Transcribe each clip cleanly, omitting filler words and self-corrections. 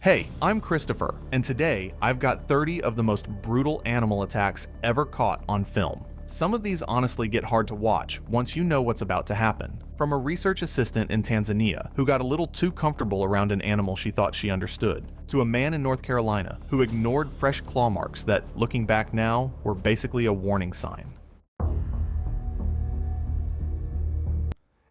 Hey, I'm Christopher, and today I've got 30 of the most brutal animal attacks ever caught on film. Some of these honestly get hard to watch once you know what's about to happen. From a research assistant in Tanzania who got a little too comfortable around an animal she thought she understood, to a man in North Carolina who ignored fresh claw marks that, looking back now, were basically a warning sign.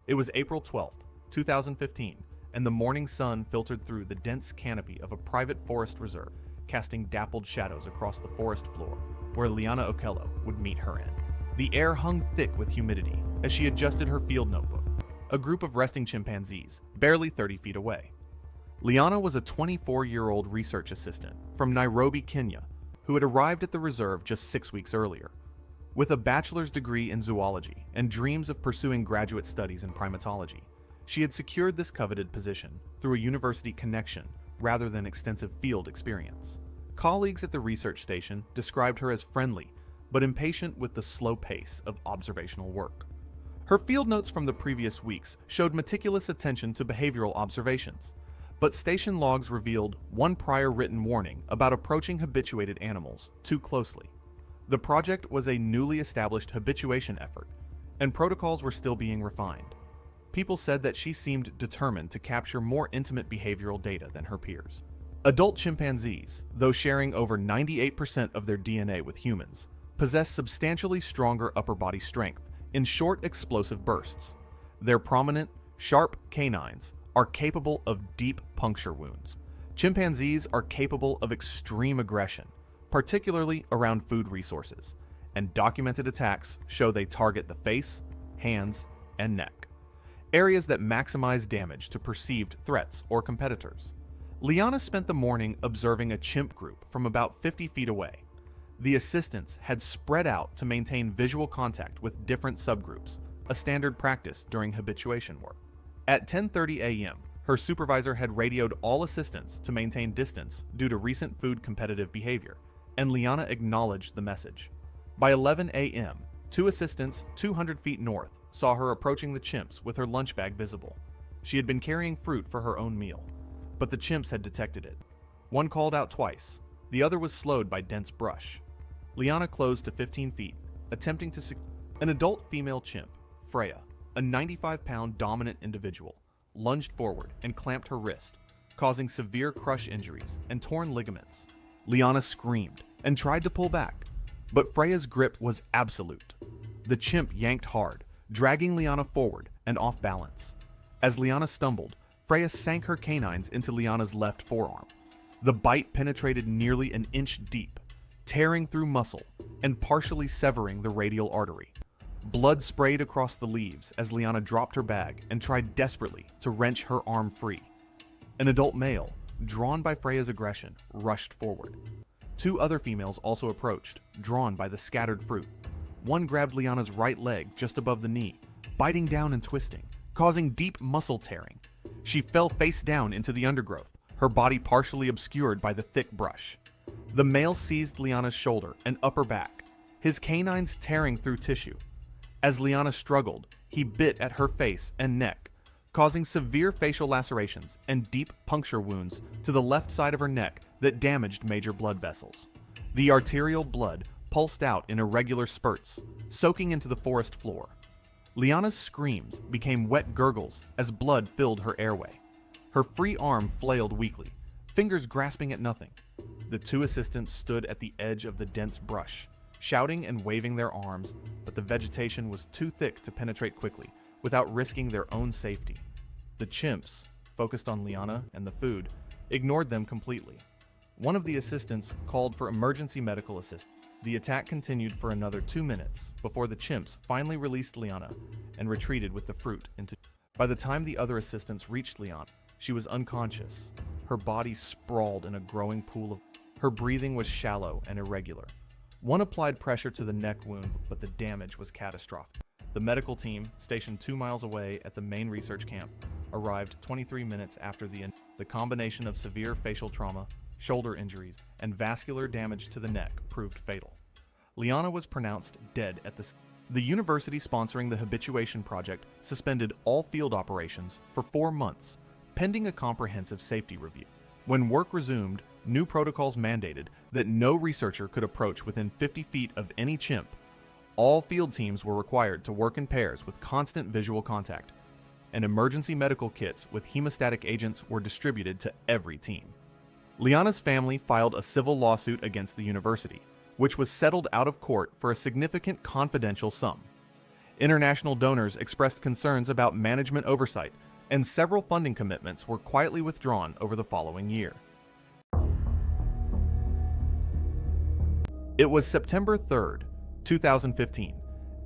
It was April 12th, 2015, and the morning sun filtered through the dense canopy of a private forest reserve, casting dappled shadows across the forest floor, where Liana Okello would meet her end. The air hung thick with humidity as she adjusted her field notebook, a group of resting chimpanzees, barely 30 feet away. Liana was a 24-year-old research assistant from Nairobi, Kenya, who had arrived at the reserve just 6 weeks earlier. With a bachelor's degree in zoology and dreams of pursuing graduate studies in primatology, she had secured this coveted position through a university connection rather than extensive field experience. Colleagues at the research station described her as friendly, but impatient with the slow pace of observational work. Her field notes from the previous weeks showed meticulous attention to behavioral observations, but station logs revealed one prior written warning about approaching habituated animals too closely. The project was a newly established habituation effort, and protocols were still being refined. People said that she seemed determined to capture more intimate behavioral data than her peers. Adult chimpanzees, though sharing over 98% of their DNA with humans, possess substantially stronger upper body strength in short, explosive bursts. Their prominent, sharp canines are capable of deep puncture wounds. Chimpanzees are capable of extreme aggression, particularly around food resources, and documented attacks show they target the face, hands, and neck, areas that maximize damage to perceived threats or competitors. Liana spent the morning observing a chimp group from about 50 feet away. The assistants had spread out to maintain visual contact with different subgroups, a standard practice during habituation work. At 10:30 a.m., her supervisor had radioed all assistants to maintain distance due to recent food competitive behavior, and Liana acknowledged the message. By 11 a.m., two assistants 200 feet north saw her approaching the chimps with her lunch bag visible. She had been carrying fruit for her own meal, but the chimps had detected it. One called out twice. The other was slowed by dense brush. Liana closed to 15 feet, attempting to an adult female chimp, Freya, a 95-pound dominant individual, lunged forward and clamped her wrist, causing severe crush injuries and torn ligaments. Liana screamed and tried to pull back, but Freya's grip was absolute. The chimp yanked hard, dragging Liana forward and off balance. As Liana stumbled, Freya sank her canines into Liana's left forearm. The bite penetrated nearly an inch deep, tearing through muscle and partially severing the radial artery. Blood sprayed across the leaves as Liana dropped her bag and tried desperately to wrench her arm free. An adult male, drawn by Freya's aggression, rushed forward. Two other females also approached, drawn by the scattered fruit. One grabbed Liana's right leg just above the knee, biting down and twisting, causing deep muscle tearing. She fell face down into the undergrowth, her body partially obscured by the thick brush. The male seized Liana's shoulder and upper back, his canines tearing through tissue. As Liana struggled, he bit at her face and neck, causing severe facial lacerations and deep puncture wounds to the left side of her neck that damaged major blood vessels. The arterial blood pulsed out in irregular spurts, soaking into the forest floor. Liana's screams became wet gurgles as blood filled her airway. Her free arm flailed weakly, fingers grasping at nothing. The two assistants stood at the edge of the dense brush, shouting and waving their arms, but the vegetation was too thick to penetrate quickly without risking their own safety. The chimps, focused on Liana and the food, ignored them completely. One of the assistants called for emergency medical assistance. The attack continued for another 2 minutes before the chimps finally released Liana and retreated with the fruit into. By the time the other assistants reached Liana, she was unconscious. Her body sprawled in a growing pool of. Her breathing was shallow and irregular. One applied pressure to the neck wound, but the damage was catastrophic. The medical team, stationed 2 miles away at the main research camp, arrived 23 minutes after the combination of severe facial trauma, shoulder injuries, and vascular damage to the neck proved fatal. Liana was pronounced dead at the scene. The university sponsoring the habituation project suspended all field operations for 4 months, pending a comprehensive safety review. When work resumed, new protocols mandated that no researcher could approach within 50 feet of any chimp. All field teams were required to work in pairs with constant visual contact, and emergency medical kits with hemostatic agents were distributed to every team. Liana's family filed a civil lawsuit against the university, which was settled out of court for a significant confidential sum. International donors expressed concerns about management oversight, and several funding commitments were quietly withdrawn over the following year. It was September 3rd, 2015,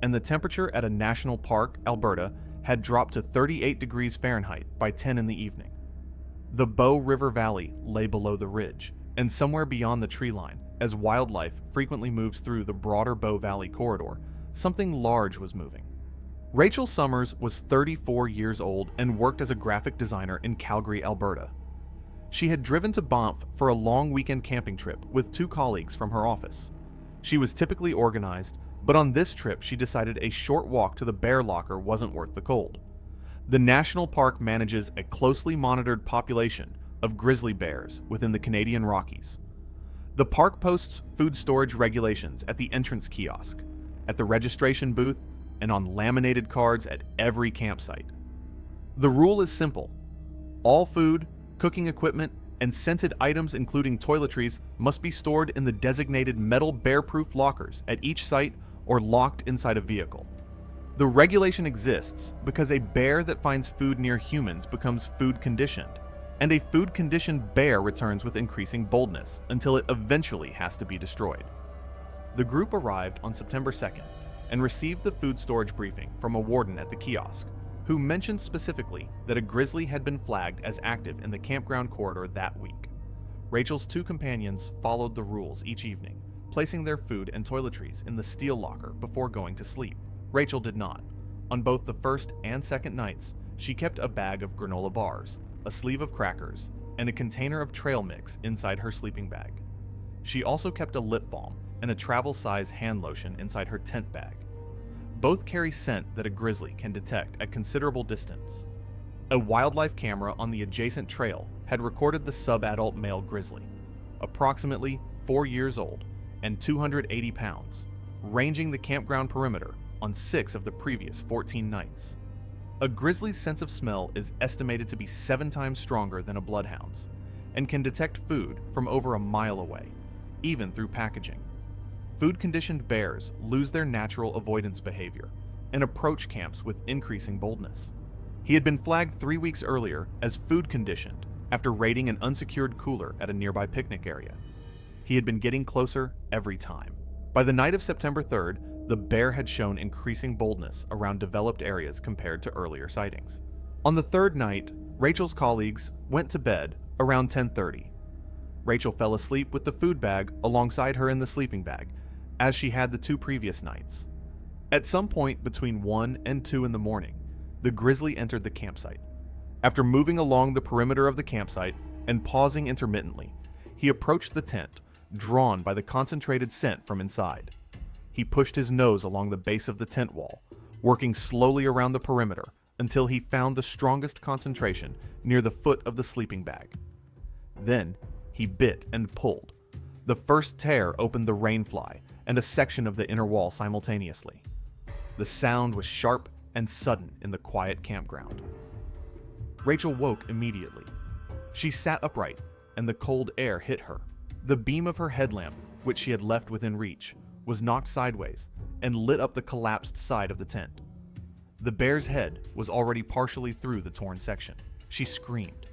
and the temperature at a national park, Alberta, had dropped to 38 degrees Fahrenheit by 10 in the evening. The Bow River Valley lay below the ridge, and somewhere beyond the tree line, as wildlife frequently moves through the broader Bow Valley corridor, something large was moving. Rachel Summers was 34 years old and worked as a graphic designer in Calgary, Alberta. She had driven to Banff for a long weekend camping trip with 2 colleagues from her office. She was typically organized, but on this trip she decided a short walk to the bear locker wasn't worth the cold. The national park manages a closely monitored population of grizzly bears within the Canadian Rockies. The park posts food storage regulations at the entrance kiosk, at the registration booth, and on laminated cards at every campsite. The rule is simple. All food, cooking equipment, and scented items including toiletries must be stored in the designated metal bear-proof lockers at each site or locked inside a vehicle. The regulation exists because a bear that finds food near humans becomes food-conditioned, and a food-conditioned bear returns with increasing boldness until it eventually has to be destroyed. The group arrived on September 2nd and received the food storage briefing from a warden at the kiosk, who mentioned specifically that a grizzly had been flagged as active in the campground corridor that week. Rachel's 2 companions followed the rules each evening, placing their food and toiletries in the steel locker before going to sleep. Rachel did not. On both the first and second nights, she kept a bag of granola bars, a sleeve of crackers, and a container of trail mix inside her sleeping bag. She also kept a lip balm and a travel-size hand lotion inside her tent bag. Both carry scent that a grizzly can detect at considerable distance. A wildlife camera on the adjacent trail had recorded the sub-adult male grizzly, approximately 4 years old and 280 pounds, ranging the campground perimeter on 6 of the previous 14 nights. A grizzly's sense of smell is estimated to be 7 times stronger than a bloodhound's, and can detect food from over a mile away, even through packaging. Food-conditioned bears lose their natural avoidance behavior and approach camps with increasing boldness. He had been flagged 3 weeks earlier as food-conditioned after raiding an unsecured cooler at a nearby picnic area. He had been getting closer every time. By the night of September 3rd, the bear had shown increasing boldness around developed areas compared to earlier sightings. On the 3rd night, Rachel's colleagues went to bed around 10:30. Rachel fell asleep with the food bag alongside her in the sleeping bag, as she had the 2 previous nights. At some point between 1 and 2 in the morning, the grizzly entered the campsite. After moving along the perimeter of the campsite and pausing intermittently, he approached the tent, drawn by the concentrated scent from inside. He pushed his nose along the base of the tent wall, working slowly around the perimeter until he found the strongest concentration near the foot of the sleeping bag. Then, he bit and pulled. The first tear opened the rainfly and a section of the inner wall simultaneously. The sound was sharp and sudden in the quiet campground. Rachel woke immediately. She sat upright, and the cold air hit her. The beam of her headlamp, which she had left within reach, was knocked sideways and lit up the collapsed side of the tent. The bear's head was already partially through the torn section. She screamed.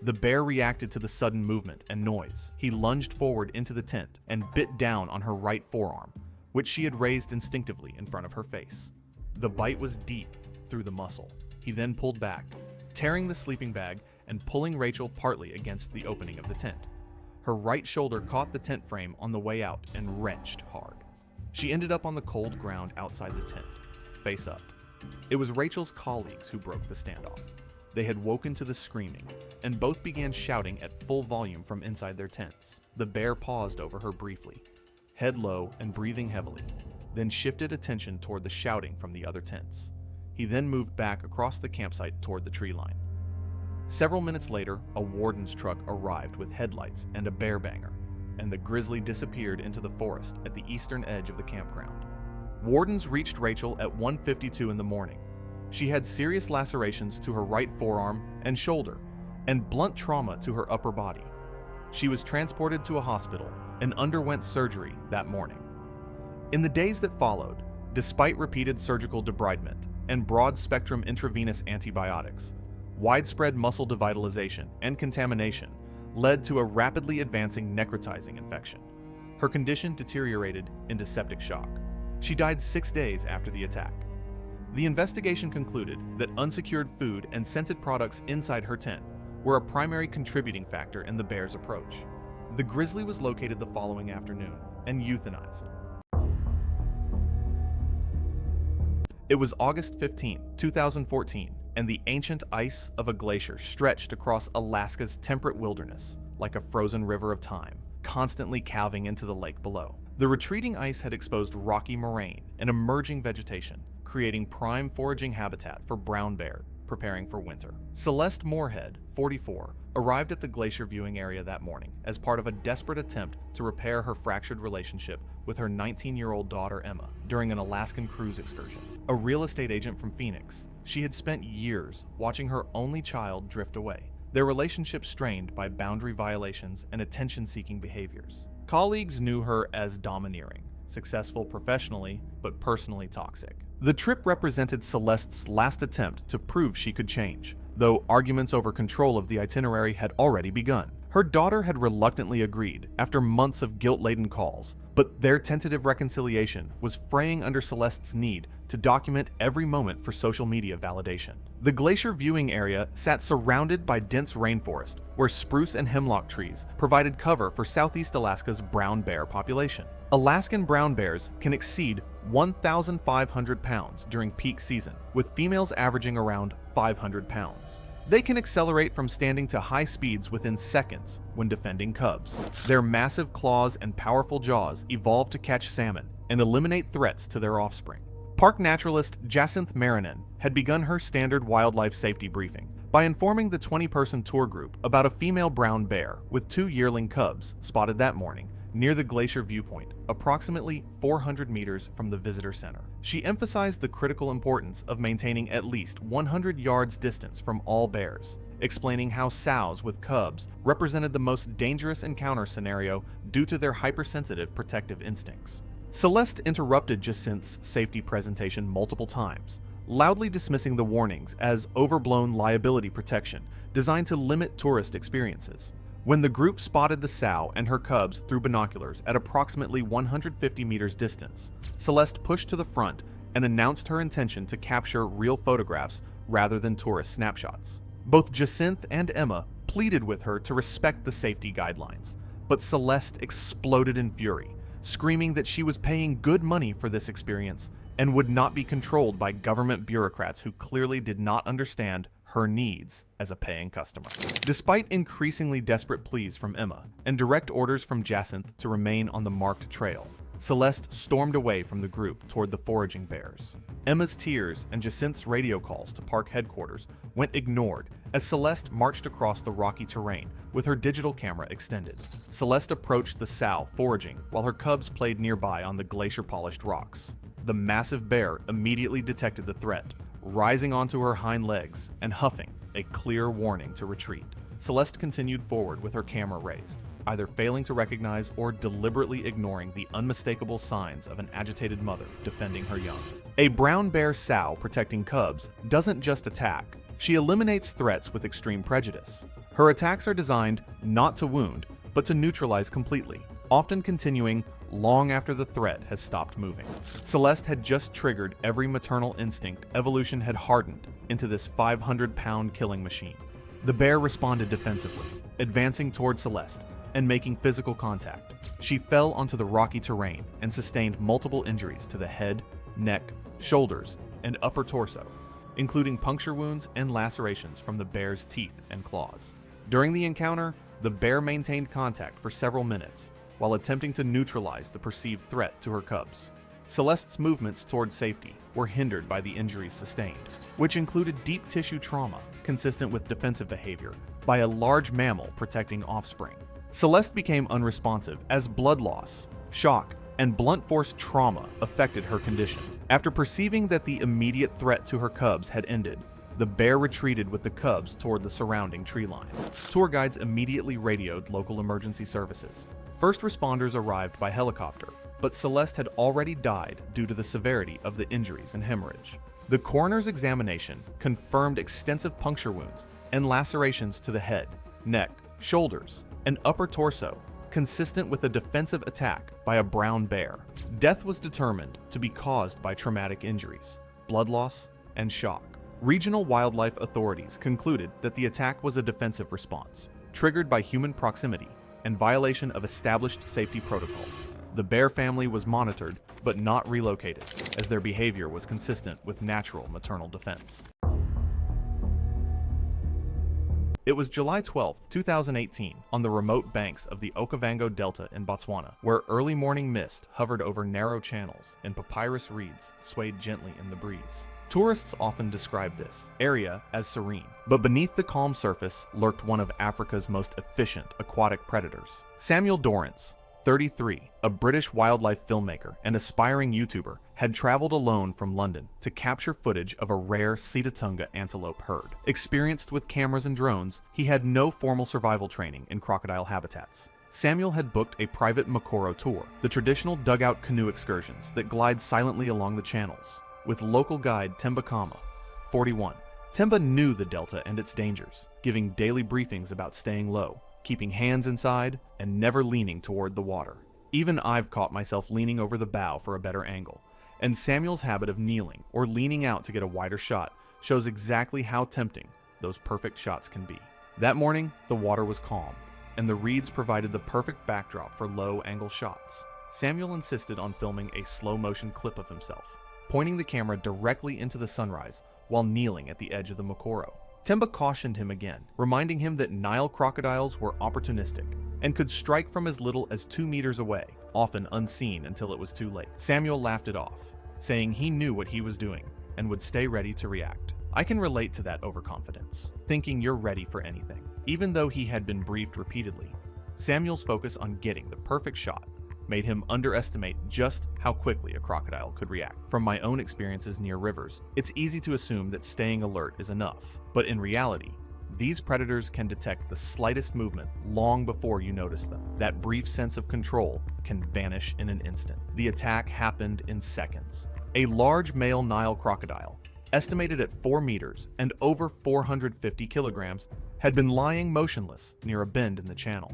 The bear reacted to the sudden movement and noise. He lunged forward into the tent and bit down on her right forearm, which she had raised instinctively in front of her face. The bite was deep through the muscle. He then pulled back, tearing the sleeping bag and pulling Rachel partly against the opening of the tent. Her right shoulder caught the tent frame on the way out and wrenched hard. She ended up on the cold ground outside the tent, face up. It was Rachel's colleagues who broke the standoff. They had woken to the screaming, and both began shouting at full volume from inside their tents. The bear paused over her briefly, head low and breathing heavily, then shifted attention toward the shouting from the other tents. He then moved back across the campsite toward the tree line. Several minutes later, a warden's truck arrived with headlights and a bear banger, and the grizzly disappeared into the forest at the eastern edge of the campground. Wardens reached Rachel at 1:52 in the morning. She had serious lacerations to her right forearm and shoulder, and blunt trauma to her upper body. She was transported to a hospital and underwent surgery that morning. In the days that followed, despite repeated surgical debridement and broad-spectrum intravenous antibiotics, widespread muscle devitalization and contamination led to a rapidly advancing necrotizing infection. Her condition deteriorated into septic shock. She died 6 days after the attack. The investigation concluded that unsecured food and scented products inside her tent were a primary contributing factor in the bear's approach. The grizzly was located the following afternoon and euthanized. It was August 15, 2014, and the ancient ice of a glacier stretched across Alaska's temperate wilderness like a frozen river of time, constantly calving into the lake below. The retreating ice had exposed rocky moraine and emerging vegetation, creating prime foraging habitat for brown bear preparing for winter. Celeste Moorhead, 44, arrived at the glacier viewing area that morning as part of a desperate attempt to repair her fractured relationship with her 19-year-old daughter Emma during an Alaskan cruise excursion. A real estate agent from Phoenix, she had spent years watching her only child drift away, their relationship strained by boundary violations and attention-seeking behaviors. Colleagues knew her as domineering, successful professionally, but personally toxic. The trip represented Celeste's last attempt to prove she could change, though arguments over control of the itinerary had already begun. Her daughter had reluctantly agreed after months of guilt-laden calls, but their tentative reconciliation was fraying under Celeste's need to document every moment for social media validation. The glacier viewing area sat surrounded by dense rainforest, where spruce and hemlock trees provided cover for Southeast Alaska's brown bear population. Alaskan brown bears can exceed 1,500 pounds during peak season, with females averaging around 500 pounds. They can accelerate from standing to high speeds within seconds when defending cubs. Their massive claws and powerful jaws evolve to catch salmon and eliminate threats to their offspring. Park naturalist Jacinth Marinin had begun her standard wildlife safety briefing by informing the 20-person tour group about a female brown bear with 2 yearling cubs spotted that morning near the glacier viewpoint, approximately 400 meters from the visitor center. She emphasized the critical importance of maintaining at least 100 yards distance from all bears, explaining how sows with cubs represented the most dangerous encounter scenario due to their hypersensitive protective instincts. Celeste interrupted Jacinth's safety presentation multiple times, loudly dismissing the warnings as overblown liability protection designed to limit tourist experiences. When the group spotted the sow and her cubs through binoculars at approximately 150 meters distance, Celeste pushed to the front and announced her intention to capture real photographs rather than tourist snapshots. Both Jacinth and Emma pleaded with her to respect the safety guidelines, but Celeste exploded in fury, screaming that she was paying good money for this experience and would not be controlled by government bureaucrats who clearly did not understand her needs as a paying customer. Despite increasingly desperate pleas from Emma and direct orders from Jacinth to remain on the marked trail, Celeste stormed away from the group toward the foraging bears. Emma's tears and Jacinth's radio calls to park headquarters went ignored as Celeste marched across the rocky terrain with her digital camera extended. Celeste approached the sow foraging while her cubs played nearby on the glacier-polished rocks. The massive bear immediately detected the threat, rising onto her hind legs and huffing, a clear warning to retreat. Celeste continued forward with her camera raised, either failing to recognize or deliberately ignoring the unmistakable signs of an agitated mother defending her young. A brown bear sow protecting cubs doesn't just attack, she eliminates threats with extreme prejudice. Her attacks are designed not to wound, but to neutralize completely, often continuing long after the threat has stopped moving. Celeste had just triggered every maternal instinct evolution had hardened into this 500-pound killing machine. The bear responded defensively, advancing toward Celeste and making physical contact. She fell onto the rocky terrain and sustained multiple injuries to the head, neck, shoulders, and upper torso, including puncture wounds and lacerations from the bear's teeth and claws. During the encounter, the bear maintained contact for several minutes, while attempting to neutralize the perceived threat to her cubs. Celeste's movements toward safety were hindered by the injuries sustained, which included deep tissue trauma, consistent with defensive behavior by a large mammal protecting offspring. Celeste became unresponsive as blood loss, shock, and blunt force trauma affected her condition. After perceiving that the immediate threat to her cubs had ended, the bear retreated with the cubs toward the surrounding tree line. Tour guides immediately radioed local emergency services. First responders arrived by helicopter, but Celeste had already died due to the severity of the injuries and hemorrhage. The coroner's examination confirmed extensive puncture wounds and lacerations to the head, neck, shoulders, and upper torso, consistent with a defensive attack by a brown bear. Death was determined to be caused by traumatic injuries, blood loss, and shock. Regional wildlife authorities concluded that the attack was a defensive response, triggered by human proximity and violation of established safety protocols. The bear family was monitored but not relocated, as their behavior was consistent with natural maternal defense. It was July 12, 2018, on the remote banks of the Okavango Delta in Botswana, where early morning mist hovered over narrow channels and papyrus reeds swayed gently in the breeze. Tourists often describe this area as serene, but beneath the calm surface lurked one of Africa's most efficient aquatic predators. Samuel Dorrance, 33, a British wildlife filmmaker and aspiring YouTuber, had traveled alone from London to capture footage of a rare Sitatunga antelope herd. Experienced with cameras and drones, he had no formal survival training in crocodile habitats. Samuel had booked a private Mokoro tour, the traditional dugout canoe excursions that glide silently along the channels, with local guide Temba Kama, 41. Temba knew the delta and its dangers, giving daily briefings about staying low, keeping hands inside, and never leaning toward the water. Even I've caught myself leaning over the bow for a better angle, and Samuel's habit of kneeling or leaning out to get a wider shot shows exactly how tempting those perfect shots can be. That morning, the water was calm, and the reeds provided the perfect backdrop for low-angle shots. Samuel insisted on filming a slow-motion clip of himself, pointing the camera directly into the sunrise while kneeling at the edge of the Mokoro. Temba cautioned him again, reminding him that Nile crocodiles were opportunistic and could strike from as little as 2 meters away, often unseen until it was too late. Samuel laughed it off, saying he knew what he was doing and would stay ready to react. I can relate to that overconfidence, thinking you're ready for anything. Even though he had been briefed repeatedly, Samuel's focus on getting the perfect shot made him underestimate just how quickly a crocodile could react. From my own experiences near rivers, it's easy to assume that staying alert is enough. But in reality, these predators can detect the slightest movement long before you notice them. That brief sense of control can vanish in an instant. The attack happened in seconds. A large male Nile crocodile, estimated at 4 meters and over 450 kilograms, had been lying motionless near a bend in the channel,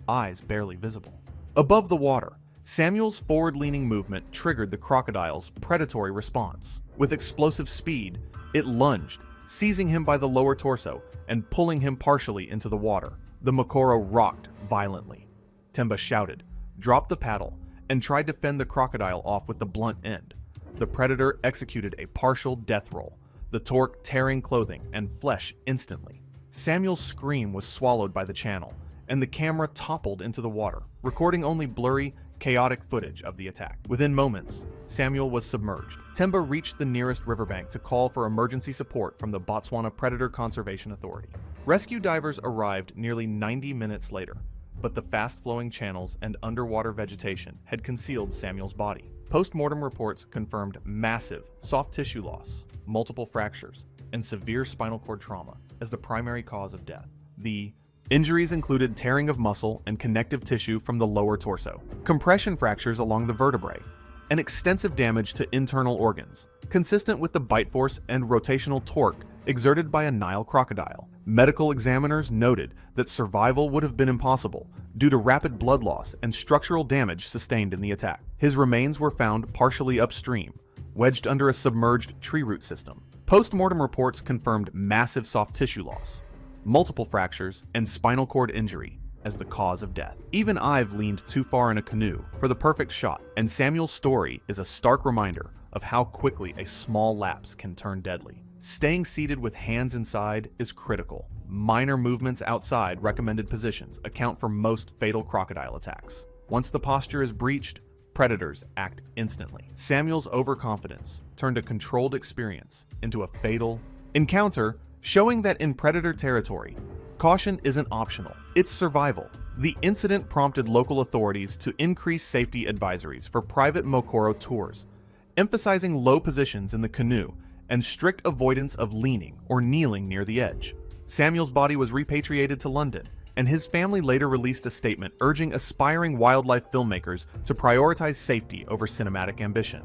eyes barely visible. Above the water, Samuel's forward-leaning movement triggered the crocodile's predatory response. With explosive speed, it lunged, seizing him by the lower torso and pulling him partially into the water. The Mokoro rocked violently. Temba shouted, dropped the paddle, and tried to fend the crocodile off with the blunt end. The predator executed a partial death roll, the torque tearing clothing and flesh instantly. Samuel's scream was swallowed by the channel, and the camera toppled into the water, recording only blurry, chaotic footage of the attack. Within moments, Samuel was submerged. Temba reached the nearest riverbank to call for emergency support from the Botswana Predator Conservation Authority. Rescue divers arrived nearly 90 minutes later, but the fast-flowing channels and underwater vegetation had concealed Samuel's body. Post-mortem reports confirmed massive soft tissue loss, multiple fractures, and severe spinal cord trauma as the primary cause of death. The injuries included tearing of muscle and connective tissue from the lower torso, compression fractures along the vertebrae, and extensive damage to internal organs, consistent with the bite force and rotational torque exerted by a Nile crocodile. Medical examiners noted that survival would have been impossible due to rapid blood loss and structural damage sustained in the attack. His remains were found partially upstream, wedged under a submerged tree root system. Post-mortem reports confirmed massive soft tissue loss, multiple fractures, and spinal cord injury as the cause of death. Even I've leaned too far in a canoe for the perfect shot, and Samuel's story is a stark reminder of how quickly a small lapse can turn deadly. Staying seated with hands inside is critical. Minor movements outside recommended positions account for most fatal crocodile attacks. Once the posture is breached, predators act instantly. Samuel's overconfidence turned a controlled experience into a fatal encounter showing that in predator territory, caution isn't optional, it's survival. The incident prompted local authorities to increase safety advisories for private Mokoro tours, emphasizing low positions in the canoe and strict avoidance of leaning or kneeling near the edge. Samuel's body was repatriated to London, and his family later released a statement urging aspiring wildlife filmmakers to prioritize safety over cinematic ambition.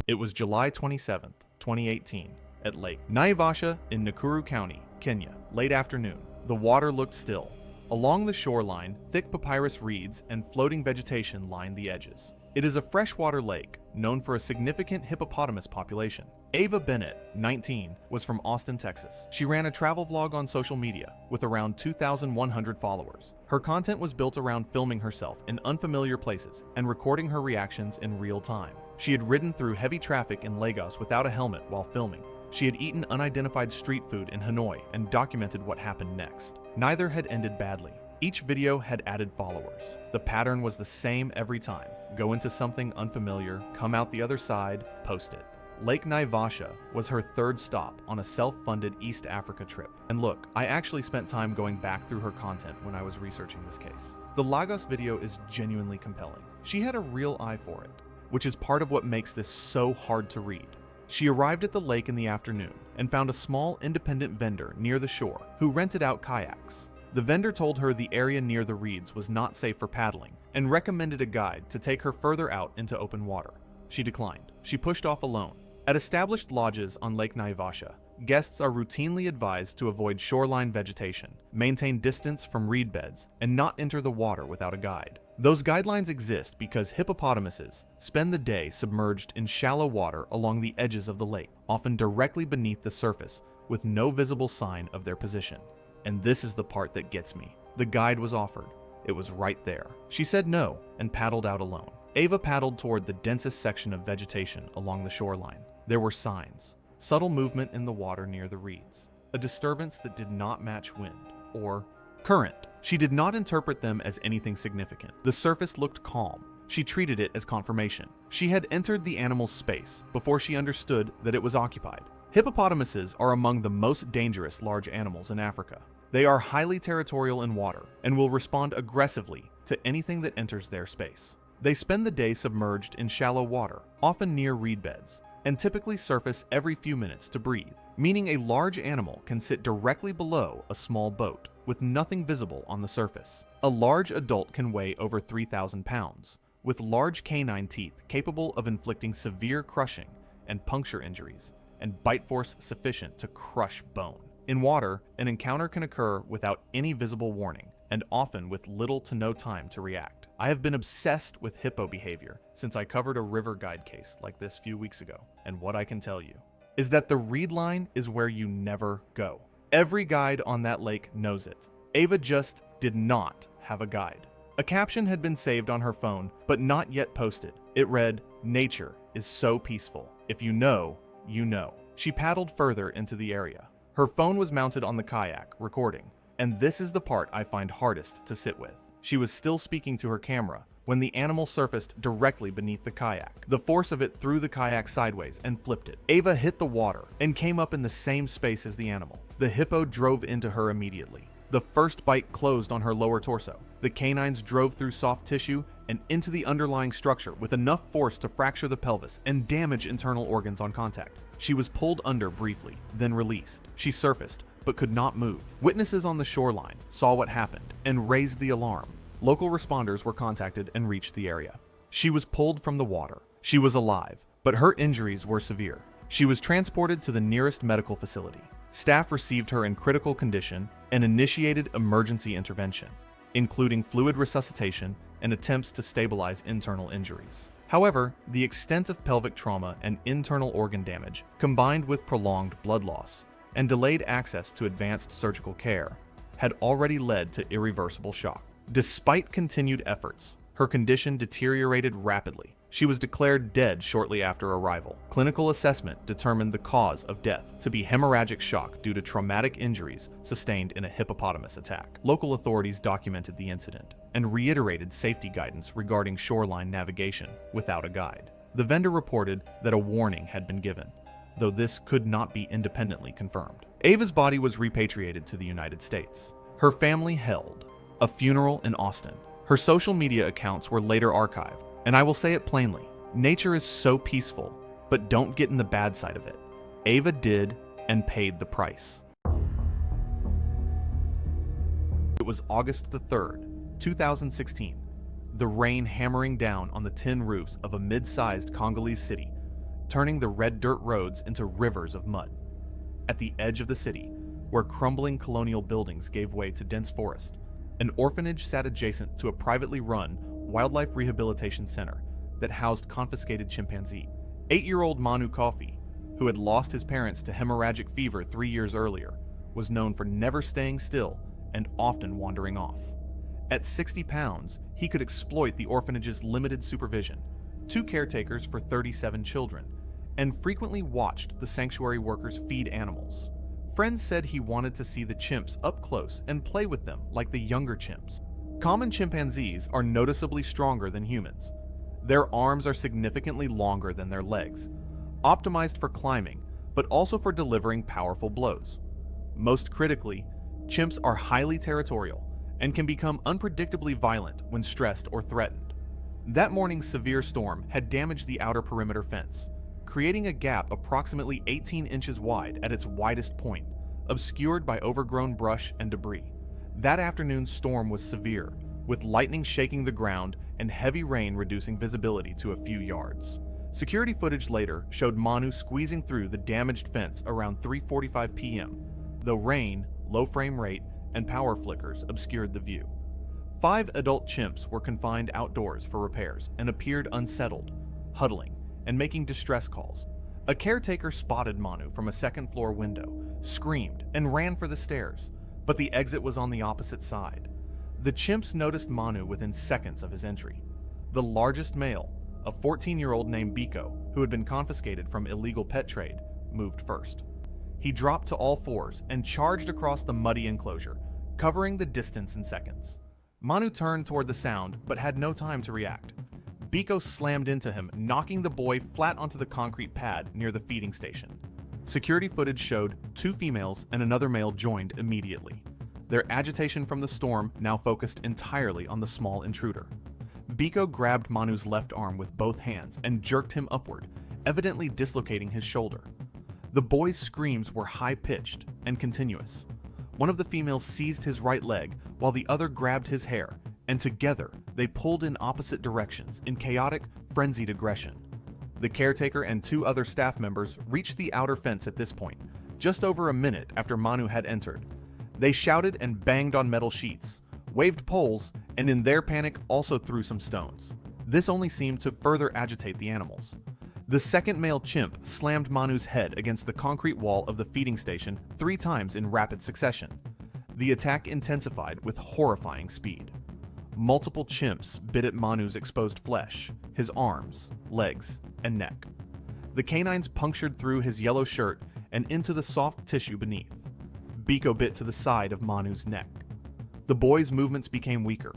It was July 27, 2018, at Lake Naivasha in Nakuru County, Kenya, late afternoon. The water looked still. Along the shoreline, thick papyrus reeds and floating vegetation lined the edges. It is a freshwater lake, known for a significant hippopotamus population. Ava Bennett, 19, was from Austin, Texas. She ran a travel vlog on social media with around 2,100 followers. Her content was built around filming herself in unfamiliar places and recording her reactions in real time. She had ridden through heavy traffic in Lagos without a helmet while filming. She had eaten unidentified street food in Hanoi and documented what happened next. Neither had ended badly. Each video had added followers. The pattern was the same every time. Go into something unfamiliar, come out the other side, post it. Lake Naivasha was her third stop on a self-funded East Africa trip. And look, I actually spent time going back through her content when I was researching this case. The Lagos video is genuinely compelling. She had a real eye for it, which is part of what makes this so hard to read. She arrived at the lake in the afternoon and found a small independent vendor near the shore who rented out kayaks. The vendor told her the area near the reeds was not safe for paddling and recommended a guide to take her further out into open water. She declined. She pushed off alone. At established lodges on Lake Naivasha, guests are routinely advised to avoid shoreline vegetation, maintain distance from reed beds, and not enter the water without a guide. Those guidelines exist because hippopotamuses spend the day submerged in shallow water along the edges of the lake, often directly beneath the surface, with no visible sign of their position. And this is the part that gets me. The guide was offered. It was right there. She said no and paddled out alone. Ava paddled toward the densest section of vegetation along the shoreline. There were signs, subtle movement in the water near the reeds, a disturbance that did not match wind or current. She did not interpret them as anything significant. The surface looked calm. She treated it as confirmation. She had entered the animal's space before she understood that it was occupied. Hippopotamuses are among the most dangerous large animals in Africa. They are highly territorial in water and will respond aggressively to anything that enters their space. They spend the day submerged in shallow water, often near reed beds, and typically surface every few minutes to breathe, meaning a large animal can sit directly below a small boat with nothing visible on the surface. A large adult can weigh over 3,000 pounds, with large canine teeth capable of inflicting severe crushing and puncture injuries, and bite force sufficient to crush bone. In water, an encounter can occur without any visible warning, and often with little to no time to react. I have been obsessed with hippo behavior since I covered a river guide case like this a few weeks ago, and what I can tell you is that the reed line is where you never go. Every guide on that lake knows it. Ava just did not have a guide. A caption had been saved on her phone, but not yet posted. It read, "Nature is so peaceful. If you know, you know." She paddled further into the area. Her phone was mounted on the kayak, recording, and this is the part I find hardest to sit with. She was still speaking to her camera when the animal surfaced directly beneath the kayak. The force of it threw the kayak sideways and flipped it. Ava hit the water and came up in the same space as the animal. The hippo drove into her immediately. The first bite closed on her lower torso. The canines drove through soft tissue and into the underlying structure with enough force to fracture the pelvis and damage internal organs on contact. She was pulled under briefly, then released. She surfaced, but could not move. Witnesses on the shoreline saw what happened and raised the alarm. Local responders were contacted and reached the area. She was pulled from the water. She was alive, but her injuries were severe. She was transported to the nearest medical facility. Staff received her in critical condition and initiated emergency intervention, including fluid resuscitation and attempts to stabilize internal injuries. However, the extent of pelvic trauma and internal organ damage, combined with prolonged blood loss and delayed access to advanced surgical care, had already led to irreversible shock. Despite continued efforts, her condition deteriorated rapidly. She was declared dead shortly after arrival. Clinical assessment determined the cause of death to be hemorrhagic shock due to traumatic injuries sustained in a hippopotamus attack. Local authorities documented the incident and reiterated safety guidance regarding shoreline navigation without a guide. The vendor reported that a warning had been given, though this could not be independently confirmed. Ava's body was repatriated to the United States. Her family held a funeral in Austin. Her social media accounts were later archived, and I will say it plainly, nature is so peaceful, but don't get in the bad side of it. Ava did and paid the price. It was August the 3rd, 2016. The rain hammering down on the tin roofs of a mid-sized Congolese city, turning the red dirt roads into rivers of mud. At the edge of the city, where crumbling colonial buildings gave way to dense forest, an orphanage sat adjacent to a privately run wildlife rehabilitation center that housed confiscated chimpanzee. 8-year-old Manu Coffee, who had lost his parents to hemorrhagic fever 3 years earlier, was known for never staying still and often wandering off. At 60 pounds, he could exploit the orphanage's limited supervision, 2 caretakers for 37 children, and frequently watched the sanctuary workers feed animals. Friends said he wanted to see the chimps up close and play with them like the younger chimps. Common chimpanzees are noticeably stronger than humans. Their arms are significantly longer than their legs, optimized for climbing, but also for delivering powerful blows. Most critically, chimps are highly territorial and can become unpredictably violent when stressed or threatened. That morning's severe storm had damaged the outer perimeter fence, creating a gap approximately 18 inches wide at its widest point, obscured by overgrown brush and debris. That afternoon's storm was severe, with lightning shaking the ground and heavy rain reducing visibility to a few yards. Security footage later showed Manu squeezing through the damaged fence around 3:45 p.m., though rain, low frame rate, and power flickers obscured the view. 5 adult chimps were confined outdoors for repairs and appeared unsettled, huddling, and making distress calls. A caretaker spotted Manu from a second-floor window, screamed, and ran for the stairs, but the exit was on the opposite side. The chimps noticed Manu within seconds of his entry. The largest male, a 14-year-old named Biko, who had been confiscated from illegal pet trade, moved first. He dropped to all fours and charged across the muddy enclosure, covering the distance in seconds. Manu turned toward the sound, but had no time to react. Biko slammed into him, knocking the boy flat onto the concrete pad near the feeding station. Security footage showed 2 females and another male joined immediately. Their agitation from the storm now focused entirely on the small intruder. Biko grabbed Manu's left arm with both hands and jerked him upward, evidently dislocating his shoulder. The boy's screams were high-pitched and continuous. One of the females seized his right leg while the other grabbed his hair, and together they pulled in opposite directions in chaotic, frenzied aggression. The caretaker and 2 other staff members reached the outer fence at this point, just over a minute after Manu had entered. They shouted and banged on metal sheets, waved poles, and in their panic also threw some stones. This only seemed to further agitate the animals. The second male chimp slammed Manu's head against the concrete wall of the feeding station 3 times in rapid succession. The attack intensified with horrifying speed. Multiple chimps bit at Manu's exposed flesh, his arms, legs, and neck. The canines punctured through his yellow shirt and into the soft tissue beneath. Biko bit to the side of Manu's neck. The boy's movements became weaker,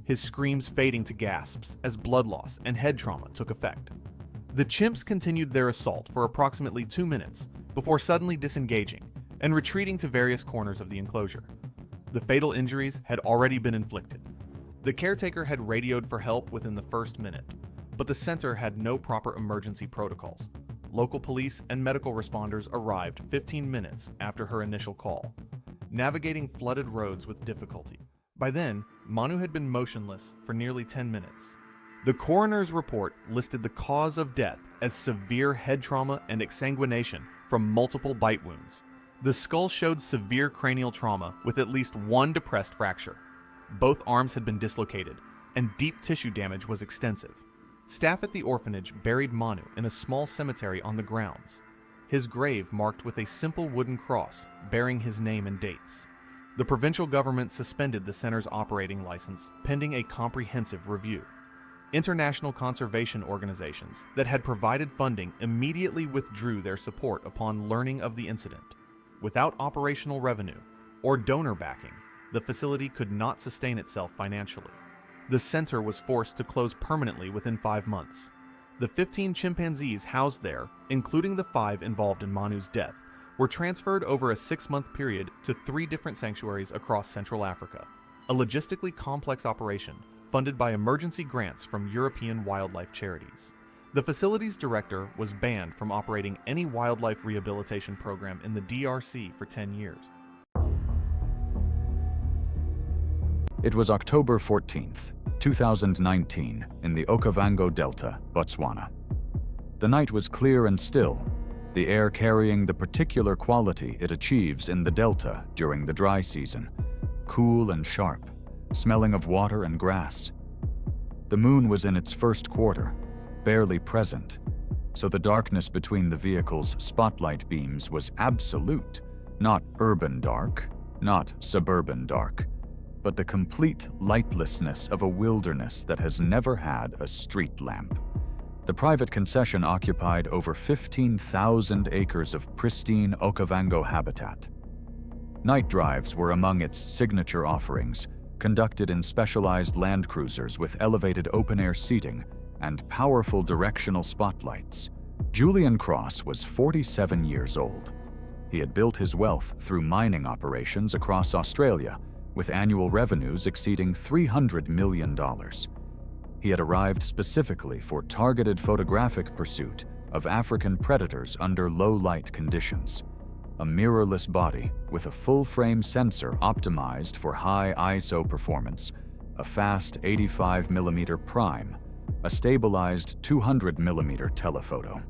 his screams fading to gasps as blood loss and head trauma took effect. The chimps continued their assault for approximately 2 minutes before suddenly disengaging and retreating to various corners of the enclosure. The fatal injuries had already been inflicted. The caretaker had radioed for help within the first minute, but the center had no proper emergency protocols. Local police and medical responders arrived 15 minutes after her initial call, navigating flooded roads with difficulty. By then, Manu had been motionless for nearly 10 minutes. The coroner's report listed the cause of death as severe head trauma and exsanguination from multiple bite wounds. The skull showed severe cranial trauma with at least 1 depressed fracture. Both arms had been dislocated, and deep tissue damage was extensive. Staff at the orphanage buried Manu in a small cemetery on the grounds, his grave marked with a simple wooden cross bearing his name and dates. The provincial government suspended the center's operating license pending a comprehensive review. International conservation organizations that had provided funding immediately withdrew their support upon learning of the incident. Without operational revenue or donor backing, the facility could not sustain itself financially. The center was forced to close permanently within 5 months. The 15 chimpanzees housed there, including the 5 involved in Manu's death, were transferred over a 6-month period to 3 different sanctuaries across Central Africa, a logistically complex operation funded by emergency grants from European wildlife charities. The facility's director was banned from operating any wildlife rehabilitation program in the DRC for 10 years. It was October 14th, 2019, in the Okavango Delta, Botswana. The night was clear and still, the air carrying the particular quality it achieves in the delta during the dry season, cool and sharp, smelling of water and grass. The moon was in its first quarter, barely present, so the darkness between the vehicle's spotlight beams was absolute, not urban dark, not suburban dark, but the complete lightlessness of a wilderness that has never had a street lamp. The private concession occupied over 15,000 acres of pristine Okavango habitat. Night drives were among its signature offerings, conducted in specialized land cruisers with elevated open-air seating and powerful directional spotlights. Julian Cross was 47 years old. He had built his wealth through mining operations across Australia, with annual revenues exceeding $300 million. He had arrived specifically for targeted photographic pursuit of African predators under low-light conditions. A mirrorless body with a full-frame sensor optimized for high ISO performance, a fast 85mm prime, a stabilized 200mm telephoto.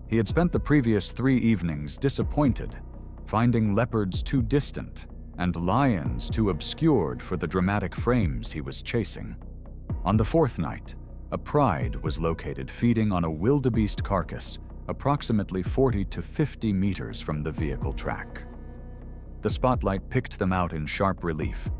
He had spent the previous 3 evenings disappointed, finding leopards too distant and lions too obscured for the dramatic frames he was chasing. On the 4th night, a pride was located feeding on a wildebeest carcass approximately 40 to 50 meters from the vehicle track. The spotlight picked them out in sharp relief: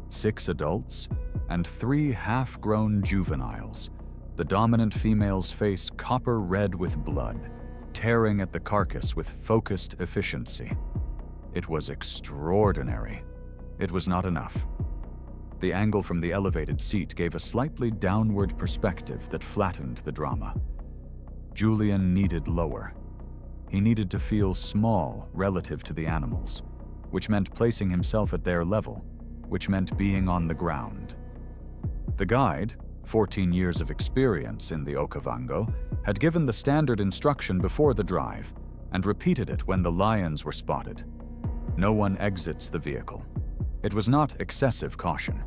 6 adults and 3 half-grown juveniles, the dominant female's face copper red with blood, tearing at the carcass with focused efficiency. It was extraordinary. It was not enough. The angle from the elevated seat gave a slightly downward perspective that flattened the drama. Julian needed lower. He needed to feel small relative to the animals, which meant placing himself at their level, which meant being on the ground. The guide, 14 years of experience in the Okavango, had given the standard instruction before the drive and repeated it when the lions were spotted. No one exits the vehicle. It was not excessive caution.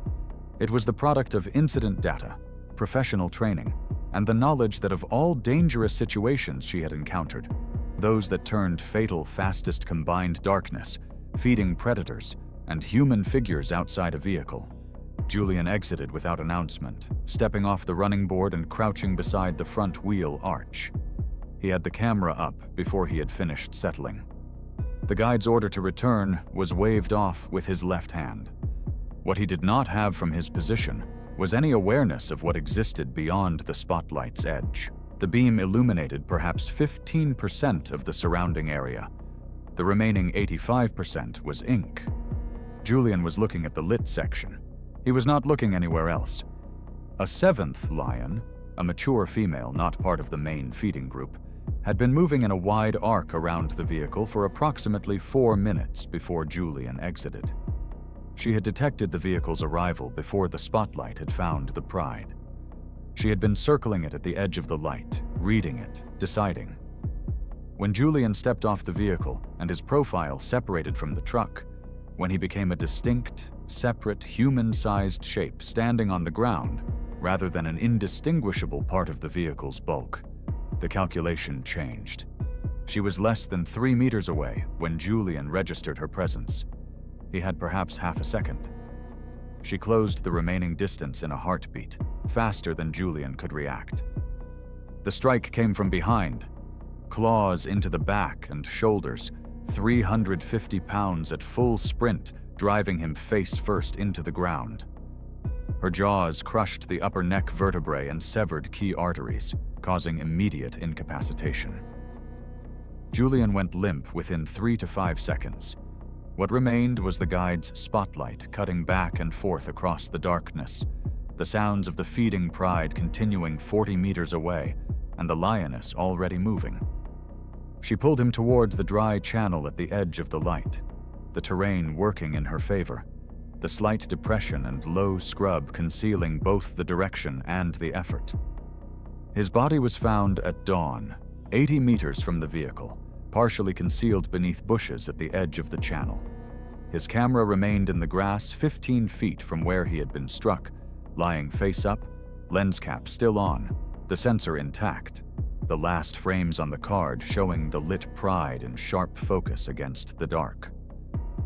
It was the product of incident data, professional training, and the knowledge that of all dangerous situations she had encountered, those that turned fatal fastest combined darkness, feeding predators, and human figures outside a vehicle, Julian exited without announcement, stepping off the running board and crouching beside the front wheel arch. He had the camera up before he had finished settling. The guide's order to return was waved off with his left hand. What he did not have from his position was any awareness of what existed beyond the spotlight's edge. The beam illuminated perhaps 15% of the surrounding area. The remaining 85% was ink. Julian was looking at the lit section. He was not looking anywhere else. A 7th lion, a mature female not part of the main feeding group, had been moving in a wide arc around the vehicle for approximately 4 minutes before Julian exited. She had detected the vehicle's arrival before the spotlight had found the pride. She had been circling it at the edge of the light, reading it, deciding. When Julian stepped off the vehicle and his profile separated from the truck, when he became a distinct, separate, human-sized shape standing on the ground rather than an indistinguishable part of the vehicle's bulk, the calculation changed. She was less than 3 meters away when Julian registered her presence. He had perhaps half a second. She closed the remaining distance in a heartbeat, faster than Julian could react. The strike came from behind, claws into the back and shoulders, 350 pounds at full sprint, driving him face first into the ground. Her jaws crushed the upper neck vertebrae and severed key arteries, causing immediate incapacitation. Julian went limp within 3 to 5 seconds. What remained was the guide's spotlight cutting back and forth across the darkness, the sounds of the feeding pride continuing 40 meters away, and the lioness already moving. She pulled him toward the dry channel at the edge of the light, the terrain working in her favor, the slight depression and low scrub concealing both the direction and the effort. His body was found at dawn, 80 meters from the vehicle, partially concealed beneath bushes at the edge of the channel. His camera remained in the grass 15 feet from where he had been struck, lying face up, lens cap still on, the sensor intact, the last frames on the card showing the lit pride in sharp focus against the dark.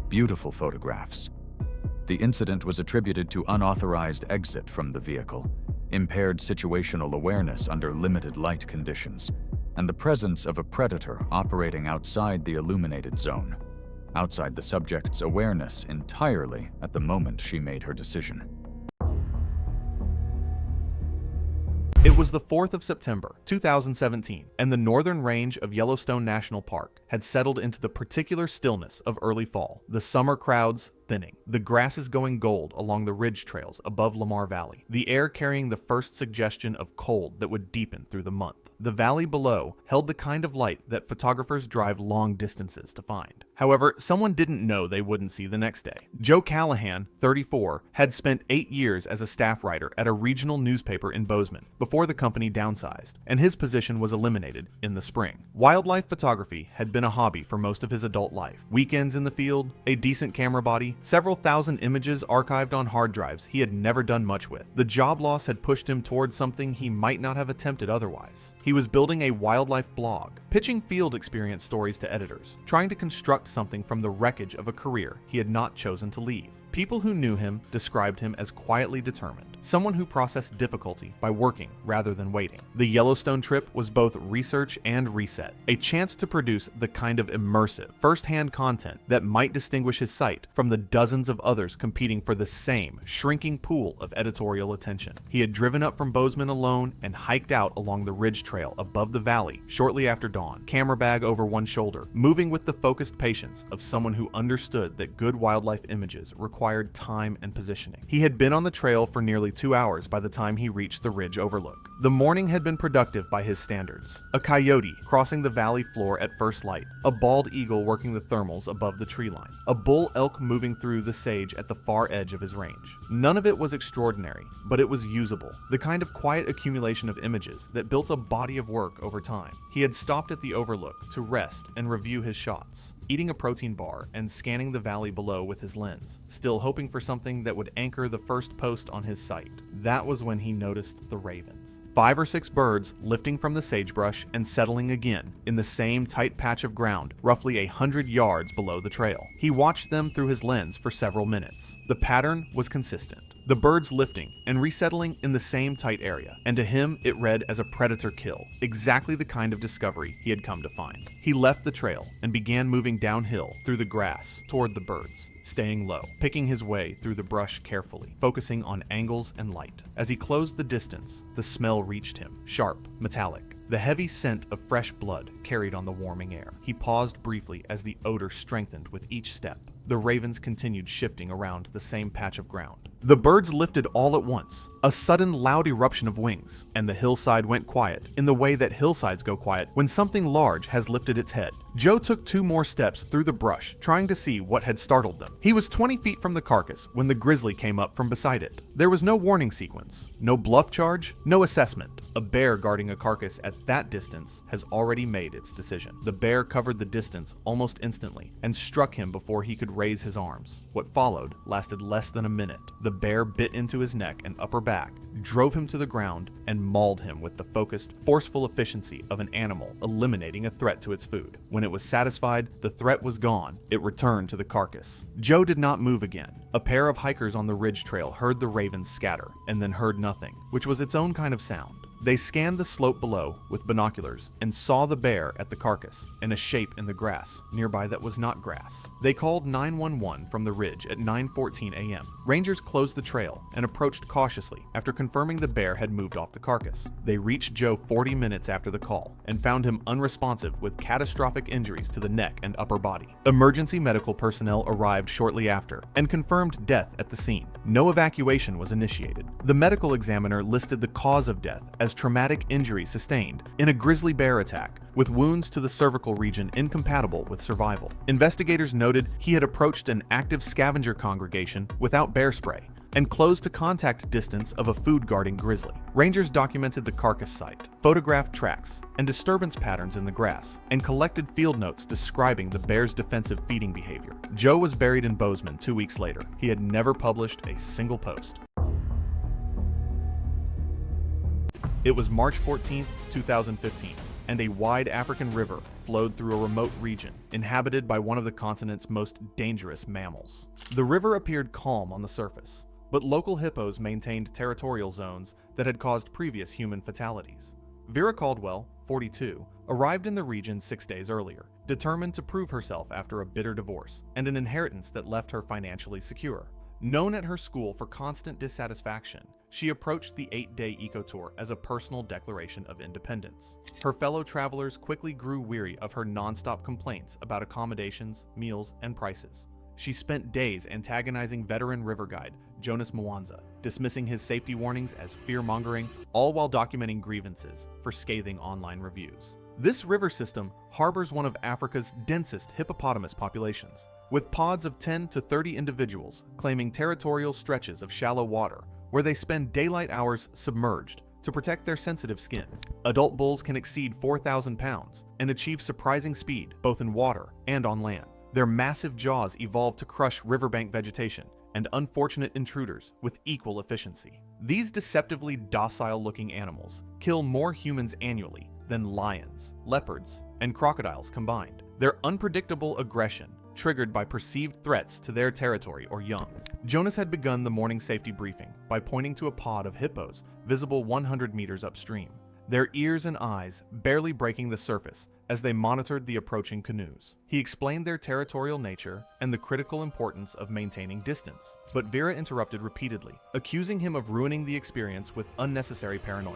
Beautiful photographs. The incident was attributed to unauthorized exit from the vehicle, impaired situational awareness under limited light conditions, and the presence of a predator operating outside the illuminated zone, outside the subject's awareness entirely at the moment she made her decision. It was the 4th of September, 2017, and the northern range of Yellowstone National Park had settled into the particular stillness of early fall, the summer crowds thinning, the grasses going gold along the ridge trails above Lamar Valley, the air carrying the first suggestion of cold that would deepen through the month. The valley below held the kind of light that photographers drive long distances to find. However, someone didn't know they wouldn't see the next day. Joe Callahan, 34, had spent 8 years as a staff writer at a regional newspaper in Bozeman before the company downsized, and his position was eliminated in the spring. Wildlife photography had been a hobby for most of his adult life. Weekends in the field, a decent camera body, several thousand images archived on hard drives he had never done much with. The job loss had pushed him towards something he might not have attempted otherwise. He was building a wildlife blog, pitching field experience stories to editors, trying to construct something from the wreckage of a career he had not chosen to leave. People who knew him described him as quietly determined, someone who processed difficulty by working rather than waiting. The Yellowstone trip was both research and reset, a chance to produce the kind of immersive, first-hand content that might distinguish his site from the dozens of others competing for the same shrinking pool of editorial attention. He had driven up from Bozeman alone and hiked out along the ridge trail above the valley shortly after dawn, camera bag over one shoulder, moving with the focused patience of someone who understood that good wildlife images required time and positioning. He had been on the trail for nearly 2 hours by the time he reached the ridge overlook. The morning had been productive by his standards. A coyote crossing the valley floor at first light, a bald eagle working the thermals above the tree line, a bull elk moving through the sage at the far edge of his range. None of it was extraordinary, but it was usable, the kind of quiet accumulation of images that built a body of work over time. He had stopped at the overlook to rest and review his shots, eating a protein bar and scanning the valley below with his lens, still hoping for something that would anchor the first post on his site. That was when he noticed the ravens. 5 or 6 birds lifting from the sagebrush and settling again in the same tight patch of ground, roughly 100 yards below the trail. He watched them through his lens for several minutes. The pattern was consistent. The birds lifting and resettling in the same tight area, and to him it read as a predator kill, exactly the kind of discovery he had come to find. He left the trail and began moving downhill through the grass toward the birds, staying low, picking his way through the brush carefully, focusing on angles and light. As he closed the distance, the smell reached him, sharp, metallic. The heavy scent of fresh blood carried on the warming air. He paused briefly as the odor strengthened with each step. The ravens continued shifting around the same patch of ground. The birds lifted all at once, a sudden loud eruption of wings, and the hillside went quiet in the way that hillsides go quiet when something large has lifted its head. Joe took 2 more steps through the brush, trying to see what had startled them. He was 20 feet from the carcass when the grizzly came up from beside it. There was no warning sequence, no bluff charge, no assessment. A bear guarding a carcass at that distance has already made its decision. The bear covered the distance almost instantly and struck him before he could raise his arms. What followed lasted less than a minute. The bear bit into his neck and upper back, drove him to the ground, and mauled him with the focused, forceful efficiency of an animal eliminating a threat to its food. When it was satisfied, the threat was gone. It returned to the carcass. Joe did not move again. A pair of hikers on the ridge trail heard the ravens scatter, and then heard nothing, which was its own kind of sound. They scanned the slope below with binoculars and saw the bear at the carcass and a shape in the grass nearby that was not grass. They called 911 from the ridge at 9:14 a.m. Rangers closed the trail and approached cautiously after confirming the bear had moved off the carcass. They reached Joe 40 minutes after the call and found him unresponsive with catastrophic injuries to the neck and upper body. Emergency medical personnel arrived shortly after and confirmed death at the scene. No evacuation was initiated. The medical examiner listed the cause of death as as traumatic injury sustained in a grizzly bear attack, with wounds to the cervical region incompatible with survival. Investigators noted he had approached an active scavenger congregation without bear spray and close to contact distance of a food-guarding grizzly. Rangers documented the carcass site, photographed tracks and disturbance patterns in the grass, and collected field notes describing the bear's defensive feeding behavior. Joe was buried in Bozeman 2 weeks later. He had never published a single post. It was March 14, 2015, and a wide African river flowed through a remote region inhabited by one of the continent's most dangerous mammals. The river appeared calm on the surface, but local hippos maintained territorial zones that had caused previous human fatalities. Vera Caldwell, 42, arrived in the region 6 days earlier, determined to prove herself after a bitter divorce and an inheritance that left her financially secure. Known at her school for constant dissatisfaction, she approached the 8-day eco-tour as a personal declaration of independence. Her fellow travelers quickly grew weary of her non-stop complaints about accommodations, meals, and prices. She spent days antagonizing veteran river guide Jonas Mwanza, dismissing his safety warnings as fear-mongering, all while documenting grievances for scathing online reviews. This river system harbors one of Africa's densest hippopotamus populations, with pods of 10 to 30 individuals claiming territorial stretches of shallow water where they spend daylight hours submerged to protect their sensitive skin. Adult bulls can exceed 4,000 pounds and achieve surprising speed both in water and on land. Their massive jaws evolved to crush riverbank vegetation and unfortunate intruders with equal efficiency. These deceptively docile-looking animals kill more humans annually than lions, leopards, and crocodiles combined. Their unpredictable aggression triggered by perceived threats to their territory or young. Jonas had begun the morning safety briefing by pointing to a pod of hippos visible 100 meters upstream, their ears and eyes barely breaking the surface as they monitored the approaching canoes. He explained their territorial nature and the critical importance of maintaining distance, but Vera interrupted repeatedly, accusing him of ruining the experience with unnecessary paranoia.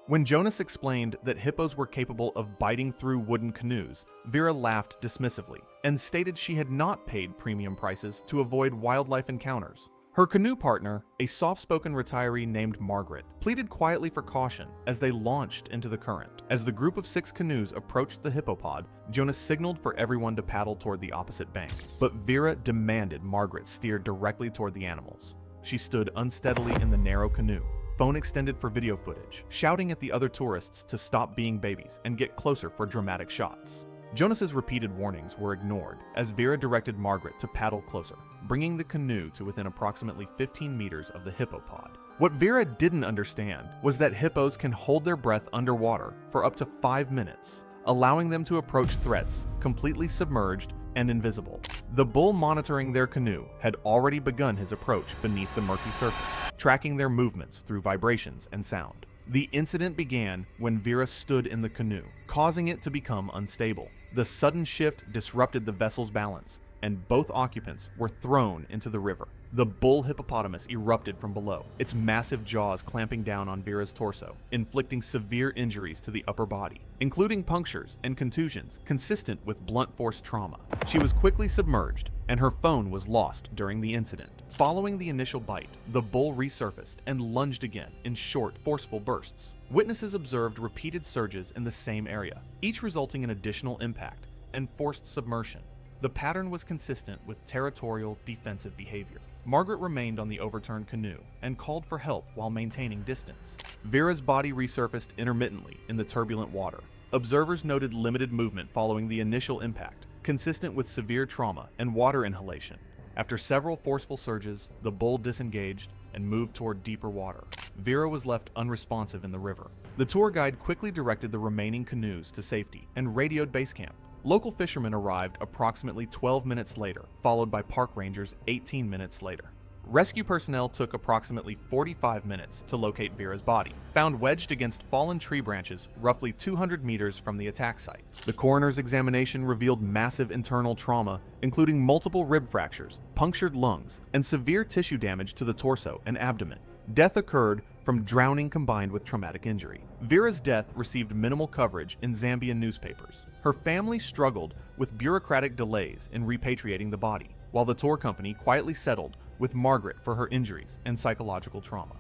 When Jonas explained that hippos were capable of biting through wooden canoes, Vera laughed dismissively and stated she had not paid premium prices to avoid wildlife encounters. Her canoe partner, a soft-spoken retiree named Margaret, pleaded quietly for caution as they launched into the current. As the group of 6 canoes approached the hippopod, Jonas signaled for everyone to paddle toward the opposite bank, but Vera demanded Margaret steer directly toward the animals. She stood unsteadily in the narrow canoe, phone extended for video footage, shouting at the other tourists to stop being babies and get closer for dramatic shots. Jonas's repeated warnings were ignored as Vera directed Margaret to paddle closer, bringing the canoe to within approximately 15 meters of the hippopod. What Vera didn't understand was that hippos can hold their breath underwater for up to 5 minutes, allowing them to approach threats completely submerged and invisible. The bull monitoring their canoe had already begun his approach beneath the murky surface, tracking their movements through vibrations and sound. The incident began when Vera stood in the canoe, causing it to become unstable. The sudden shift disrupted the vessel's balance, and both occupants were thrown into the river. The bull hippopotamus erupted from below, its massive jaws clamping down on Vera's torso, inflicting severe injuries to the upper body, including punctures and contusions consistent with blunt force trauma. She was quickly submerged, and her phone was lost during the incident. Following the initial bite, the bull resurfaced and lunged again in short, forceful bursts. Witnesses observed repeated surges in the same area, each resulting in additional impact and forced submersion. The pattern was consistent with territorial defensive behavior. Margaret remained on the overturned canoe and called for help while maintaining distance. Vera's body resurfaced intermittently in the turbulent water. Observers noted limited movement following the initial impact, consistent with severe trauma and water inhalation. After several forceful surges, the bull disengaged and moved toward deeper water. Vera was left unresponsive in the river. The tour guide quickly directed the remaining canoes to safety and radioed base camp. Local fishermen arrived approximately 12 minutes later, followed by park rangers 18 minutes later. Rescue personnel took approximately 45 minutes to locate Vera's body, found wedged against fallen tree branches roughly 200 meters from the attack site. The coroner's examination revealed massive internal trauma, including multiple rib fractures, punctured lungs, and severe tissue damage to the torso and abdomen. Death occurred from drowning combined with traumatic injury. Vera's death received minimal coverage in Zambian newspapers. Her family struggled with bureaucratic delays in repatriating the body, while the tour company quietly settled with Margaret for her injuries and psychological trauma.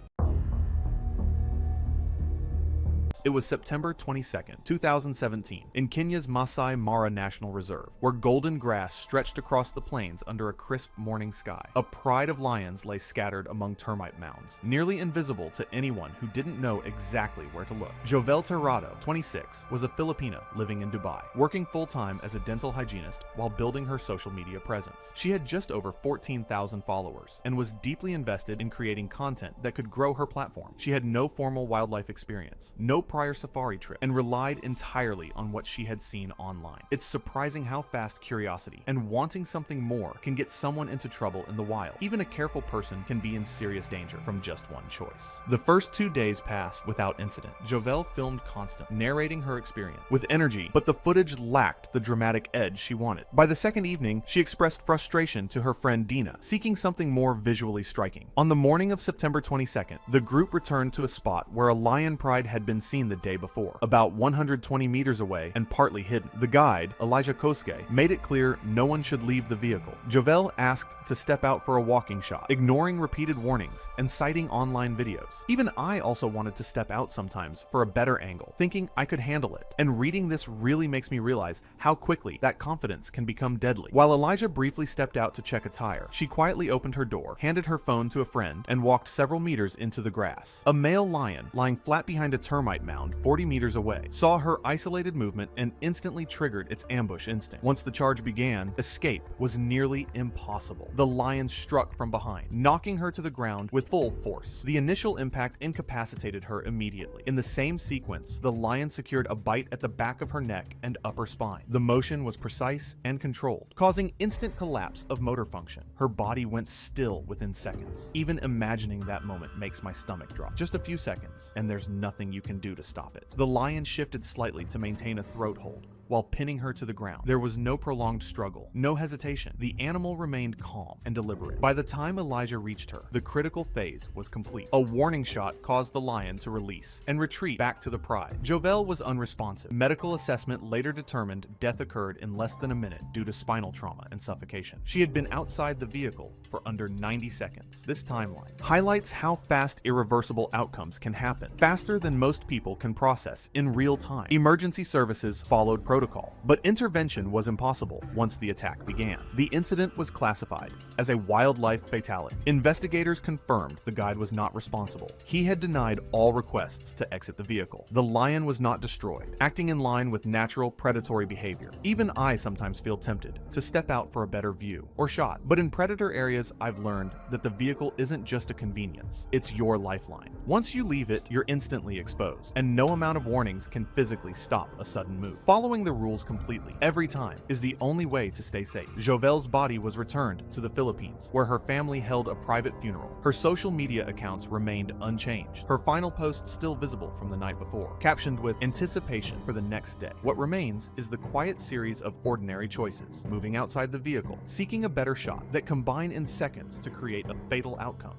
It was September 22nd, 2017, in Kenya's Masai Mara National Reserve, where golden grass stretched across the plains under a crisp morning sky. A pride of lions lay scattered among termite mounds, nearly invisible to anyone who didn't know exactly where to look. Jovel Terrado, 26, was a Filipina living in Dubai, working full-time as a dental hygienist while building her social media presence. She had just over 14,000 followers and was deeply invested in creating content that could grow her platform. She had no formal wildlife experience, no prior safari trip, and relied entirely on what she had seen online. It's surprising how fast curiosity and wanting something more can get someone into trouble in the wild. Even a careful person can be in serious danger from just one choice. The first 2 days passed without incident. Jovel filmed constantly, narrating her experience with energy, but the footage lacked the dramatic edge she wanted. By the second evening, she expressed frustration to her friend Dina, seeking something more visually striking. On the morning of September 22nd, the group returned to a spot where a lion pride had been seen the day before, about 120 meters away and partly hidden. The guide, Elijah Koske, made it clear no one should leave the vehicle. Jovel asked to step out for a walking shot, ignoring repeated warnings and citing online videos. Even I also wanted to step out sometimes for a better angle, thinking I could handle it. And reading this really makes me realize how quickly that confidence can become deadly. While Elijah briefly stepped out to check a tire, she quietly opened her door, handed her phone to a friend, and walked several meters into the grass. A male lion, lying flat behind a termite mound 40 meters away, saw her isolated movement and instantly triggered its ambush instinct. Once the charge began, escape was nearly impossible. The lion struck from behind, knocking her to the ground with full force. The initial impact incapacitated her immediately. In the same sequence, the lion secured a bite at the back of her neck and upper spine. The motion was precise and controlled, causing instant collapse of motor function. Her body went still within seconds. Even imagining that moment makes my stomach drop. Just a few seconds, and there's nothing you can do to stop it. The lion shifted slightly to maintain a throat hold, while pinning her to the ground. There was no prolonged struggle, no hesitation. The animal remained calm and deliberate. By the time Elijah reached her, the critical phase was complete. A warning shot caused the lion to release and retreat back to the pride. Jovel was unresponsive. Medical assessment later determined death occurred in less than a minute due to spinal trauma and suffocation. She had been outside the vehicle for under 90 seconds. This timeline highlights how fast irreversible outcomes can happen, faster than most people can process in real time. Emergency services followed protocol, but intervention was impossible once the attack began. The incident was classified as a wildlife fatality. Investigators confirmed the guide was not responsible. He had denied all requests to exit the vehicle. The lion was not destroyed, acting in line with natural predatory behavior. Even I sometimes feel tempted to step out for a better view or shot, but in predator areas, I've learned that the vehicle isn't just a convenience, it's your lifeline. Once you leave it, you're instantly exposed, and no amount of warnings can physically stop a sudden move. Following the rules completely, every time, is the only way to stay safe. Jovel's body was returned to the Philippines, where her family held a private funeral. Her social media accounts remained unchanged, her final post still visible from the night before, captioned with anticipation for the next day. What remains is the quiet series of ordinary choices, moving outside the vehicle, seeking a better shot, that combine in seconds to create a fatal outcome.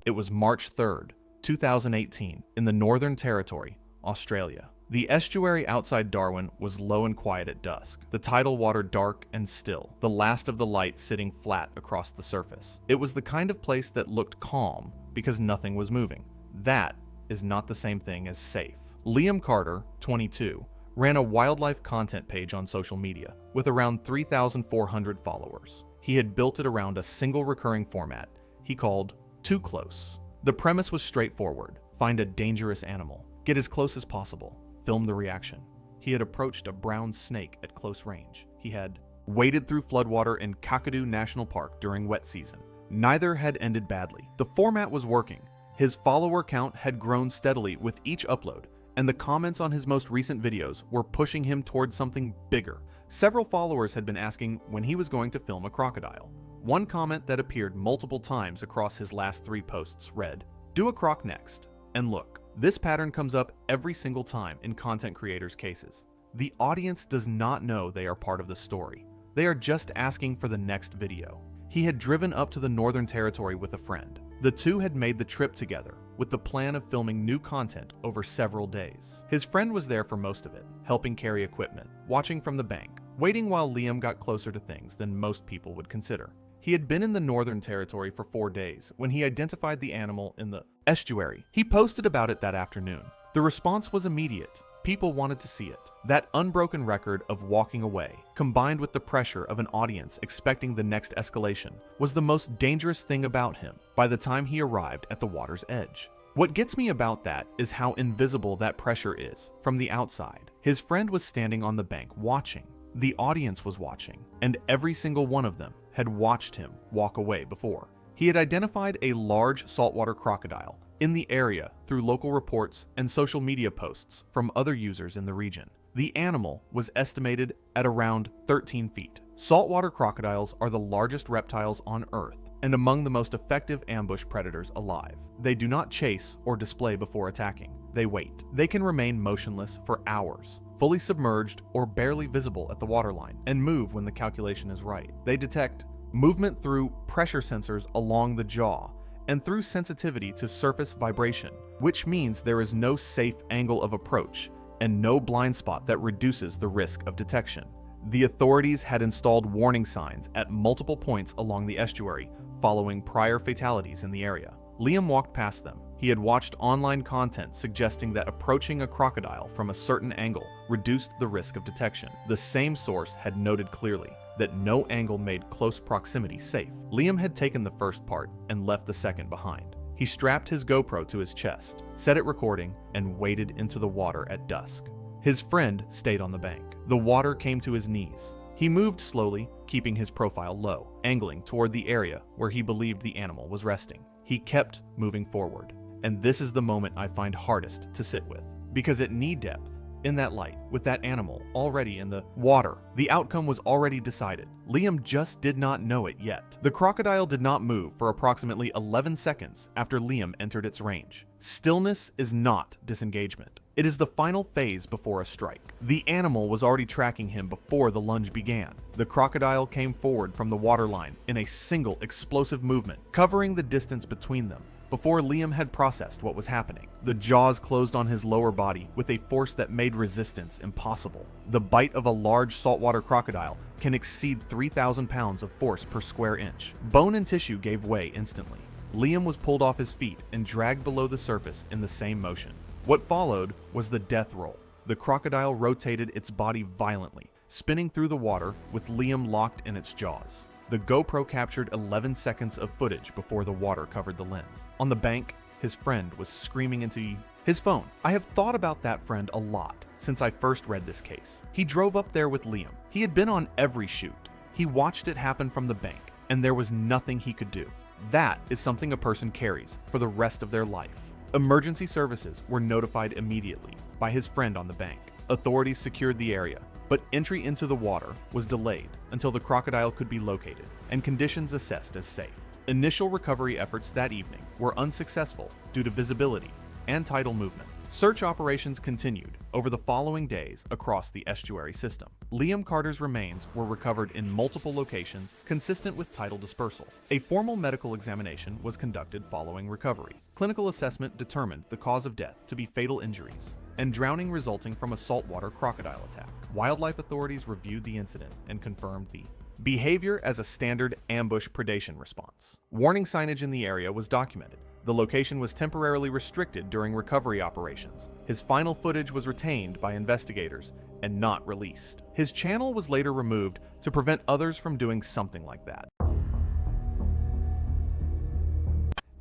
It was March 3rd, 2018, in the Northern Territory, Australia. The estuary outside Darwin was low and quiet at dusk, the tidal water dark and still, the last of the light sitting flat across the surface. It was the kind of place that looked calm because nothing was moving. That is not the same thing as safe. Liam Carter, 22, ran a wildlife content page on social media with around 3,400 followers. He had built it around a single recurring format he called Too Close. The premise was straightforward: find a dangerous animal, get as close as possible, film the reaction. He had approached a brown snake at close range. He had waded through floodwater in Kakadu National Park during wet season. Neither had ended badly. The format was working. His follower count had grown steadily with each upload, and the comments on his most recent videos were pushing him towards something bigger. Several followers had been asking when he was going to film a crocodile. One comment that appeared multiple times across his last 3 posts read, "Do a croc next, and look." This pattern comes up every single time in content creators' cases. The audience does not know they are part of the story. They are just asking for the next video. He had driven up to the Northern Territory with a friend. The two had made the trip together, with the plan of filming new content over several days. His friend was there for most of it, helping carry equipment, watching from the bank, waiting while Liam got closer to things than most people would consider. He had been in the Northern Territory for 4 days when he identified the animal in the estuary. He posted about it that afternoon. The response was immediate. People wanted to see it. That unbroken record of walking away, combined with the pressure of an audience expecting the next escalation, was the most dangerous thing about him by the time he arrived at the water's edge. What gets me about that is how invisible that pressure is from the outside. His friend was standing on the bank watching. The audience was watching, and every single one of them had watched him walk away before. He had identified a large saltwater crocodile in the area through local reports and social media posts from other users in the region. The animal was estimated at around 13 feet. Saltwater crocodiles are the largest reptiles on Earth and among the most effective ambush predators alive. They do not chase or display before attacking. They wait. They can remain motionless for hours, fully submerged or barely visible at the waterline, and move when the calculation is right. They detect movement through pressure sensors along the jaw and through sensitivity to surface vibration, which means there is no safe angle of approach and no blind spot that reduces the risk of detection. The authorities had installed warning signs at multiple points along the estuary following prior fatalities in the area. Liam walked past them. He had watched online content suggesting that approaching a crocodile from a certain angle reduced the risk of detection. The same source had noted clearly that no angle made close proximity safe. Liam had taken the first part and left the second behind. He strapped his GoPro to his chest, set it recording, and waded into the water at dusk. His friend stayed on the bank. The water came to his knees. He moved slowly, keeping his profile low, angling toward the area where he believed the animal was resting. He kept moving forward. And this is the moment I find hardest to sit with, because at knee depth, in that light, with that animal already in the water, the outcome was already decided. Liam just did not know it yet. The crocodile did not move for approximately 11 seconds after Liam entered its range. Stillness is not disengagement. It is the final phase before a strike. The animal was already tracking him before the lunge began. The crocodile came forward from the waterline in a single explosive movement, covering the distance between them. Before Liam had processed what was happening, the jaws closed on his lower body with a force that made resistance impossible. The bite of a large saltwater crocodile can exceed 3,000 pounds of force per square inch. Bone and tissue gave way instantly. Liam was pulled off his feet and dragged below the surface in the same motion. What followed was the death roll. The crocodile rotated its body violently, spinning through the water with Liam locked in its jaws. The GoPro captured 11 seconds of footage before the water covered the lens. On the bank, his friend was screaming into his phone. I have thought about that friend a lot since I first read this case. He drove up there with Liam. He had been on every shoot. He watched it happen from the bank, and there was nothing he could do. That is something a person carries for the rest of their life. Emergency services were notified immediately by his friend on the bank. Authorities secured the area, but entry into the water was delayed until the crocodile could be located and conditions assessed as safe. Initial recovery efforts that evening were unsuccessful due to visibility and tidal movement. Search operations continued over the following days across the estuary system. Liam Carter's remains were recovered in multiple locations consistent with tidal dispersal. A formal medical examination was conducted following recovery. Clinical assessment determined the cause of death to be fatal injuries and drowning resulting from a saltwater crocodile attack. Wildlife authorities reviewed the incident and confirmed the behavior as a standard ambush predation response. Warning signage in the area was documented. The location was temporarily restricted during recovery operations. His final footage was retained by investigators and not released. His channel was later removed to prevent others from doing something like that.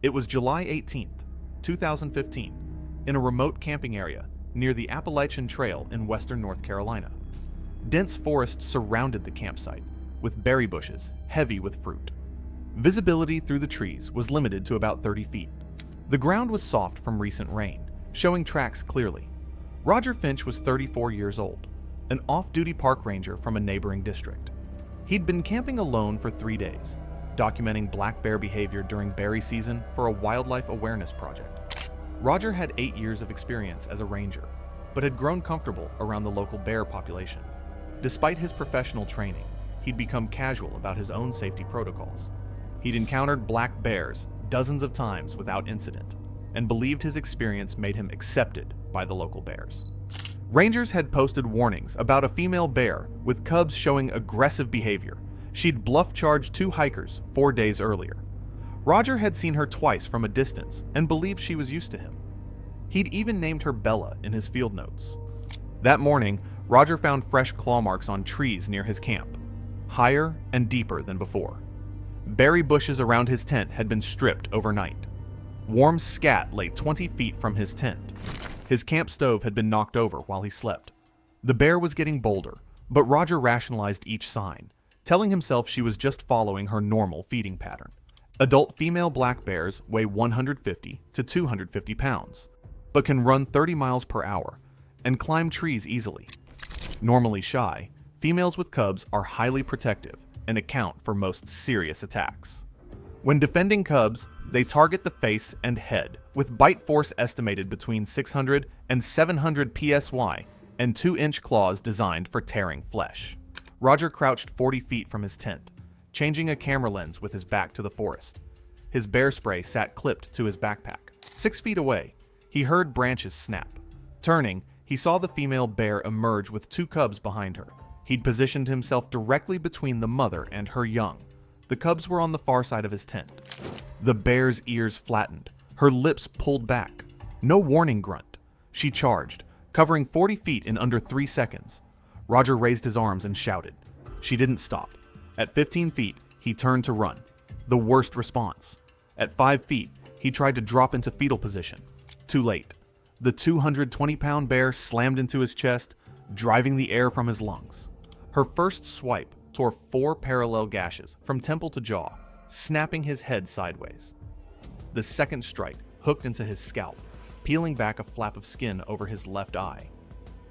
It was July 18th, 2015, in a remote camping area near the Appalachian Trail in western North Carolina. Dense forest surrounded the campsite, with berry bushes heavy with fruit. Visibility through the trees was limited to about 30 feet. The ground was soft from recent rain, showing tracks clearly. Roger Finch was 34 years old, an off-duty park ranger from a neighboring district. He'd been camping alone for 3 days, documenting black bear behavior during berry season for a wildlife awareness project. Roger had 8 years of experience as a ranger, but had grown comfortable around the local bear population. Despite his professional training, he'd become casual about his own safety protocols. He'd encountered black bears dozens of times without incident, and believed his experience made him accepted by the local bears. Rangers had posted warnings about a female bear with cubs showing aggressive behavior. She'd bluff charged 2 hikers 4 days earlier. Roger had seen her twice from a distance and believed she was used to him. He'd even named her Bella in his field notes. That morning, Roger found fresh claw marks on trees near his camp, higher and deeper than before. Berry bushes around his tent had been stripped overnight. Warm scat lay 20 feet from his tent. His camp stove had been knocked over while he slept. The bear was getting bolder, but Roger rationalized each sign, telling himself she was just following her normal feeding pattern. Adult female black bears weigh 150 to 250 pounds, but can run 30 miles per hour and climb trees easily. Normally shy, females with cubs are highly protective and account for most serious attacks. When defending cubs, they target the face and head, with bite force estimated between 600 and 700 psi and 2-inch claws designed for tearing flesh. Roger crouched 40 feet from his tent, changing a camera lens with his back to the forest. His bear spray sat clipped to his backpack. 6 feet away, he heard branches snap. Turning, he saw the female bear emerge with 2 cubs behind her. He'd positioned himself directly between the mother and her young. The cubs were on the far side of his tent. The bear's ears flattened, her lips pulled back. No warning grunt. She charged, covering 40 feet in under 3 seconds. Roger raised his arms and shouted. She didn't stop. At 15 feet, he turned to run. The worst response. At 5 feet, he tried to drop into fetal position. Too late. The 220-pound bear slammed into his chest, driving the air from his lungs. Her first swipe tore 4 parallel gashes from temple to jaw, snapping his head sideways. The second strike hooked into his scalp, peeling back a flap of skin over his left eye.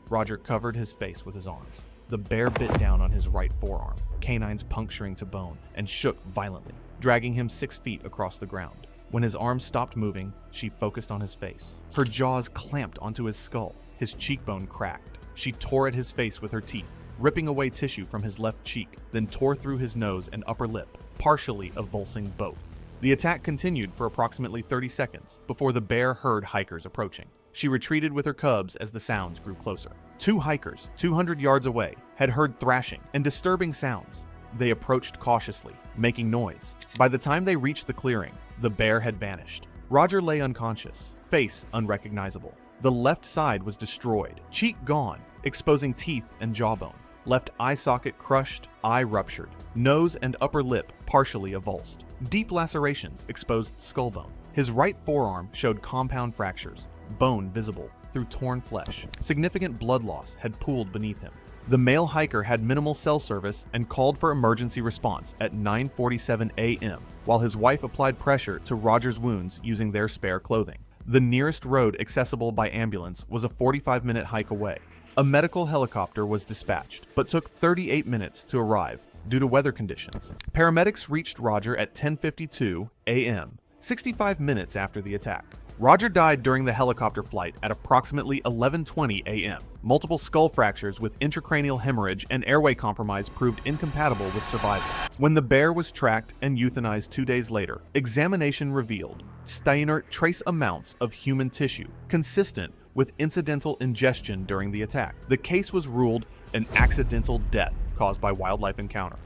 Roger covered his face with his arms. The bear bit down on his right forearm, canines puncturing to bone, and shook violently, dragging him 6 feet across the ground. When his arms stopped moving, she focused on his face. Her jaws clamped onto his skull. His cheekbone cracked. She tore at his face with her teeth, ripping away tissue from his left cheek, then tore through his nose and upper lip, partially avulsing both. The attack continued for approximately 30 seconds before the bear heard hikers approaching. She retreated with her cubs as the sounds grew closer. 2 hikers, 200 yards away, had heard thrashing and disturbing sounds. They approached cautiously, making noise. By the time they reached the clearing, the bear had vanished. Roger lay unconscious, face unrecognizable. The left side was destroyed, cheek gone, exposing teeth and jawbone. Left eye socket crushed, eye ruptured, nose and upper lip partially avulsed. Deep lacerations exposed skull bone. His right forearm showed compound fractures, bone visible through torn flesh. Significant blood loss had pooled beneath him. The male hiker had minimal cell service and called for emergency response at 9:47 a.m., while his wife applied pressure to Roger's wounds using their spare clothing. The nearest road accessible by ambulance was a 45-minute hike away. A medical helicopter was dispatched, but took 38 minutes to arrive due to weather conditions. Paramedics reached Roger at 10:52 a.m., 65 minutes after the attack. Roger died during the helicopter flight at approximately 11:20 a.m. Multiple skull fractures with intracranial hemorrhage and airway compromise proved incompatible with survival. When the bear was tracked and euthanized 2 days later, examination revealed Steiner trace amounts of human tissue consistent with incidental ingestion during the attack. The case was ruled an accidental death caused by wildlife encounter.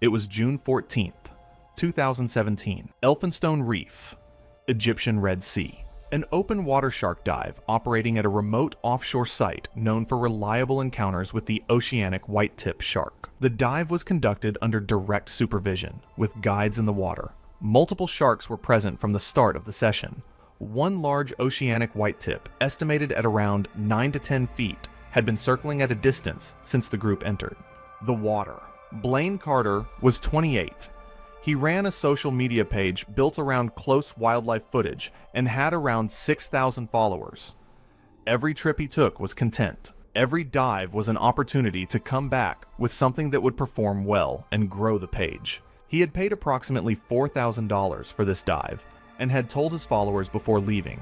It was June 14th. 2017, Elphinstone Reef, Egyptian Red Sea. An open water shark dive operating at a remote offshore site known for reliable encounters with the oceanic white-tip shark. The dive was conducted under direct supervision, with guides in the water. Multiple sharks were present from the start of the session. One large oceanic white-tip, estimated at around 9 to 10 feet, had been circling at a distance since the group entered. The water. Blaine Carter was 28. He ran a social media page built around close wildlife footage and had around 6,000 followers. Every trip he took was content. Every dive was an opportunity to come back with something that would perform well and grow the page. He had paid approximately $4,000 for this dive and had told his followers before leaving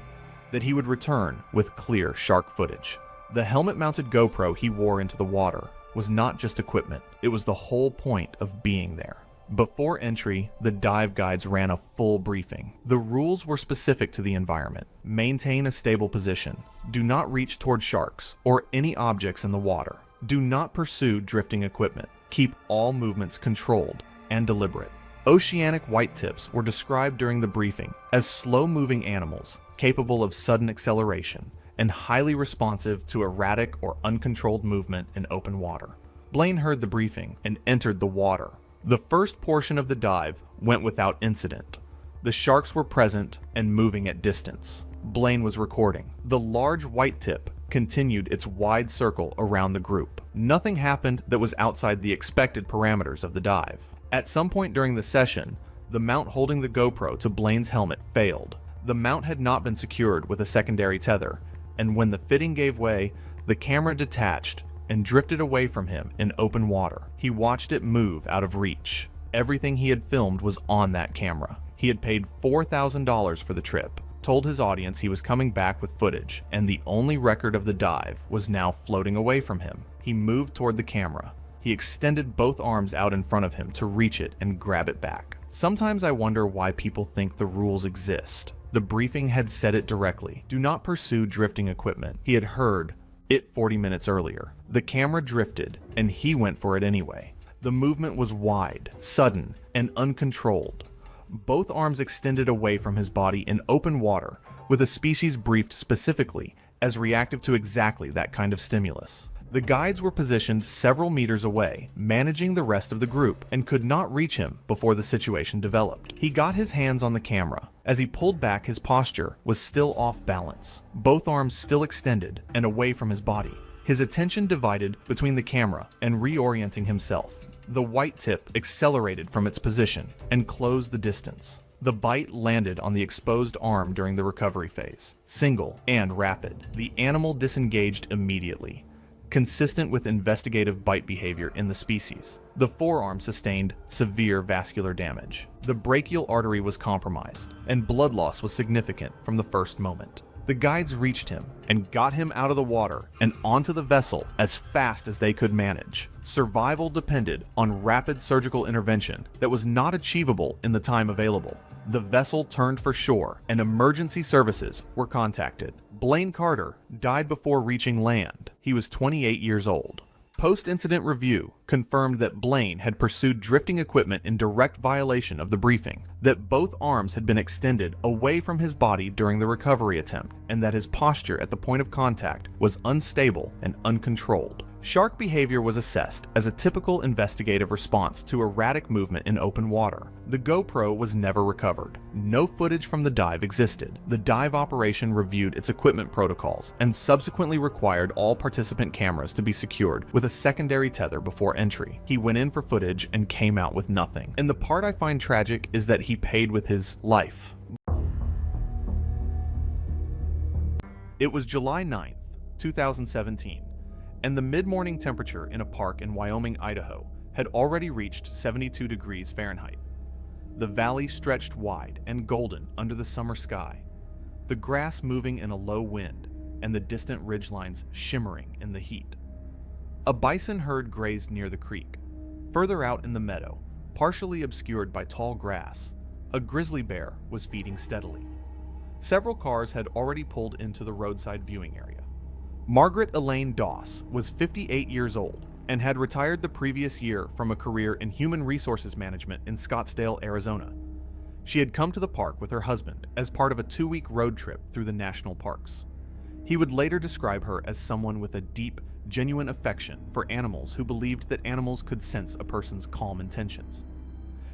that he would return with clear shark footage. The helmet-mounted GoPro he wore into the water was not just equipment, it was the whole point of being there. Before entry, the dive guides ran a full briefing. The rules were specific to the environment. Maintain a stable position. Do not reach toward sharks or any objects in the water. Do not pursue drifting equipment. Keep all movements controlled and deliberate. Oceanic whitetips were described during the briefing as slow-moving animals capable of sudden acceleration and highly responsive to erratic or uncontrolled movement in open water. Blaine heard the briefing and entered the water. The first portion of the dive went without incident. The sharks were present and moving at distance. Blaine was recording. The large whitetip continued its wide circle around the group. Nothing happened that was outside the expected parameters of the dive. At some point during the session, the mount holding the GoPro to Blaine's helmet failed. The mount had not been secured with a secondary tether, and when the fitting gave way, the camera detached and drifted away from him in open water. He watched it move out of reach. Everything he had filmed was on that camera. He had paid $4,000 for the trip, told his audience he was coming back with footage, and the only record of the dive was now floating away from him. He moved toward the camera. He extended both arms out in front of him to reach it and grab it back. Sometimes I wonder why people think the rules exist. The briefing had said it directly. Do not pursue drifting equipment. He had heard it 40 minutes earlier. The camera drifted, and he went for it anyway. The movement was wide, sudden, and uncontrolled. Both arms extended away from his body in open water, with a species briefed specifically as reactive to exactly that kind of stimulus. The guides were positioned several meters away, managing the rest of the group, and could not reach him before the situation developed. He got his hands on the camera. As he pulled back, his posture was still off balance, both arms still extended and away from his body. His attention divided between the camera and reorienting himself. The white tip accelerated from its position and closed the distance. The bite landed on the exposed arm during the recovery phase, single and rapid. The animal disengaged immediately, consistent with investigative bite behavior in the species. The forearm sustained severe vascular damage. The brachial artery was compromised, and blood loss was significant from the first moment. The guides reached him and got him out of the water and onto the vessel as fast as they could manage. Survival depended on rapid surgical intervention that was not achievable in the time available. The vessel turned for shore and emergency services were contacted. Blaine Carter died before reaching land. He was 28 years old. Post-incident review confirmed that Blaine had pursued drifting equipment in direct violation of the briefing, that both arms had been extended away from his body during the recovery attempt, and that his posture at the point of contact was unstable and uncontrolled. Shark behavior was assessed as a typical investigative response to erratic movement in open water. The GoPro was never recovered. No footage from the dive existed. The dive operation reviewed its equipment protocols and subsequently required all participant cameras to be secured with a secondary tether before entry. He went in for footage and came out with nothing. And the part I find tragic is that he paid with his life. It was July 9th, 2017. And the mid-morning temperature in a park in Wyoming, Idaho, had already reached 72 degrees Fahrenheit. The valley stretched wide and golden under the summer sky, the grass moving in a low wind, and the distant ridgelines shimmering in the heat. A bison herd grazed near the creek. Further out in the meadow, partially obscured by tall grass, a grizzly bear was feeding steadily. Several cars had already pulled into the roadside viewing area. Margaret Elaine Doss was 58 years old and had retired the previous year from a career in human resources management in Scottsdale, Arizona. She had come to the park with her husband as part of a 2-week road trip through the national parks. He would later describe her as someone with a deep, genuine affection for animals who believed that animals could sense a person's calm intentions.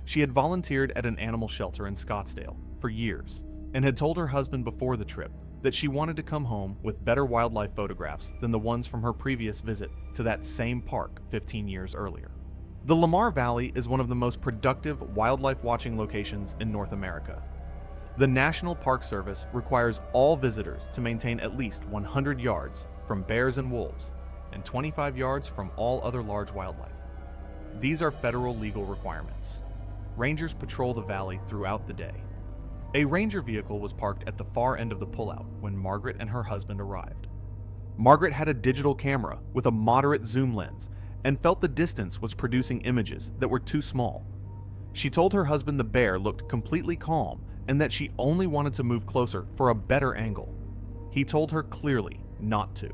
She had volunteered at an animal shelter in Scottsdale for years and had told her husband before the trip that she wanted to come home with better wildlife photographs than the ones from her previous visit to that same park 15 years earlier. The Lamar Valley is one of the most productive wildlife watching locations in North America. The National Park Service requires all visitors to maintain at least 100 yards from bears and wolves and 25 yards from all other large wildlife. These are federal legal requirements. Rangers patrol the valley throughout the day. A ranger vehicle was parked at the far end of the pullout when Margaret and her husband arrived. Margaret had a digital camera with a moderate zoom lens and felt the distance was producing images that were too small. She told her husband the bear looked completely calm and that she only wanted to move closer for a better angle. He told her clearly not to.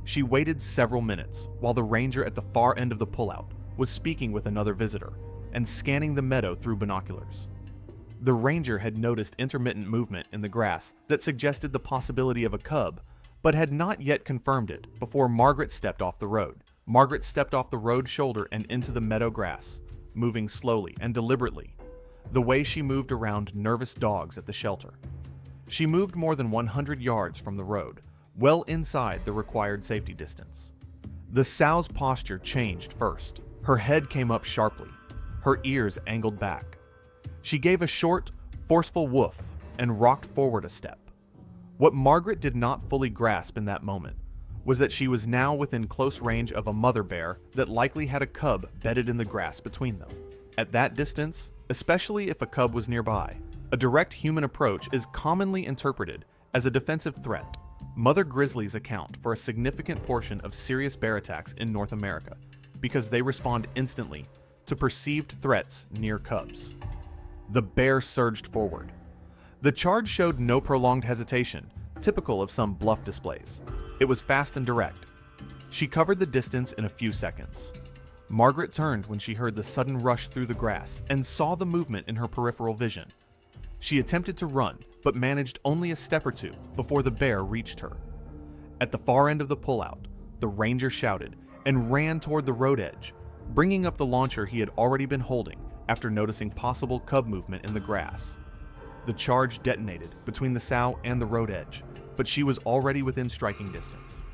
She waited several minutes while the ranger at the far end of the pullout was speaking with another visitor and scanning the meadow through binoculars. The ranger had noticed intermittent movement in the grass that suggested the possibility of a cub, but had not yet confirmed it before Margaret stepped off the road. Margaret stepped off the road shoulder and into the meadow grass, moving slowly and deliberately, the way she moved around nervous dogs at the shelter. She moved more than 100 yards from the road, well inside the required safety distance. The sow's posture changed first. Her head came up sharply, her ears angled back. She gave a short, forceful woof and rocked forward a step. What Margaret did not fully grasp in that moment was that she was now within close range of a mother bear that likely had a cub bedded in the grass between them. At that distance, especially if a cub was nearby, a direct human approach is commonly interpreted as a defensive threat. Mother grizzlies account for a significant portion of serious bear attacks in North America because they respond instantly to perceived threats near cubs. The bear surged forward. The charge showed no prolonged hesitation, typical of some bluff displays. It was fast and direct. She covered the distance in a few seconds. Margaret turned when she heard the sudden rush through the grass and saw the movement in her peripheral vision. She attempted to run, but managed only a step or two before the bear reached her. At the far end of the pullout, the ranger shouted and ran toward the road edge, bringing up the launcher he had already been holding after noticing possible cub movement in the grass. The charge detonated between the sow and the road edge, but she was already within striking distance.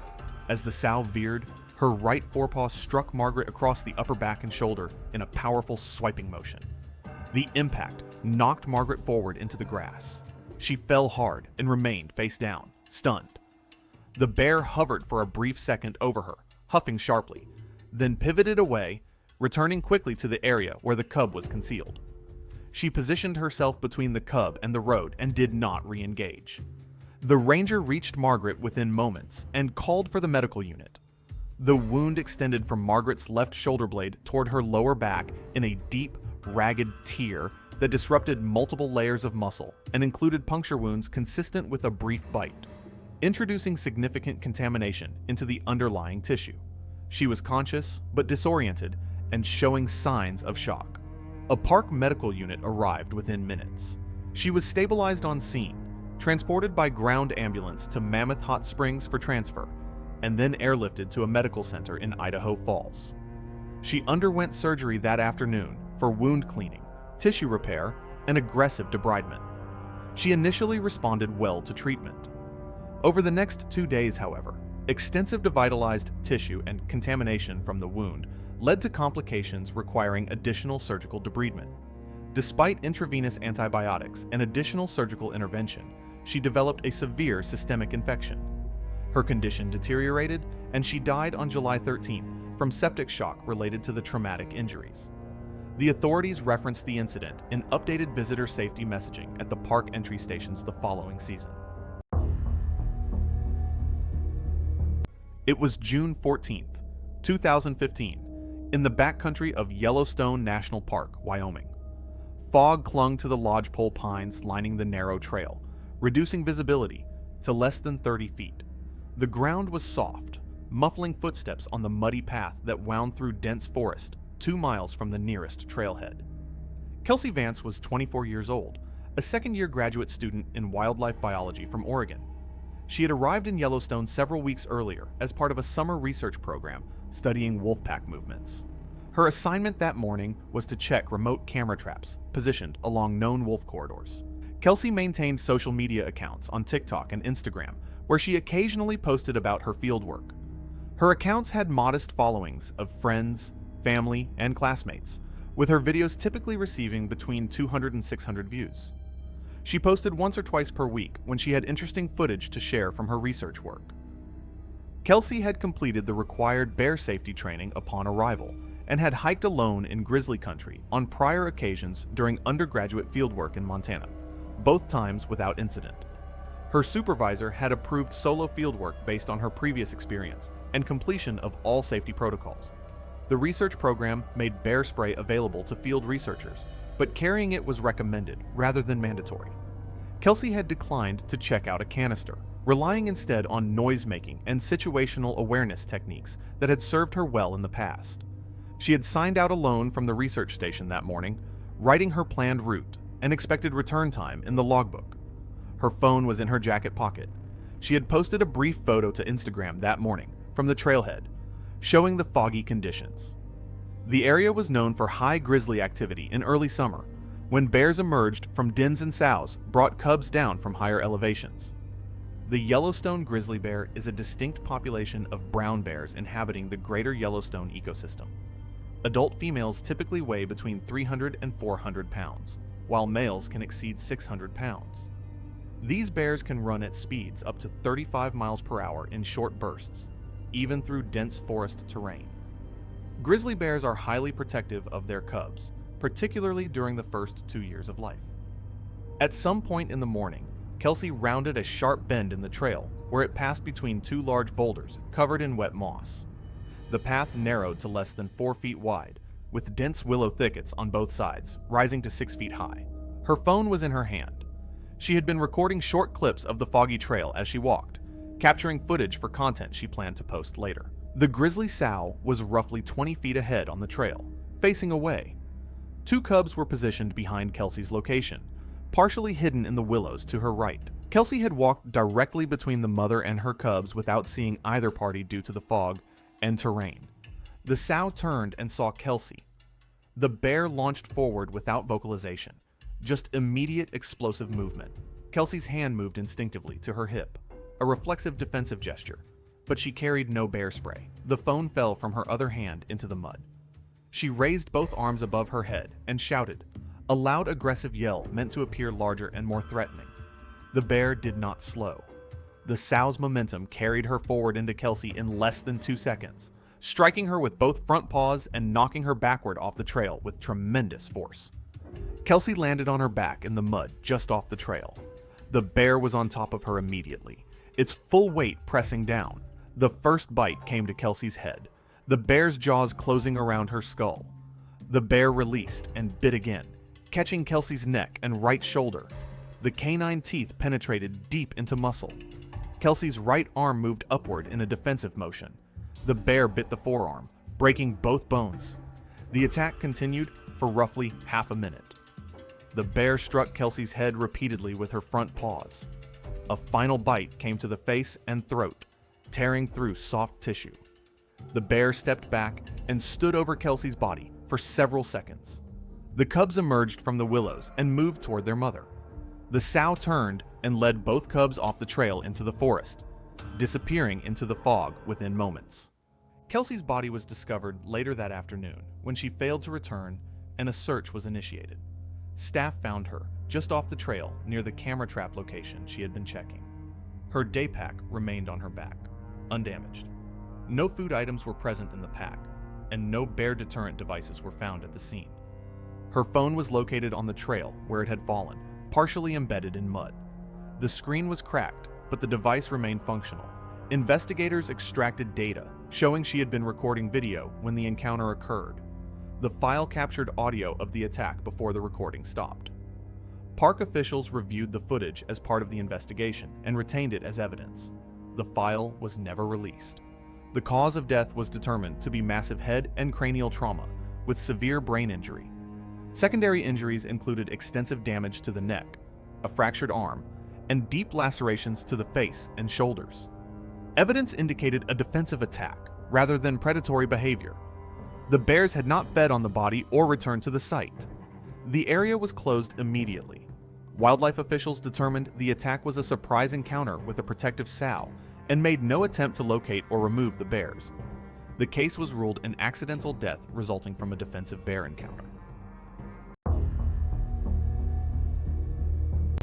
As the sow veered, her right forepaw struck Margaret across the upper back and shoulder in a powerful swiping motion. The impact knocked Margaret forward into the grass. She fell hard and remained face down, stunned. The bear hovered for a brief second over her, huffing sharply, then pivoted away, returning quickly to the area where the cub was concealed. She positioned herself between the cub and the road and did not re-engage. The ranger reached Margaret within moments and called for the medical unit. The wound extended from Margaret's left shoulder blade toward her lower back in a deep, ragged tear that disrupted multiple layers of muscle and included puncture wounds consistent with a brief bite, introducing significant contamination into the underlying tissue. She was conscious but disoriented and showing signs of shock. A park medical unit arrived within minutes. She was stabilized on scene, transported by ground ambulance to Mammoth Hot Springs for transfer, and then airlifted to a medical center in Idaho Falls. She underwent surgery that afternoon for wound cleaning, tissue repair, and aggressive debridement. She initially responded well to treatment. Over the next 2 days, however, extensive devitalized tissue and contamination from the wound led to complications requiring additional surgical debridement. Despite intravenous antibiotics and additional surgical intervention, she developed a severe systemic infection. Her condition deteriorated, and she died on July 13th from septic shock related to the traumatic injuries. The authorities referenced the incident in updated visitor safety messaging at the park entry stations the following season. It was June 14th, 2015, in the backcountry of Yellowstone National Park, Wyoming. Fog clung to the lodgepole pines lining the narrow trail, reducing visibility to less than 30 feet. The ground was soft, muffling footsteps on the muddy path that wound through dense forest 2 miles from the nearest trailhead. Kelsey Vance was 24 years old, a second-year graduate student in wildlife biology from Oregon. She had arrived in Yellowstone several weeks earlier as part of a summer research program studying wolfpack movements. Her assignment that morning was to check remote camera traps positioned along known wolf corridors. Kelsey maintained social media accounts on TikTok and Instagram, where she occasionally posted about her fieldwork. Her accounts had modest followings of friends, family, and classmates, with her videos typically receiving between 200 and 600 views. She posted once or twice per week when she had interesting footage to share from her research work. Kelsey had completed the required bear safety training upon arrival and had hiked alone in grizzly country on prior occasions during undergraduate fieldwork in Montana, both times without incident. Her supervisor had approved solo fieldwork based on her previous experience and completion of all safety protocols. The research program made bear spray available to field researchers, but carrying it was recommended rather than mandatory. Kelsey had declined to check out a canister, relying instead on noise-making and situational awareness techniques that had served her well in the past. She had signed out alone from the research station that morning, writing her planned route and expected return time in the logbook. Her phone was in her jacket pocket. She had posted a brief photo to Instagram that morning from the trailhead, showing the foggy conditions. The area was known for high grizzly activity in early summer, when bears emerged from dens and sows brought cubs down from higher elevations. The Yellowstone grizzly bear is a distinct population of brown bears inhabiting the greater Yellowstone ecosystem. Adult females typically weigh between 300 and 400 pounds, while males can exceed 600 pounds. These bears can run at speeds up to 35 miles per hour in short bursts, even through dense forest terrain. Grizzly bears are highly protective of their cubs, particularly during the first 2 years of life. At some point in the morning, Kelsey rounded a sharp bend in the trail where it passed between two large boulders covered in wet moss. The path narrowed to less than 4 feet wide, with dense willow thickets on both sides, rising to 6 feet high. Her phone was in her hand. She had been recording short clips of the foggy trail as she walked, capturing footage for content she planned to post later. The grizzly sow was roughly 20 feet ahead on the trail, facing away. 2 cubs were positioned behind Kelsey's location, partially hidden in the willows to her right. Kelsey had walked directly between the mother and her cubs without seeing either party due to the fog and terrain. The sow turned and saw Kelsey. The bear launched forward without vocalization, just immediate explosive movement. Kelsey's hand moved instinctively to her hip, a reflexive defensive gesture, but she carried no bear spray. The phone fell from her other hand into the mud. She raised both arms above her head and shouted, a loud aggressive yell meant to appear larger and more threatening. The bear did not slow. The sow's momentum carried her forward into Kelsey in less than 2 seconds, striking her with both front paws and knocking her backward off the trail with tremendous force. Kelsey landed on her back in the mud just off the trail. The bear was on top of her immediately, its full weight pressing down. The first bite came to Kelsey's head, the bear's jaws closing around her skull. The bear released and bit again, catching Kelsey's neck and right shoulder. The canine teeth penetrated deep into muscle. Kelsey's right arm moved upward in a defensive motion. The bear bit the forearm, breaking both bones. The attack continued for roughly half a minute. The bear struck Kelsey's head repeatedly with her front paws. A final bite came to the face and throat, tearing through soft tissue. The bear stepped back and stood over Kelsey's body for several seconds. The cubs emerged from the willows and moved toward their mother. The sow turned and led both cubs off the trail into the forest, disappearing into the fog within moments. Kelsey's body was discovered later that afternoon when she failed to return and a search was initiated. Staff found her just off the trail near the camera trap location she had been checking. Her day pack remained on her back, undamaged. No food items were present in the pack, and no bear deterrent devices were found at the scene. Her phone was located on the trail where it had fallen, partially embedded in mud. The screen was cracked, but the device remained functional. Investigators extracted data showing she had been recording video when the encounter occurred. The file captured audio of the attack before the recording stopped. Park officials reviewed the footage as part of the investigation and retained it as evidence. The file was never released. The cause of death was determined to be massive head and cranial trauma with severe brain injury. Secondary injuries included extensive damage to the neck, a fractured arm, and deep lacerations to the face and shoulders. Evidence indicated a defensive attack rather than predatory behavior. The bears had not fed on the body or returned to the site. The area was closed immediately. Wildlife officials determined the attack was a surprise encounter with a protective sow and made no attempt to locate or remove the bears. The case was ruled an accidental death resulting from a defensive bear encounter.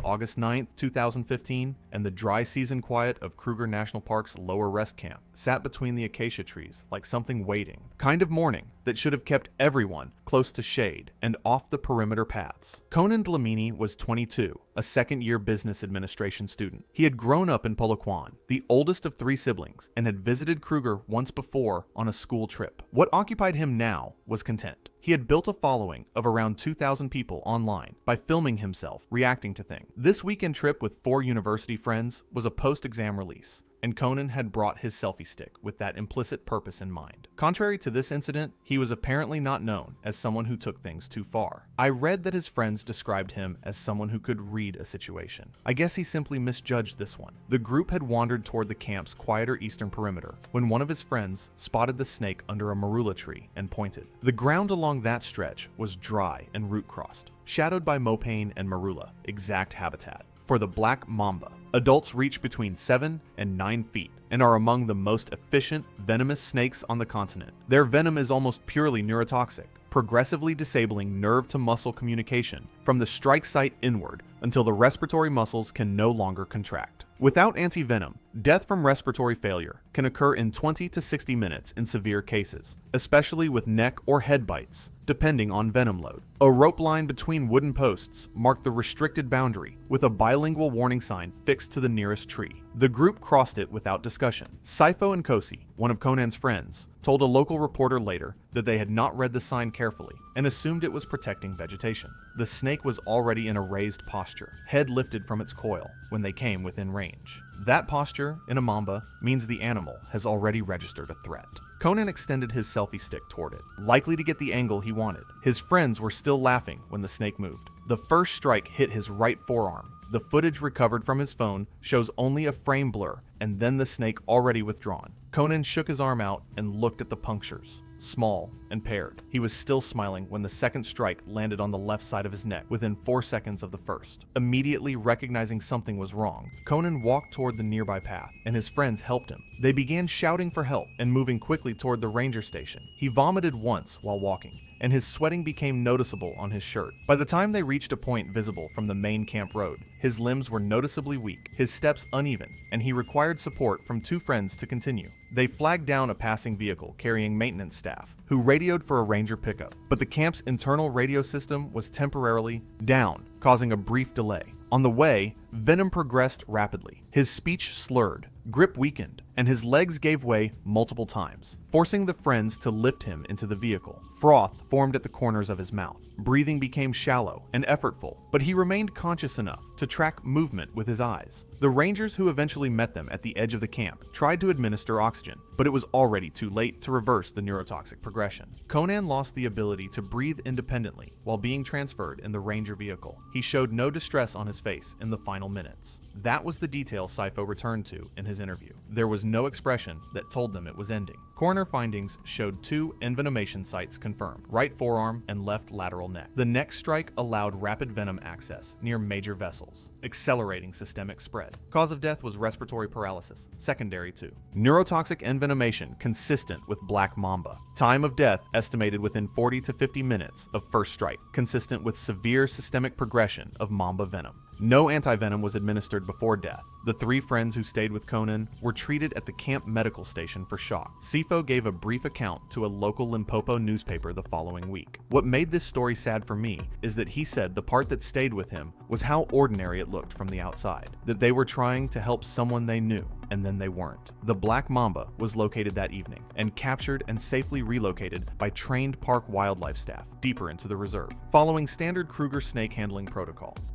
August 9, 2015, and the dry season quiet of Kruger National Park's lower rest camp sat between the acacia trees like something waiting, kind of mourning that should have kept everyone close to shade and off the perimeter paths. Conan Dlamini was 22, a second-year business administration student. He had grown up in Polokwane, the oldest of 3 siblings, and had visited Kruger once before on a school trip. What occupied him now was content. He had built a following of around 2,000 people online by filming himself reacting to things. This weekend trip with 4 university friends was a post-exam release, and Conan had brought his selfie stick with that implicit purpose in mind. Contrary to this incident, he was apparently not known as someone who took things too far. I read that his friends described him as someone who could read a situation. I guess he simply misjudged this one. The group had wandered toward the camp's quieter eastern perimeter when one of his friends spotted the snake under a marula tree and pointed. The ground along that stretch was dry and root-crossed, shadowed by mopane and marula, exact habitat for the black mamba. Adults reach between 7 and 9 feet and are among the most efficient, venomous snakes on the continent. Their venom is almost purely neurotoxic, progressively disabling nerve-to-muscle communication from the strike site inward until the respiratory muscles can no longer contract. Without anti-venom, death from respiratory failure can occur in 20 to 60 minutes in severe cases, especially with neck or head bites, depending on venom load. A rope line between wooden posts marked the restricted boundary, with a bilingual warning sign fixed to the nearest tree. The group crossed it without discussion. Saifo and Kosi, one of Conan's friends, told a local reporter later that they had not read the sign carefully and assumed it was protecting vegetation. The snake was already in a raised posture, head lifted from its coil, when they came within range. That posture, in a mamba, means the animal has already registered a threat. Conan extended his selfie stick toward it, likely to get the angle he wanted. His friends were still laughing when the snake moved. The first strike hit his right forearm. The footage recovered from his phone shows only a frame blur, and then the snake already withdrawn. Conan shook his arm out and looked at the punctures, small and paired. He was still smiling when the second strike landed on the left side of his neck within 4 seconds of the first. Immediately recognizing something was wrong, Conan walked toward the nearby path, and his friends helped him. They began shouting for help and moving quickly toward the ranger station. He vomited once while walking, and his sweating became noticeable on his shirt. By the time they reached a point visible from the main camp road, his limbs were noticeably weak, his steps uneven, and he required support from 2 friends to continue. They flagged down a passing vehicle carrying maintenance staff, who radioed for a ranger pickup, but the camp's internal radio system was temporarily down, causing a brief delay. On the way, Venom progressed rapidly. His speech slurred, grip weakened, and his legs gave way multiple times, forcing the friends to lift him into the vehicle. Froth formed at the corners of his mouth. Breathing became shallow and effortful, but he remained conscious enough to track movement with his eyes. The rangers who eventually met them at the edge of the camp tried to administer oxygen, but it was already too late to reverse the neurotoxic progression. Conan lost the ability to breathe independently while being transferred in the ranger vehicle. He showed no distress on his face in the final minutes. That was the detail Saifo returned to in his interview. There was no expression that told them it was ending. Coroner findings showed 2 envenomation sites confirmed, right forearm and left lateral neck. The neck strike allowed rapid venom access near major vessels, accelerating systemic spread. Cause of death was respiratory paralysis, secondary to neurotoxic envenomation consistent with black mamba. Time of death estimated within 40 to 50 minutes of first strike, consistent with severe systemic progression of mamba venom. No antivenom was administered before death. The 3 friends who stayed with Conan were treated at the camp medical station for shock. Sifo gave a brief account to a local Limpopo newspaper the following week. What made this story sad for me is that he said the part that stayed with him was how ordinary it looked from the outside, that they were trying to help someone they knew, and then they weren't. The black mamba was located that evening and captured and safely relocated by trained park wildlife staff deeper into the reserve, following standard Kruger snake handling protocols.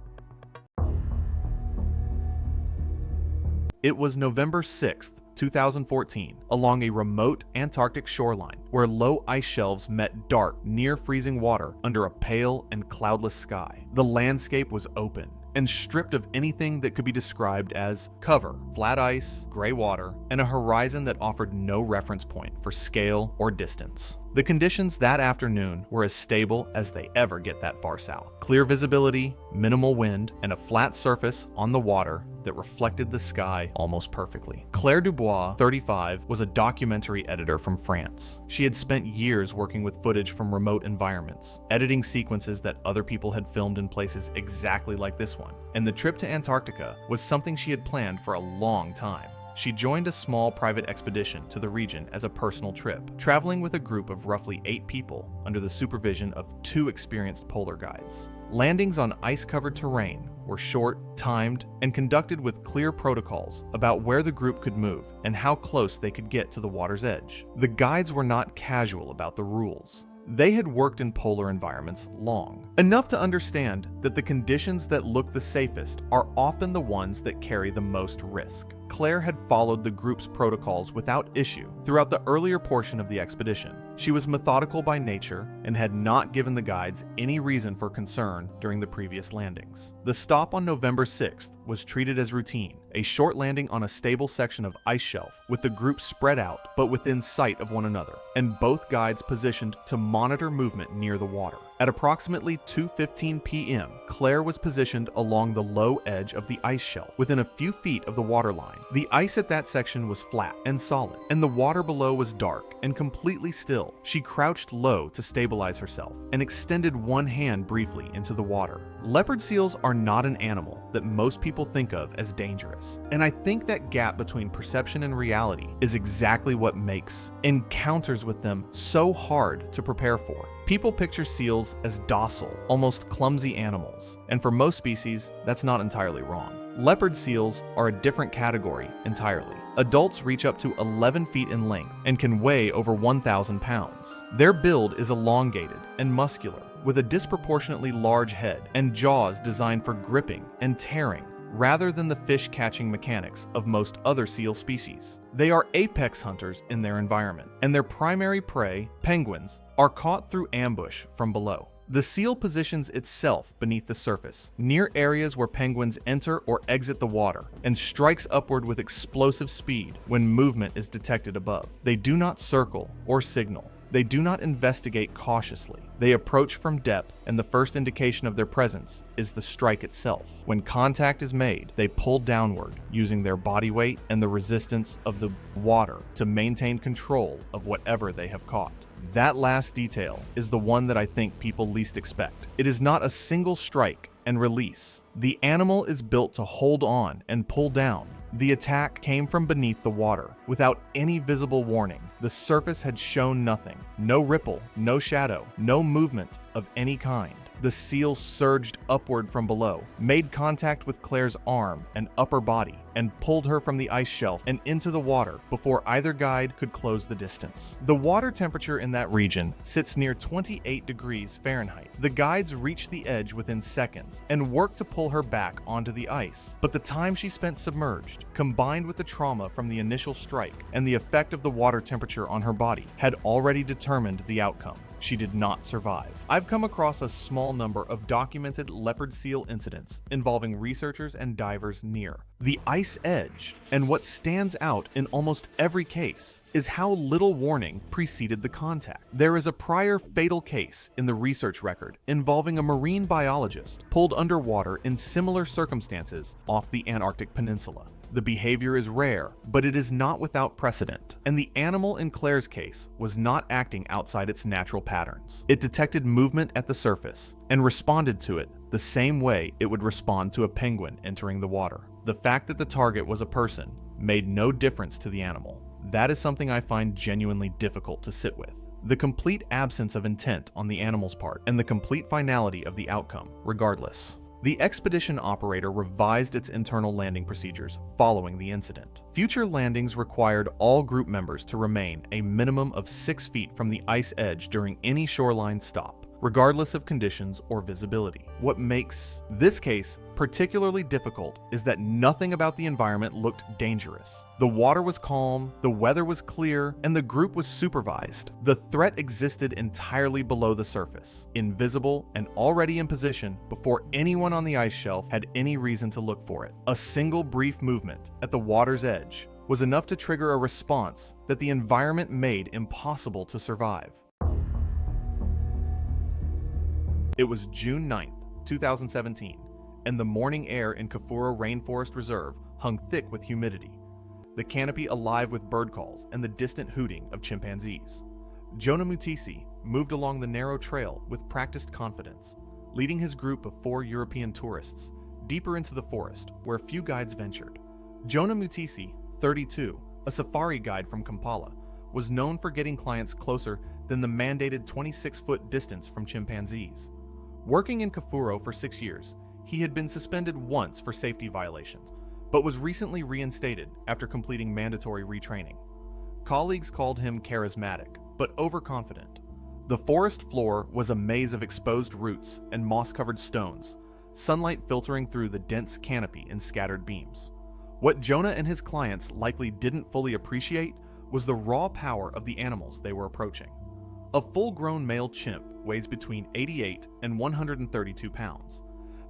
It was November 6th, 2014, along a remote Antarctic shoreline where low ice shelves met dark, near freezing water under a pale and cloudless sky. The landscape was open and stripped of anything that could be described as cover, flat ice, gray water, and a horizon that offered no reference point for scale or distance. The conditions that afternoon were as stable as they ever get that far south. Clear visibility, minimal wind, and a flat surface on the water that reflected the sky almost perfectly. Claire Dubois, 35, was a documentary editor from France. She had spent years working with footage from remote environments, editing sequences that other people had filmed in places exactly like this one. And the trip to Antarctica was something she had planned for a long time. She joined a small private expedition to the region as a personal trip, traveling with a group of roughly 8 people under the supervision of 2 experienced polar guides. Landings on ice-covered terrain were short, timed, and conducted with clear protocols about where the group could move and how close they could get to the water's edge. The guides were not casual about the rules. They had worked in polar environments long, enough to understand that the conditions that look the safest are often the ones that carry the most risk. Claire had followed the group's protocols without issue throughout the earlier portion of the expedition. She was methodical by nature and had not given the guides any reason for concern during the previous landings. The stop on November 6th was treated as routine, a short landing on a stable section of ice shelf with the group spread out but within sight of one another, and both guides positioned to monitor movement near the water. At approximately 2:15 p.m., Claire was positioned along the low edge of the ice shelf, within a few feet of the water line. The ice at that section was flat and solid, and the water below was dark and completely still. She crouched low to stabilize herself and extended one hand briefly into the water. Leopard seals are not an animal that most people think of as dangerous, and I think that gap between perception and reality is exactly what makes encounters with them so hard to prepare for. People picture seals as docile, almost clumsy animals, and for most species, that's not entirely wrong. Leopard seals are a different category entirely. Adults reach up to 11 feet in length and can weigh over 1,000 pounds. Their build is elongated and muscular, with a disproportionately large head and jaws designed for gripping and tearing, rather than the fish-catching mechanics of most other seal species. They are apex hunters in their environment, and their primary prey, penguins, are caught through ambush from below. The seal positions itself beneath the surface, near areas where penguins enter or exit the water, and strikes upward with explosive speed when movement is detected above. They do not circle or signal. They do not investigate cautiously. They approach from depth, and the first indication of their presence is the strike itself. When contact is made, they pull downward, using their body weight and the resistance of the water to maintain control of whatever they have caught. That last detail is the one that I think people least expect. It is not a single strike and release. The animal is built to hold on and pull down. The attack came from beneath the water, without any visible warning. The surface had shown nothing. No ripple, no shadow, no movement of any kind. The seal surged upward from below, made contact with Claire's arm and upper body, and pulled her from the ice shelf and into the water before either guide could close the distance. The water temperature in that region sits near 28 degrees Fahrenheit. The guides reached the edge within seconds and worked to pull her back onto the ice. But the time she spent submerged, combined with the trauma from the initial strike and the effect of the water temperature on her body, had already determined the outcome. She did not survive. I've come across a small number of documented leopard seal incidents involving researchers and divers near the ice edge, and what stands out in almost every case is how little warning preceded the contact. There is a prior fatal case in the research record involving a marine biologist pulled underwater in similar circumstances off the Antarctic Peninsula. The behavior is rare, but it is not without precedent, and the animal in Claire's case was not acting outside its natural patterns. It detected movement at the surface and responded to it the same way it would respond to a penguin entering the water. The fact that the target was a person made no difference to the animal. That is something I find genuinely difficult to sit with. The complete absence of intent on the animal's part, and the complete finality of the outcome, regardless. The expedition operator revised its internal landing procedures following the incident. Future landings required all group members to remain a minimum of 6 feet from the ice edge during any shoreline stop, regardless of conditions or visibility. What makes this case particularly difficult is that nothing about the environment looked dangerous. The water was calm, the weather was clear, and the group was supervised. The threat existed entirely below the surface, invisible and already in position before anyone on the ice shelf had any reason to look for it. A single brief movement at the water's edge was enough to trigger a response that the environment made impossible to survive. It was June 9th, 2017, and the morning air in Kafuro Rainforest Reserve hung thick with humidity, the canopy alive with bird calls and the distant hooting of chimpanzees. Jonah Mutisi moved along the narrow trail with practiced confidence, leading his group of 4 European tourists deeper into the forest where few guides ventured. Jonah Mutisi, 32, a safari guide from Kampala, was known for getting clients closer than the mandated 26-foot distance from chimpanzees. Working in Kafuro for 6 years, he had been suspended once for safety violations, but was recently reinstated after completing mandatory retraining. Colleagues called him charismatic, but overconfident. The forest floor was a maze of exposed roots and moss-covered stones, sunlight filtering through the dense canopy in scattered beams. What Jonah and his clients likely didn't fully appreciate was the raw power of the animals they were approaching. A full-grown male chimp weighs between 88 and 132 pounds,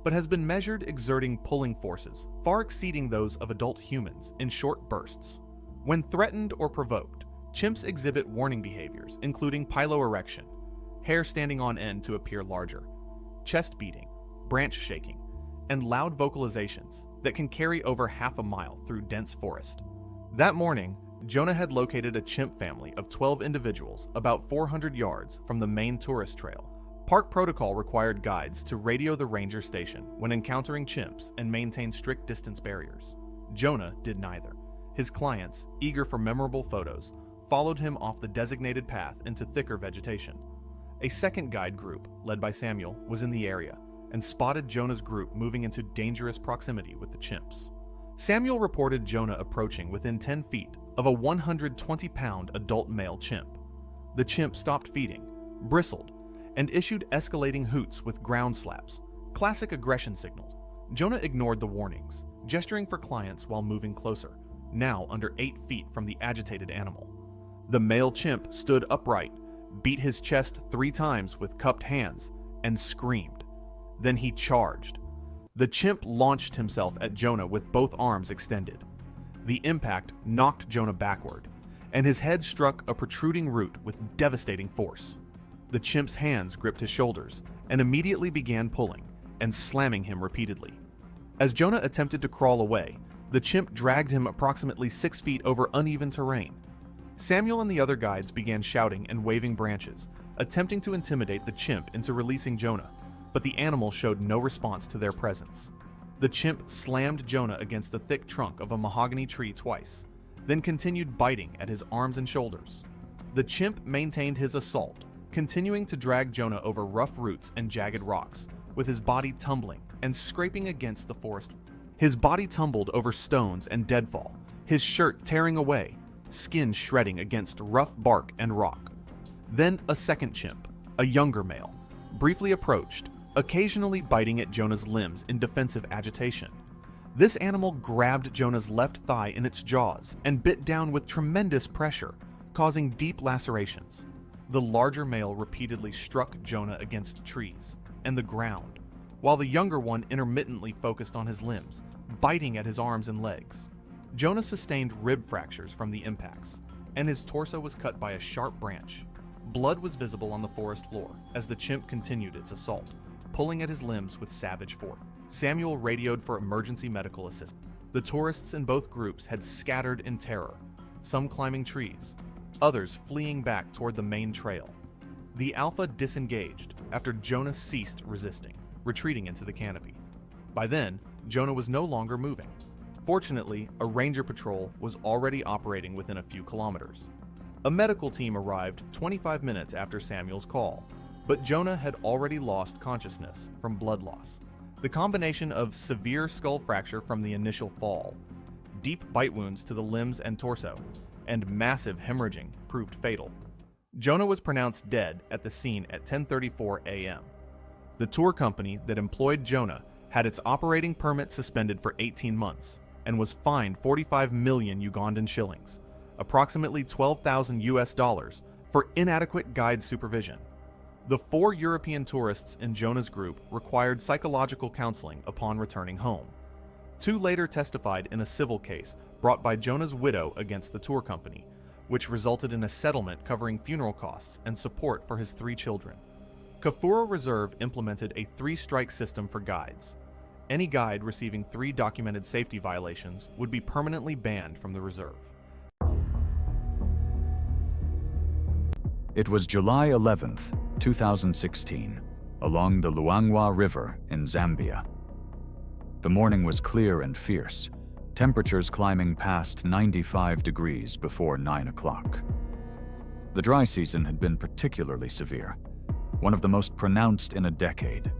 but has been measured exerting pulling forces far exceeding those of adult humans in short bursts. When threatened or provoked, chimps exhibit warning behaviors including piloerection, hair standing on end to appear larger, chest beating, branch shaking, and loud vocalizations that can carry over half a mile through dense forest. That morning, Jonah had located a chimp family of 12 individuals about 400 yards from the main tourist trail. Park protocol required guides to radio the ranger station when encountering chimps and maintain strict distance barriers. Jonah did neither. His clients, eager for memorable photos, followed him off the designated path into thicker vegetation. A second guide group, led by Samuel, was in the area and spotted Jonah's group moving into dangerous proximity with the chimps. Samuel reported Jonah approaching within 10 feet of a 120-pound adult male chimp. The chimp stopped feeding, bristled, and issued escalating hoots with ground slaps, classic aggression signals. Jonah ignored the warnings, gesturing for clients while moving closer, now under 8 feet from the agitated animal. The male chimp stood upright, beat his chest 3 times with cupped hands, and screamed. Then he charged. The chimp launched himself at Jonah with both arms extended. The impact knocked Jonah backward, and his head struck a protruding root with devastating force. The chimp's hands gripped his shoulders and immediately began pulling and slamming him repeatedly. As Jonah attempted to crawl away, the chimp dragged him approximately 6 feet over uneven terrain. Samuel and the other guides began shouting and waving branches, attempting to intimidate the chimp into releasing Jonah, but the animal showed no response to their presence. The chimp slammed Jonah against the thick trunk of a mahogany tree twice, then continued biting at his arms and shoulders. The chimp maintained his assault, continuing to drag Jonah over rough roots and jagged rocks, with his body tumbling and scraping against the forest. His body tumbled over stones and deadfall, his shirt tearing away, skin shredding against rough bark and rock. Then a second chimp, a younger male, briefly approached, occasionally biting at Jonah's limbs in defensive agitation. This animal grabbed Jonah's left thigh in its jaws and bit down with tremendous pressure, causing deep lacerations. The larger male repeatedly struck Jonah against trees and the ground, while the younger one intermittently focused on his limbs, biting at his arms and legs. Jonah sustained rib fractures from the impacts, and his torso was cut by a sharp branch. Blood was visible on the forest floor as the chimp continued its assault, pulling at his limbs with savage force. Samuel radioed for emergency medical assistance. The tourists in both groups had scattered in terror, some climbing trees, others fleeing back toward the main trail. The alpha disengaged after Jonah ceased resisting, retreating into the canopy. By then, Jonah was no longer moving. Fortunately, a ranger patrol was already operating within a few kilometers. A medical team arrived 25 minutes after Samuel's call, but Jonah had already lost consciousness from blood loss. The combination of severe skull fracture from the initial fall, deep bite wounds to the limbs and torso, and massive hemorrhaging proved fatal. Jonah was pronounced dead at the scene at 10:34 a.m. The tour company that employed Jonah had its operating permit suspended for 18 months and was fined 45 million Ugandan shillings, approximately $12,000 for inadequate guide supervision. The 4 European tourists in Jonah's group required psychological counseling upon returning home. 2 later testified in a civil case brought by Jonah's widow against the tour company, which resulted in a settlement covering funeral costs and support for his 3 children. Kafuro Reserve implemented a 3-strike system for guides. Any guide receiving 3 documented safety violations would be permanently banned from the reserve. It was July 11th, 2016, along the Luangwa River in Zambia. The morning was clear and fierce, temperatures climbing past 95 degrees before 9 o'clock. The dry season had been particularly severe, one of the most pronounced in a decade.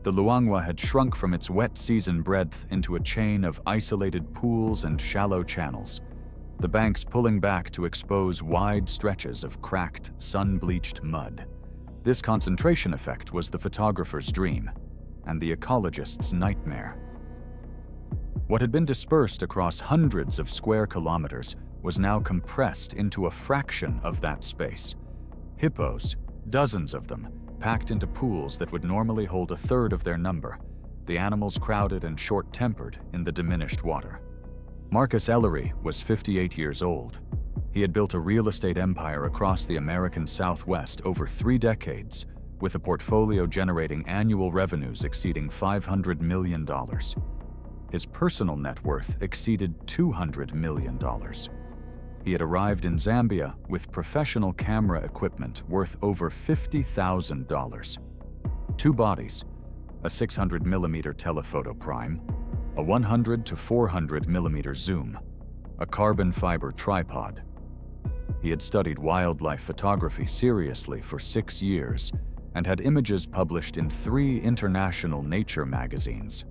The Luangwa had shrunk from its wet season breadth into a chain of isolated pools and shallow channels, the banks pulling back to expose wide stretches of cracked, sun-bleached mud. This concentration effect was the photographer's dream and the ecologist's nightmare. What had been dispersed across hundreds of square kilometers was now compressed into a fraction of that space. Hippos, dozens of them, packed into pools that would normally hold a third of their number, the animals crowded and short-tempered in the diminished water. Marcus Ellery was 58 years old. He had built a real estate empire across the American Southwest over 3 decades, with a portfolio generating annual revenues exceeding $500 million. His personal net worth exceeded $200 million. He had arrived in Zambia with professional camera equipment worth over $50,000. 2 bodies, a 600mm telephoto prime, a 100 to 400mm zoom, a carbon fiber tripod. He had studied wildlife photography seriously for 6 years and had images published in 3 international nature magazines.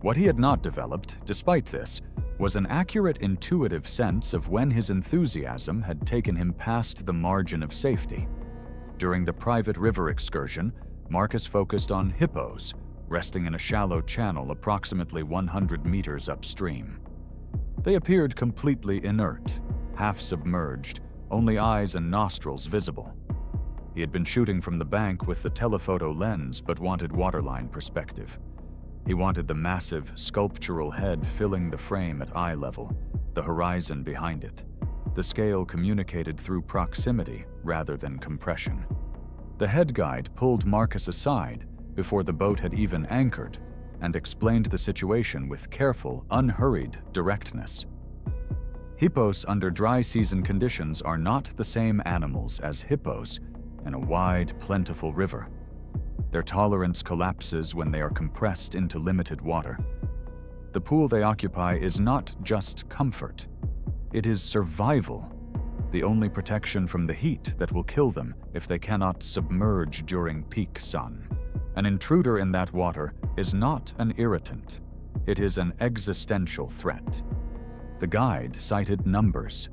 What he had not developed, despite this, was an accurate intuitive sense of when his enthusiasm had taken him past the margin of safety. During the private river excursion, Marcus focused on hippos, resting in a shallow channel approximately 100 meters upstream. They appeared completely inert, half submerged, only eyes and nostrils visible. He had been shooting from the bank with the telephoto lens but wanted waterline perspective. He wanted the massive, sculptural head filling the frame at eye level, the horizon behind it. The scale communicated through proximity rather than compression. The head guide pulled Marcus aside before the boat had even anchored and explained the situation with careful, unhurried directness. Hippos under dry season conditions are not the same animals as hippos in a wide, plentiful river. Their tolerance collapses when they are compressed into limited water. The pool they occupy is not just comfort. It is survival, the only protection from the heat that will kill them if they cannot submerge during peak sun. An intruder in that water is not an irritant. It is an existential threat. The guide cited numbers.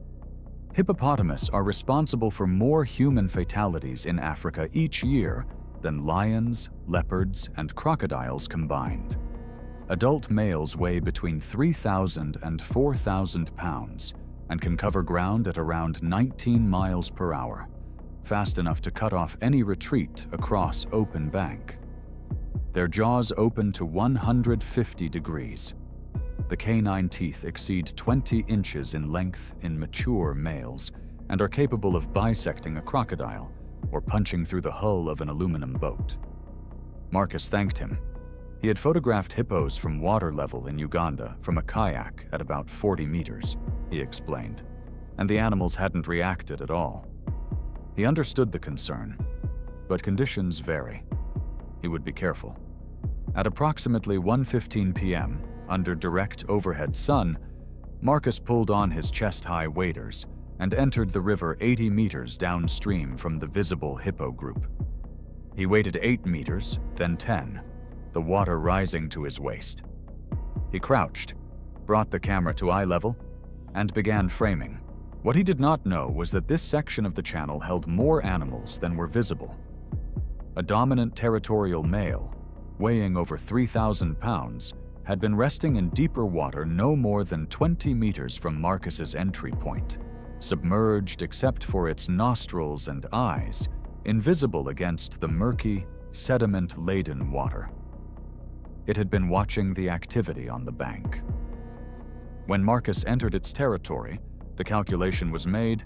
Hippopotamus are responsible for more human fatalities in Africa each year than lions, leopards, and crocodiles combined. Adult males weigh between 3,000 and 4,000 pounds and can cover ground at around 19 miles per hour, fast enough to cut off any retreat across open bank. Their jaws open to 150 degrees. The canine teeth exceed 20 inches in length in mature males and are capable of bisecting a crocodile or punching through the hull of an aluminum boat. Marcus thanked him. He had photographed hippos from water level in Uganda from a kayak at about 40 meters, he explained, and the animals hadn't reacted at all. He understood the concern, but conditions vary. He would be careful. At approximately 1:15 p.m., under direct overhead sun, Marcus pulled on his chest-high waders and entered the river 80 meters downstream from the visible hippo group. He waded 8 meters, then 10, the water rising to his waist. He crouched, brought the camera to eye level, and began framing. What he did not know was that this section of the channel held more animals than were visible. A dominant territorial male, weighing over 3,000 pounds, had been resting in deeper water no more than 20 meters from Marcus's entry point, submerged except for its nostrils and eyes, invisible against the murky, sediment-laden water. It had been watching the activity on the bank. When Marcus entered its territory, the calculation was made,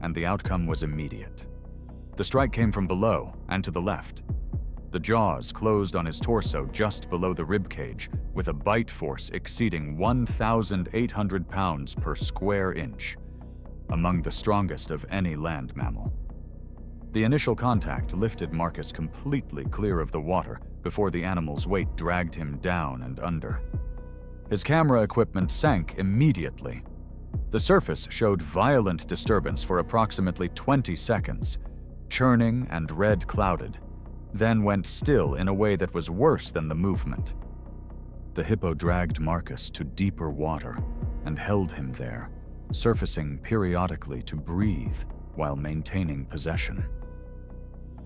and the outcome was immediate. The strike came from below and to the left. The jaws closed on his torso just below the ribcage, with a bite force exceeding 1,800 pounds per square inch, among the strongest of any land mammal. The initial contact lifted Marcus completely clear of the water before the animal's weight dragged him down and under. His camera equipment sank immediately. The surface showed violent disturbance for approximately 20 seconds, churning and red-clouded, then went still in a way that was worse than the movement. The hippo dragged Marcus to deeper water and held him there, surfacing periodically to breathe while maintaining possession.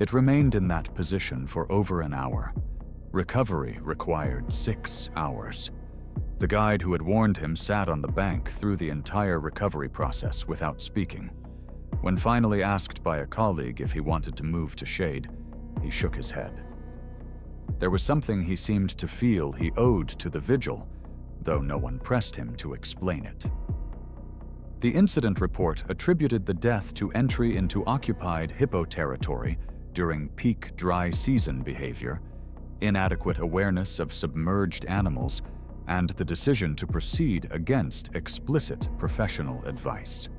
It remained in that position for over an hour. Recovery required 6 hours. The guide who had warned him sat on the bank through the entire recovery process without speaking. When finally asked by a colleague if he wanted to move to shade, he shook his head. There was something he seemed to feel he owed to the vigil, though no one pressed him to explain it. The incident report attributed the death to entry into occupied hippo territory during peak dry season behavior, inadequate awareness of submerged animals, and the decision to proceed against explicit professional advice.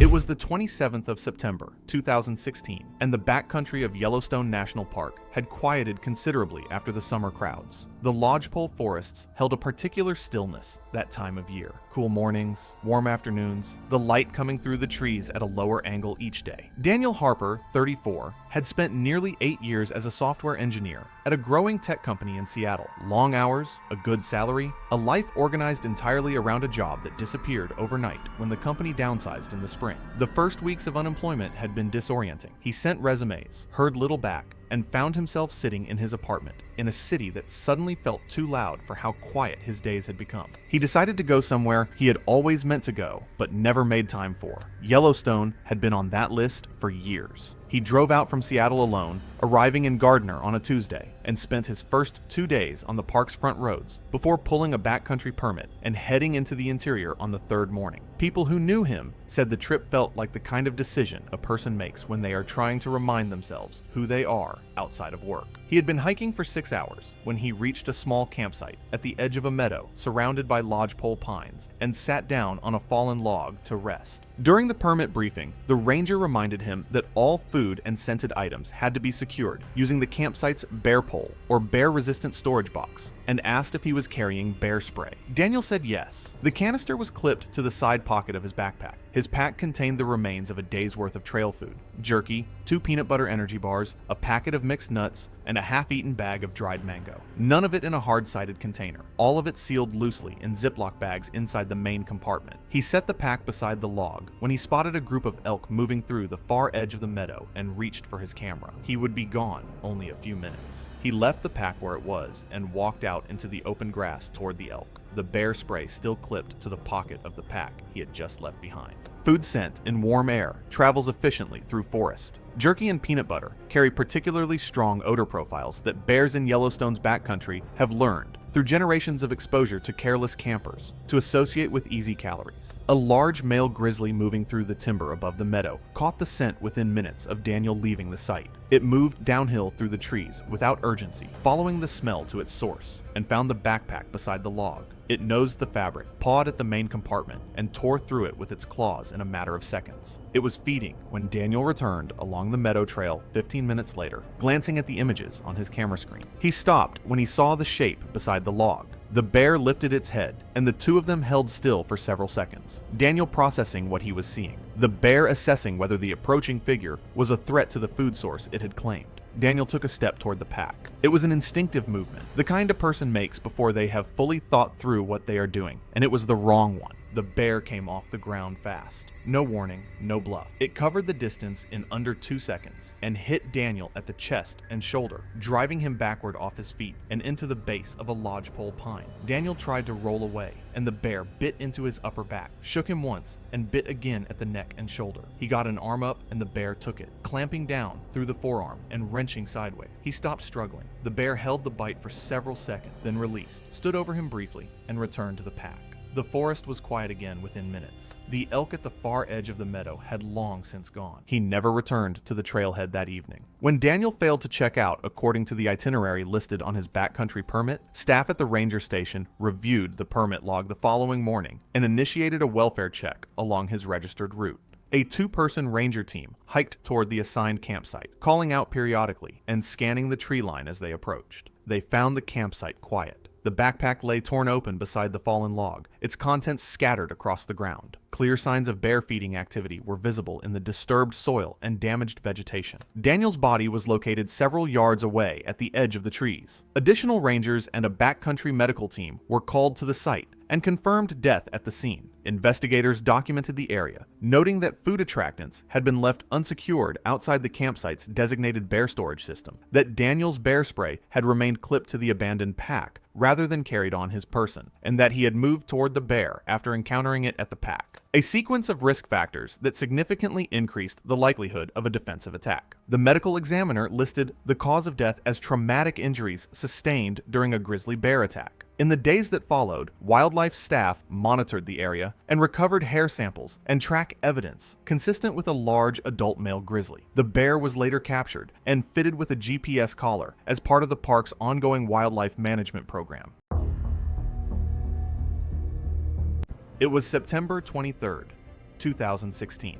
It was the 27th of September, 2016, and the backcountry of Yellowstone National Park had quieted considerably after the summer crowds. The lodgepole forests held a particular stillness that time of year. Cool mornings, warm afternoons, the light coming through the trees at a lower angle each day. Daniel Harper, 34, had spent nearly 8 years as a software engineer at a growing tech company in Seattle. Long hours, a good salary, a life organized entirely around a job that disappeared overnight when the company downsized in the spring. The first weeks of unemployment had been disorienting. He sent resumes, heard little back, and found himself sitting in his apartment in a city that suddenly felt too loud for how quiet his days had become. He decided to go somewhere he had always meant to go, but never made time for. Yellowstone had been on that list for years. He drove out from Seattle alone, arriving in Gardner on a Tuesday, and spent his first 2 days on the park's front roads before pulling a backcountry permit and heading into the interior on the third morning. People who knew him said the trip felt like the kind of decision a person makes when they are trying to remind themselves who they are outside of work. He had been hiking for 6 hours when he reached a small campsite at the edge of a meadow surrounded by lodgepole pines and sat down on a fallen log to rest. During the permit briefing, the ranger reminded him that all food and scented items had to be secured using the campsite's bear pole or bear-resistant storage box, and asked if he was carrying bear spray. Daniel said yes. The canister was clipped to the side pocket of his backpack. His pack contained the remains of a day's worth of trail food: jerky, 2 peanut butter energy bars, a packet of mixed nuts, and a half-eaten bag of dried mango. None of it in a hard-sided container, all of it sealed loosely in Ziploc bags inside the main compartment. He set the pack beside the log when he spotted a group of elk moving through the far edge of the meadow and reached for his camera. He would be gone only a few minutes. He left the pack where it was and walked out into the open grass toward the elk, the bear spray still clipped to the pocket of the pack he had just left behind. Food scent in warm air travels efficiently through forest. Jerky and peanut butter carry particularly strong odor profiles that bears in Yellowstone's backcountry have learned, through generations of exposure to careless campers, to associate with easy calories. A large male grizzly moving through the timber above the meadow caught the scent within minutes of Daniel leaving the site. It moved downhill through the trees without urgency, following the smell to its source, and found the backpack beside the log. It nosed the fabric, pawed at the main compartment, and tore through it with its claws in a matter of seconds. It was feeding when Daniel returned along the meadow trail 15 minutes later, glancing at the images on his camera screen. He stopped when he saw the shape beside the log. The bear lifted its head, and the two of them held still for several seconds, Daniel processing what he was seeing, the bear assessing whether the approaching figure was a threat to the food source it had claimed. Daniel took a step toward the pack. It was an instinctive movement, the kind a person makes before they have fully thought through what they are doing, and it was the wrong one. The bear came off the ground fast. No warning, no bluff. It covered the distance in under 2 seconds and hit Daniel at the chest and shoulder, driving him backward off his feet and into the base of a lodgepole pine. Daniel tried to roll away, and the bear bit into his upper back, shook him once, and bit again at the neck and shoulder. He got an arm up, and the bear took it, clamping down through the forearm and wrenching sideways. He stopped struggling. The bear held the bite for several seconds, then released, stood over him briefly, and returned to the pack. The forest was quiet again within minutes. The elk at the far edge of the meadow had long since gone. He never returned to the trailhead that evening. When Daniel failed to check out according to the itinerary listed on his backcountry permit, staff at the ranger station reviewed the permit log the following morning and initiated a welfare check along his registered route. A 2-person ranger team hiked toward the assigned campsite, calling out periodically and scanning the tree line as they approached. They found the campsite quiet. The backpack lay torn open beside the fallen log, its contents scattered across the ground. Clear signs of bear feeding activity were visible in the disturbed soil and damaged vegetation. Daniel's body was located several yards away at the edge of the trees. Additional rangers and a backcountry medical team were called to the site and confirmed death at the scene. Investigators documented the area, noting that food attractants had been left unsecured outside the campsite's designated bear storage system, that Daniel's bear spray had remained clipped to the abandoned pack rather than carried on his person, and that he had moved toward the bear after encountering it at the pack. A sequence of risk factors that significantly increased the likelihood of a defensive attack. The medical examiner listed the cause of death as traumatic injuries sustained during a grizzly bear attack. In the days that followed, wildlife staff monitored the area and recovered hair samples and track evidence consistent with a large adult male grizzly. The bear was later captured and fitted with a GPS collar as part of the park's ongoing wildlife management program. It was September 23, 2016.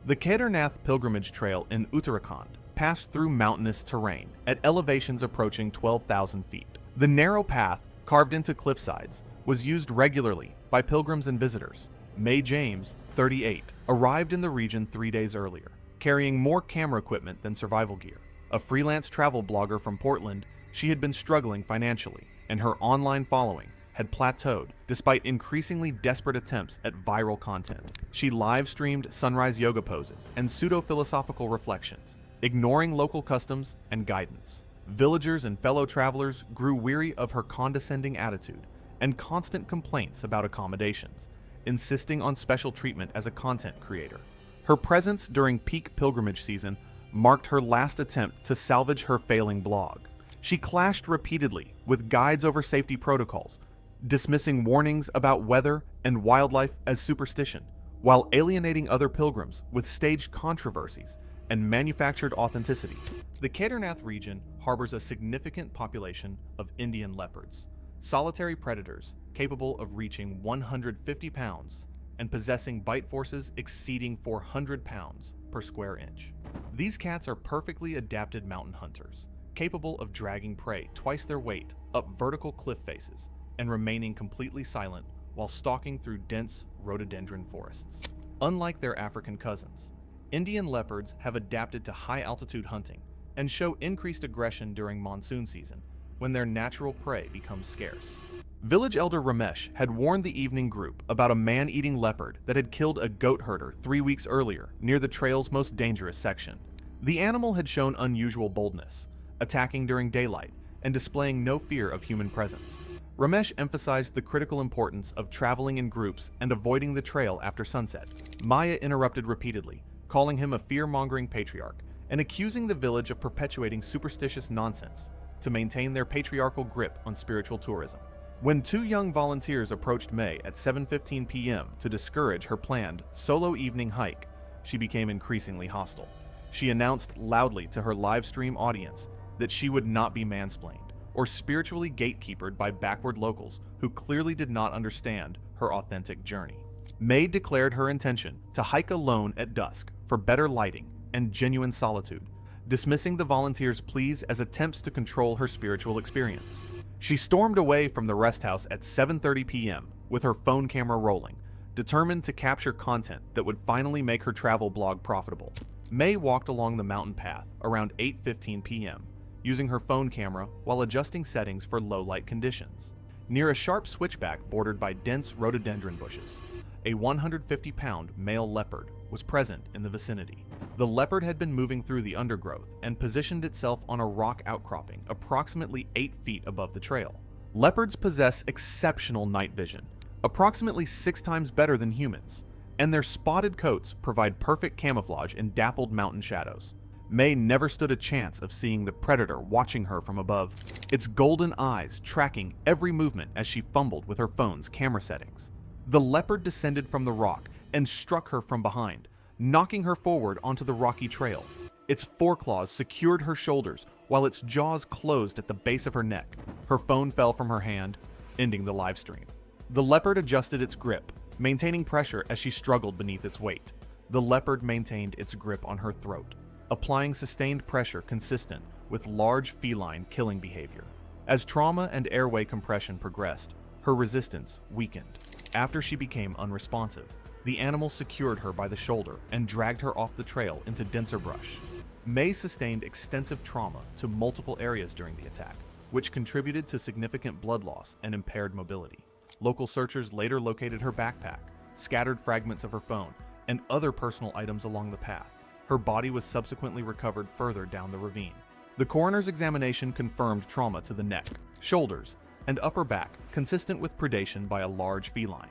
The Kedarnath pilgrimage trail in Uttarakhand passed through mountainous terrain at elevations approaching 12,000 feet. The narrow path, carved into cliff sides, was used regularly by pilgrims and visitors. May James, 38, arrived in the region 3 days earlier, carrying more camera equipment than survival gear. A freelance travel blogger from Portland, she had been struggling financially, and her online following had plateaued despite increasingly desperate attempts at viral content. She live-streamed sunrise yoga poses and pseudo-philosophical reflections, ignoring local customs and guidance. Villagers and fellow travelers grew weary of her condescending attitude and constant complaints about accommodations, insisting on special treatment as a content creator. Her presence during peak pilgrimage season marked her last attempt to salvage her failing blog. She clashed repeatedly with guides over safety protocols, dismissing warnings about weather and wildlife as superstition, while alienating other pilgrims with staged controversies and manufactured authenticity. The Kedarnath region harbors a significant population of Indian leopards, solitary predators capable of reaching 150 pounds and possessing bite forces exceeding 400 pounds per square inch. These cats are perfectly adapted mountain hunters, capable of dragging prey twice their weight up vertical cliff faces and remaining completely silent while stalking through dense rhododendron forests. Unlike their African cousins, Indian leopards have adapted to high-altitude hunting and show increased aggression during monsoon season, when their natural prey becomes scarce. Village elder Ramesh had warned the evening group about a man-eating leopard that had killed a goat herder 3 weeks earlier near the trail's most dangerous section. The animal had shown unusual boldness, attacking during daylight and displaying no fear of human presence. Ramesh emphasized the critical importance of traveling in groups and avoiding the trail after sunset. Maya interrupted repeatedly, calling him a fear-mongering patriarch and accusing the village of perpetuating superstitious nonsense to maintain their patriarchal grip on spiritual tourism. When 2 young volunteers approached May at 7:15 p.m. to discourage her planned solo evening hike, she became increasingly hostile. She announced loudly to her live stream audience that she would not be mansplained or spiritually gatekeepered by backward locals who clearly did not understand her authentic journey. May declared her intention to hike alone at dusk for better lighting and genuine solitude, dismissing the volunteers' pleas as attempts to control her spiritual experience. She stormed away from the rest house at 7:30 p.m. with her phone camera rolling, determined to capture content that would finally make her travel blog profitable. May walked along the mountain path around 8:15 p.m., using her phone camera while adjusting settings for low-light conditions. Near a sharp switchback bordered by dense rhododendron bushes, a 150-pound male leopard was present in the vicinity. The leopard had been moving through the undergrowth and positioned itself on a rock outcropping approximately 8 feet above the trail. Leopards possess exceptional night vision, approximately 6 times better than humans, and their spotted coats provide perfect camouflage in dappled mountain shadows. May never stood a chance of seeing the predator watching her from above, its golden eyes tracking every movement as she fumbled with her phone's camera settings. The leopard descended from the rock and struck her from behind, knocking her forward onto the rocky trail. Its foreclaws secured her shoulders while its jaws closed at the base of her neck. Her phone fell from her hand, ending the live stream. The leopard adjusted its grip, maintaining pressure as she struggled beneath its weight. The leopard maintained its grip on her throat, applying sustained pressure consistent with large feline killing behavior. As trauma and airway compression progressed, her resistance weakened. After she became unresponsive, the animal secured her by the shoulder and dragged her off the trail into denser brush. May sustained extensive trauma to multiple areas during the attack, which contributed to significant blood loss and impaired mobility. Local searchers later located her backpack, scattered fragments of her phone, and other personal items along the path. Her body was subsequently recovered further down the ravine. The coroner's examination confirmed trauma to the neck, shoulders, and upper back, consistent with predation by a large feline.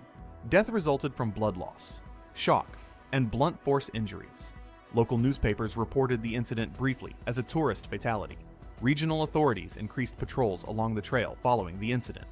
Death resulted from blood loss, shock, and blunt force injuries. Local newspapers reported the incident briefly as a tourist fatality. Regional authorities increased patrols along the trail following the incident.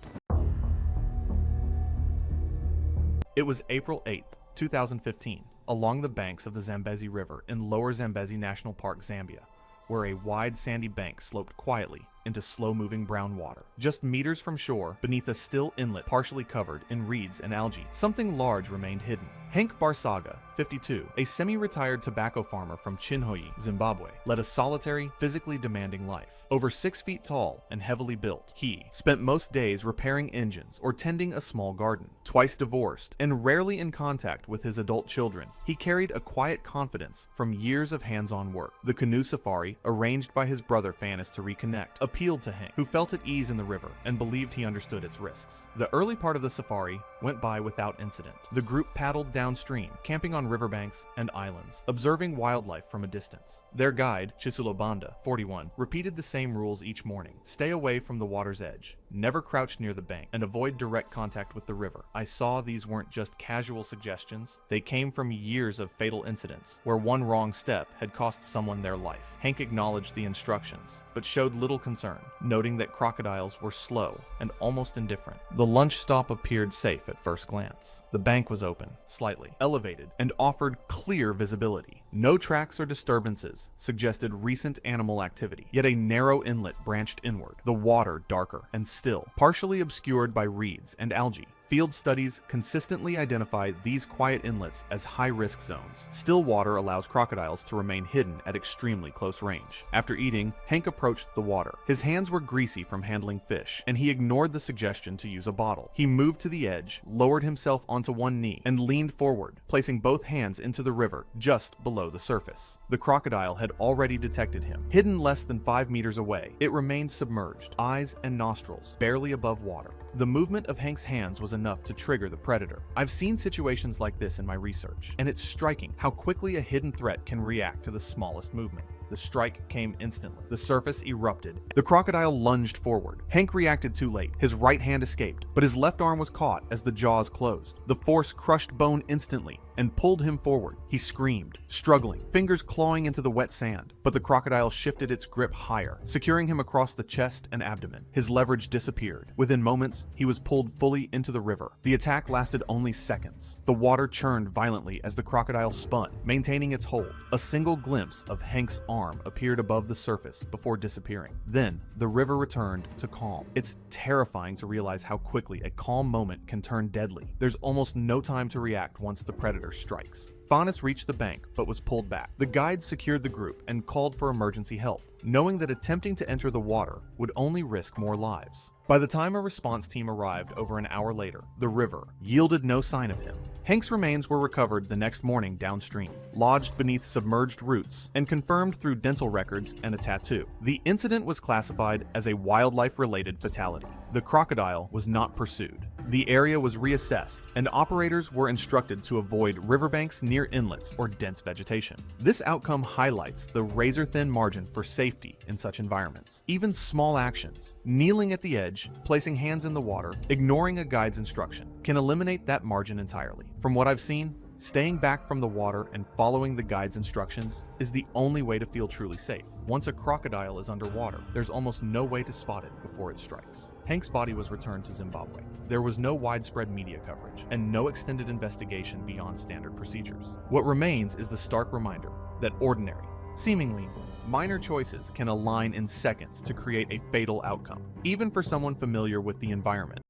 It was April 8, 2015, along the banks of the Zambezi River in Lower Zambezi National Park, Zambia, where a wide sandy bank sloped quietly into slow-moving brown water. Just meters from shore, beneath a still inlet partially covered in reeds and algae, something large remained hidden. Hank Barsaga, 52, a semi-retired tobacco farmer from Chinhoyi, Zimbabwe, led a solitary, physically demanding life. Over 6 feet tall and heavily built, he spent most days repairing engines or tending a small garden. Twice divorced and rarely in contact with his adult children, he carried a quiet confidence from years of hands-on work. The canoe safari, arranged by his brother Fanis to reconnect, appealed to Hank, who felt at ease in the river and believed he understood its risks. The early part of the safari went by without incident. The group paddled downstream, camping on riverbanks and islands, observing wildlife from a distance. Their guide, Chisulo Banda, 41, repeated the same rules each morning. Stay away from the water's edge, never crouch near the bank, and avoid direct contact with the river. I saw these weren't just casual suggestions. They came from years of fatal incidents, where one wrong step had cost someone their life. Hank acknowledged the instructions, but showed little concern, noting that crocodiles were slow and almost indifferent. The lunch stop appeared safe at first glance. The bank was open, slightly elevated, and offered clear visibility. No tracks or disturbances suggested recent animal activity, yet a narrow inlet branched inward, the water darker and still, partially obscured by reeds and algae. Field studies consistently identify these quiet inlets as high-risk zones. Still water allows crocodiles to remain hidden at extremely close range. After eating, Hank approached the water. His hands were greasy from handling fish, and he ignored the suggestion to use a bottle. He moved to the edge, lowered himself onto one knee, and leaned forward, placing both hands into the river just below the surface. The crocodile had already detected him. Hidden less than 5 meters away, it remained submerged, eyes and nostrils barely above water. The movement of Hank's hands was enough to trigger the predator. I've seen situations like this in my research, and it's striking how quickly a hidden threat can react to the smallest movement. The strike came instantly. The surface erupted. The crocodile lunged forward. Hank reacted too late. His right hand escaped, but his left arm was caught as the jaws closed. The force crushed bone instantly and pulled him forward. He screamed, struggling, fingers clawing into the wet sand, but the crocodile shifted its grip higher, securing him across the chest and abdomen. His leverage disappeared. Within moments, he was pulled fully into the river. The attack lasted only seconds. The water churned violently as the crocodile spun, maintaining its hold. A single glimpse of Hank's arm appeared above the surface before disappearing. Then, the river returned to calm. It's terrifying to realize how quickly a calm moment can turn deadly. There's almost no time to react once the predator strikes. Fanis reached the bank, but was pulled back. The guide secured the group and called for emergency help, knowing that attempting to enter the water would only risk more lives. By the time a response team arrived over an hour later, the river yielded no sign of him. Hank's remains were recovered the next morning downstream, lodged beneath submerged roots, and confirmed through dental records and a tattoo. The incident was classified as a wildlife-related fatality. The crocodile was not pursued. The area was reassessed, and operators were instructed to avoid riverbanks near inlets or dense vegetation. This outcome highlights the razor-thin margin for safety in such environments. Even small actions, kneeling at the edge, placing hands in the water, ignoring a guide's instruction, can eliminate that margin entirely. From what I've seen, staying back from the water and following the guide's instructions is the only way to feel truly safe. Once a crocodile is underwater, there's almost no way to spot it before it strikes. Hank's body was returned to Zimbabwe. There was no widespread media coverage and no extended investigation beyond standard procedures. What remains is the stark reminder that ordinary, seemingly minor choices can align in seconds to create a fatal outcome, even for someone familiar with the environment.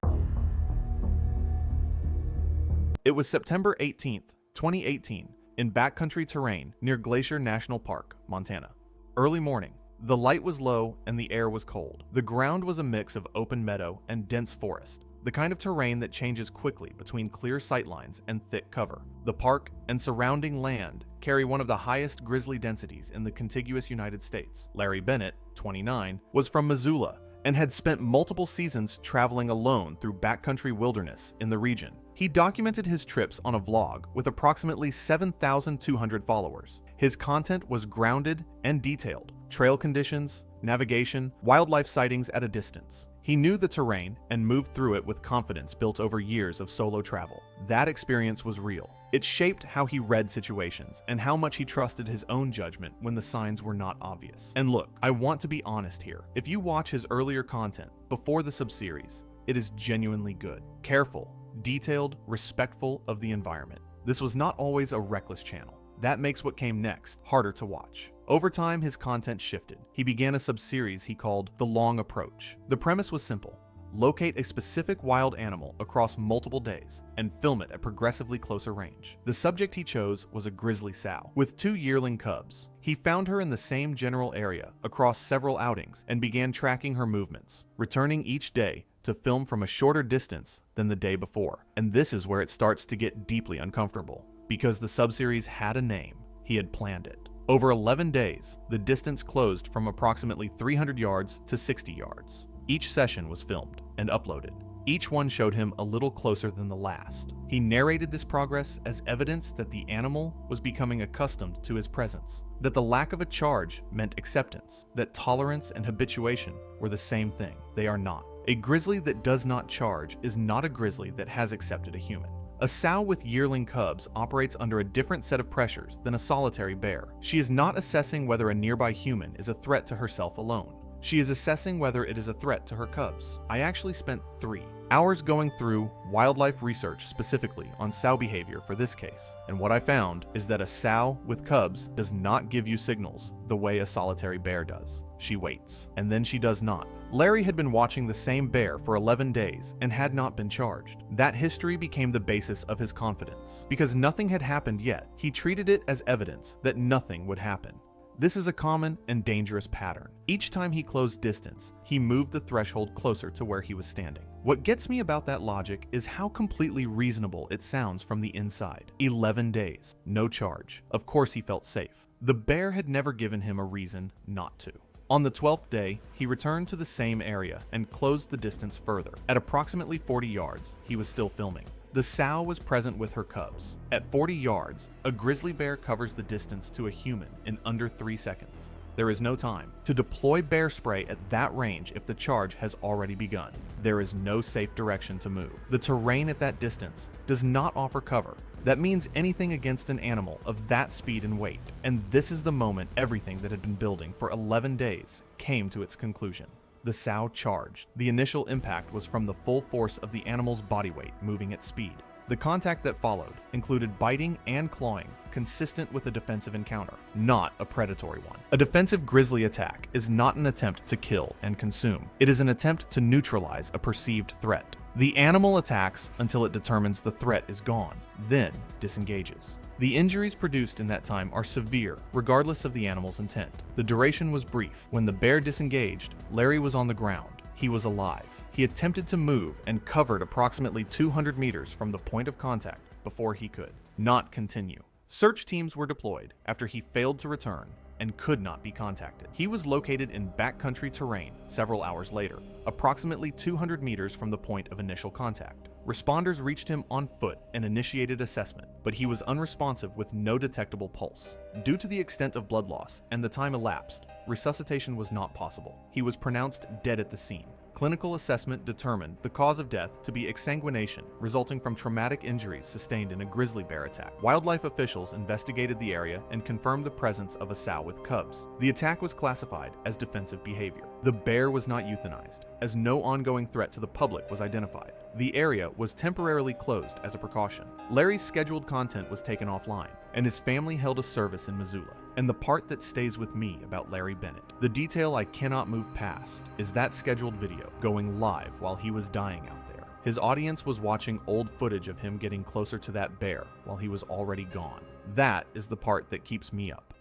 It was September 18th, 2018, in backcountry terrain near Glacier National Park, Montana. Early morning. The light was low and the air was cold. The ground was a mix of open meadow and dense forest, the kind of terrain that changes quickly between clear sightlines and thick cover. The park and surrounding land carry one of the highest grizzly densities in the contiguous United States. Larry Bennett, 29, was from Missoula and had spent multiple seasons traveling alone through backcountry wilderness in the region. He documented his trips on a vlog with approximately 7,200 followers. His content was grounded and detailed: trail conditions, navigation, wildlife sightings at a distance. He knew the terrain and moved through it with confidence built over years of solo travel. That experience was real. It shaped how he read situations and how much he trusted his own judgment when the signs were not obvious. And look, I want to be honest here. If you watch his earlier content before the subseries, it is genuinely good, careful, detailed, respectful of the environment. This was not always a reckless channel. That makes what came next harder to watch. Over time, his content shifted. He began a subseries he called The Long Approach. The premise was simple: locate a specific wild animal across multiple days and film it at progressively closer range. The subject he chose was a grizzly sow with 2 yearling cubs. He found her in the same general area across several outings and began tracking her movements, returning each day to film from a shorter distance than the day before. And this is where it starts to get deeply uncomfortable. Because the subseries had a name, he had planned it. Over 11 days, the distance closed from approximately 300 yards to 60 yards. Each session was filmed and uploaded. Each one showed him a little closer than the last. He narrated this progress as evidence that the animal was becoming accustomed to his presence, that the lack of a charge meant acceptance, that tolerance and habituation were the same thing. They are not. A grizzly that does not charge is not a grizzly that has accepted a human. A sow with yearling cubs operates under a different set of pressures than a solitary bear. She is not assessing whether a nearby human is a threat to herself alone. She is assessing whether it is a threat to her cubs. I actually spent 3 hours going through wildlife research specifically on sow behavior for this case, and what I found is that a sow with cubs does not give you signals the way a solitary bear does. She waits, and then she does not. Larry had been watching the same bear for 11 days and had not been charged. That history became the basis of his confidence. Because nothing had happened yet, he treated it as evidence that nothing would happen. This is a common and dangerous pattern. Each time he closed distance, he moved the threshold closer to where he was standing. What gets me about that logic is how completely reasonable it sounds from the inside. 11 days, no charge. Of course he felt safe. The bear had never given him a reason not to. On the 12th day, he returned to the same area and closed the distance further. At approximately 40 yards, he was still filming. The sow was present with her cubs. At 40 yards, a grizzly bear covers the distance to a human in under 3 seconds. There is no time to deploy bear spray at that range if the charge has already begun. There is no safe direction to move. The terrain at that distance does not offer cover. That means anything against an animal of that speed and weight. And this is the moment everything that had been building for 11 days came to its conclusion. The sow charged. The initial impact was from the full force of the animal's body weight moving at speed. The contact that followed included biting and clawing, consistent with a defensive encounter, not a predatory one. A defensive grizzly attack is not an attempt to kill and consume. It is an attempt to neutralize a perceived threat. The animal attacks until it determines the threat is gone, then disengages. The injuries produced in that time are severe, regardless of the animal's intent. The duration was brief. When the bear disengaged, Larry was on the ground. He was alive. He attempted to move and covered approximately 200 meters from the point of contact before he could not continue. Search teams were deployed after he failed to return and could not be contacted. He was located in backcountry terrain several hours later, approximately 200 meters from the point of initial contact. Responders reached him on foot and initiated assessment, but he was unresponsive with no detectable pulse. Due to the extent of blood loss and the time elapsed, resuscitation was not possible. He was pronounced dead at the scene. Clinical assessment determined the cause of death to be exsanguination, resulting from traumatic injuries sustained in a grizzly bear attack. Wildlife officials investigated the area and confirmed the presence of a sow with cubs. The attack was classified as defensive behavior. The bear was not euthanized, as no ongoing threat to the public was identified. The area was temporarily closed as a precaution. Larry's scheduled content was taken offline, and his family held a service in Missoula. And the part that stays with me about Larry Bennett, the detail I cannot move past, is that scheduled video going live while he was dying out there. His audience was watching old footage of him getting closer to that bear while he was already gone. That is the part that keeps me up.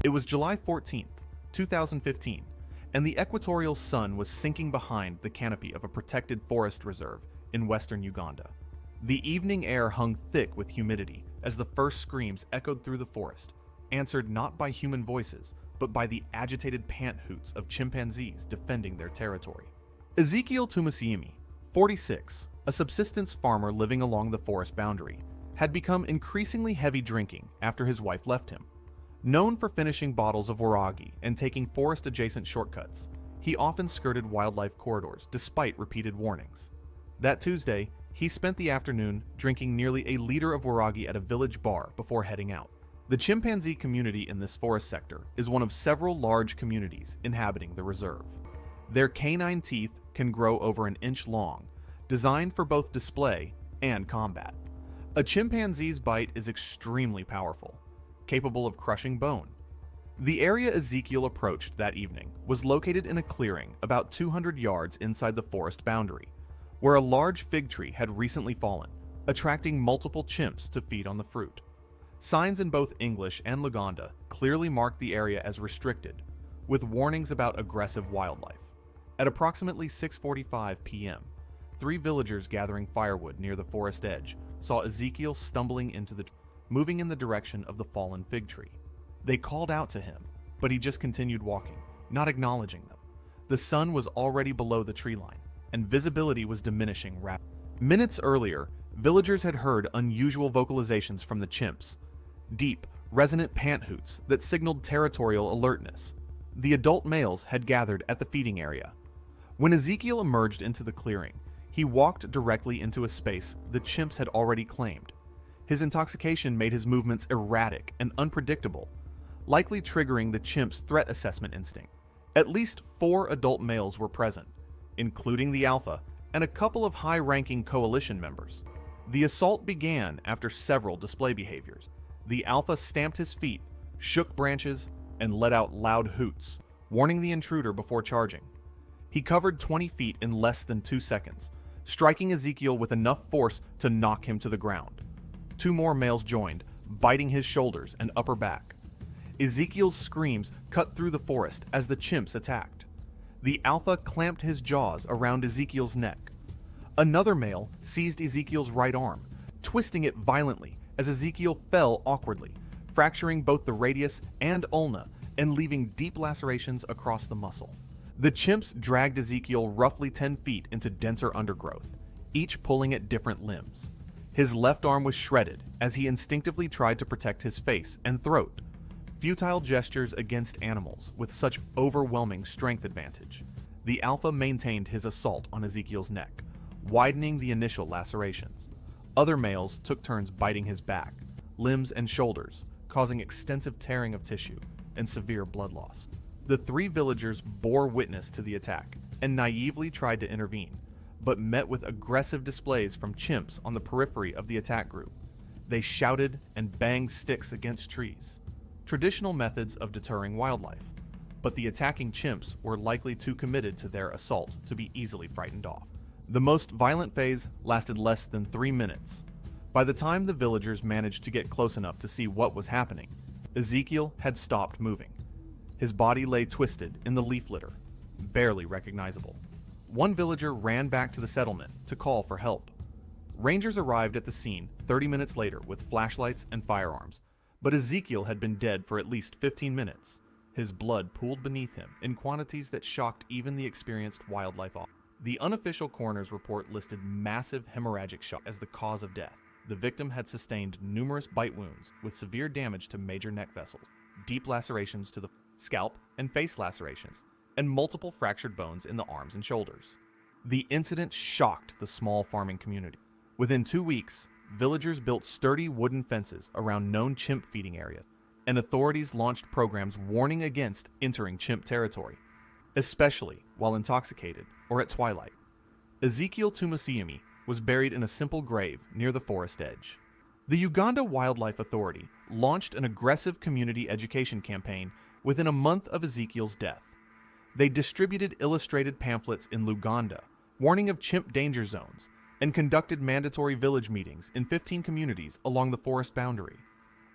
It was July 14th, 2015, and the equatorial sun was sinking behind the canopy of a protected forest reserve in western Uganda. The evening air hung thick with humidity as the first screams echoed through the forest, answered not by human voices, but by the agitated pant hoots of chimpanzees defending their territory. Ezekiel Tumusimi, 46, a subsistence farmer living along the forest boundary, had become increasingly heavy drinking after his wife left him. Known for finishing bottles of waragi and taking forest-adjacent shortcuts, he often skirted wildlife corridors despite repeated warnings. That Tuesday, he spent the afternoon drinking nearly a liter of waragi at a village bar before heading out. The chimpanzee community in this forest sector is one of several large communities inhabiting the reserve. Their canine teeth can grow over an inch long, designed for both display and combat. A chimpanzee's bite is extremely powerful, capable of crushing bone. The area Ezekiel approached that evening was located in a clearing about 200 yards inside the forest boundary, where a large fig tree had recently fallen, attracting multiple chimps to feed on the fruit. Signs in both English and Luganda clearly marked the area as restricted, with warnings about aggressive wildlife. At approximately 6:45 p.m., 3 villagers gathering firewood near the forest edge saw Ezekiel stumbling moving in the direction of the fallen fig tree. They called out to him, but he just continued walking, not acknowledging them. The sun was already below the tree line, and visibility was diminishing rapidly. Minutes earlier, villagers had heard unusual vocalizations from the chimps, deep, resonant pant hoots that signaled territorial alertness. The adult males had gathered at the feeding area. When Ezekiel emerged into the clearing, he walked directly into a space the chimps had already claimed. His intoxication made his movements erratic and unpredictable, likely triggering the chimps' threat assessment instinct. At least 4 adult males were present, including the alpha and a couple of high-ranking coalition members. The assault began after several display behaviors. The alpha stamped his feet, shook branches, and let out loud hoots, warning the intruder before charging. He covered 20 feet in less than 2 seconds, striking Ezekiel with enough force to knock him to the ground. 2 more males joined, biting his shoulders and upper back. Ezekiel's screams cut through the forest as the chimps attacked. The alpha clamped his jaws around Ezekiel's neck. Another male seized Ezekiel's right arm, twisting it violently as Ezekiel fell awkwardly, fracturing both the radius and ulna and leaving deep lacerations across the muscle. The chimps dragged Ezekiel roughly 10 feet into denser undergrowth, each pulling at different limbs. His left arm was shredded as he instinctively tried to protect his face and throat, futile gestures against animals with such overwhelming strength advantage. The alpha maintained his assault on Ezekiel's neck, widening the initial lacerations. Other males took turns biting his back, limbs, and shoulders, causing extensive tearing of tissue and severe blood loss. The 3 villagers bore witness to the attack and naively tried to intervene, but met with aggressive displays from chimps on the periphery of the attack group. They shouted and banged sticks against trees, traditional methods of deterring wildlife, but the attacking chimps were likely too committed to their assault to be easily frightened off. The most violent phase lasted less than 3 minutes. By the time the villagers managed to get close enough to see what was happening, Ezekiel had stopped moving. His body lay twisted in the leaf litter, barely recognizable. One villager ran back to the settlement to call for help. Rangers arrived at the scene 30 minutes later with flashlights and firearms, but Ezekiel had been dead for at least 15 minutes. His blood pooled beneath him in quantities that shocked even the experienced wildlife officer. The unofficial coroner's report listed massive hemorrhagic shock as the cause of death. The victim had sustained numerous bite wounds with severe damage to major neck vessels, deep lacerations to the scalp and face lacerations, and multiple fractured bones in the arms and shoulders. The incident shocked the small farming community. Within 2 weeks, villagers built sturdy wooden fences around known chimp feeding areas, and authorities launched programs warning against entering chimp territory, especially while intoxicated or at twilight. Ezekiel Tumusiyemi was buried in a simple grave near the forest edge. The Uganda Wildlife Authority launched an aggressive community education campaign within a month of Ezekiel's death. They distributed illustrated pamphlets in Luganda, warning of chimp danger zones, and conducted mandatory village meetings in 15 communities along the forest boundary.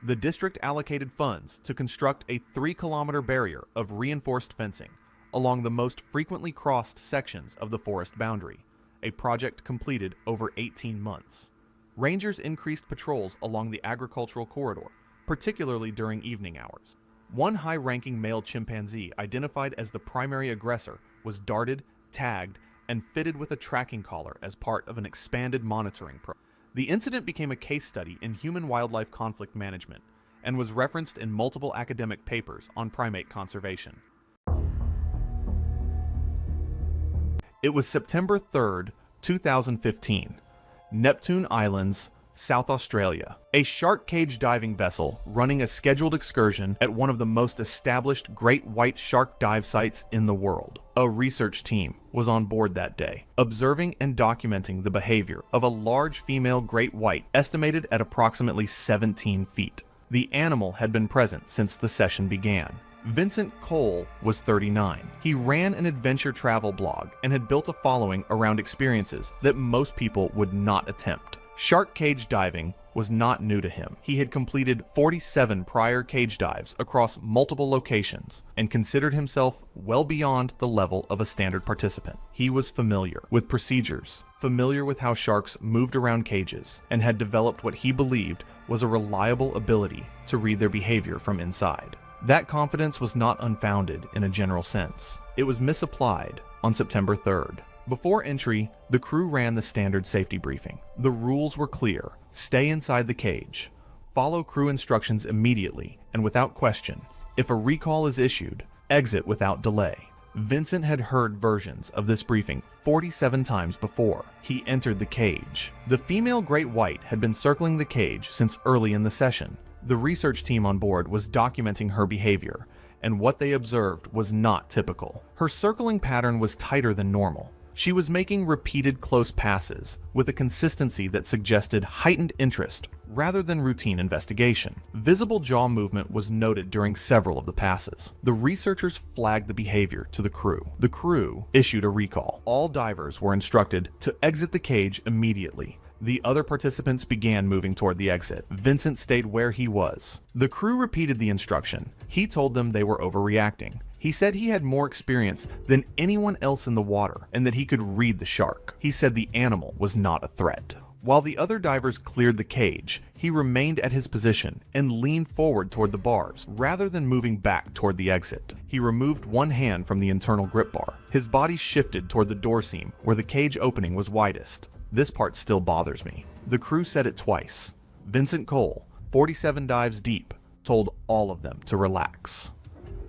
The district allocated funds to construct a 3-kilometer barrier of reinforced fencing along the most frequently crossed sections of the forest boundary, a project completed over 18 months. Rangers increased patrols along the agricultural corridor, particularly during evening hours. One high-ranking male chimpanzee identified as the primary aggressor was darted, tagged, and fitted with a tracking collar as part of an expanded monitoring program. The incident became a case study in human-wildlife conflict management and was referenced in multiple academic papers on primate conservation. It was September 3rd, 2015. Neptune Islands, South Australia. A shark cage diving vessel running a scheduled excursion at one of the most established great white shark dive sites in the world. A research team was on board that day, observing and documenting the behavior of a large female great white estimated at approximately 17 feet. The animal had been present since the session began. Vincent Cole was 39. He ran an adventure travel blog and had built a following around experiences that most people would not attempt. Shark cage diving was not new to him. He had completed 47 prior cage dives across multiple locations and considered himself well beyond the level of a standard participant. He was familiar with procedures, familiar with how sharks moved around cages, and had developed what he believed was a reliable ability to read their behavior from inside. That confidence was not unfounded in a general sense. It was misapplied on September 3rd. Before entry, the crew ran the standard safety briefing. The rules were clear. Stay inside the cage. Follow crew instructions immediately and without question. If a recall is issued, exit without delay. Vincent had heard versions of this briefing 47 times before he entered the cage. The female great white had been circling the cage since early in the session. The research team on board was documenting her behavior, and what they observed was not typical. Her circling pattern was tighter than normal. She was making repeated close passes with a consistency that suggested heightened interest rather than routine investigation. Visible jaw movement was noted during several of the passes. The researchers flagged the behavior to the crew. The crew issued a recall. All divers were instructed to exit the cage immediately. The other participants began moving toward the exit. Vincent stayed where he was. The crew repeated the instruction. He told them they were overreacting. He said he had more experience than anyone else in the water and that he could read the shark. He said the animal was not a threat. While the other divers cleared the cage, he remained at his position and leaned forward toward the bars rather than moving back toward the exit. He removed one hand from the internal grip bar. His body shifted toward the door seam where the cage opening was widest. This part still bothers me. The crew said it twice. Vincent Cole, 47 dives deep, told all of them to relax.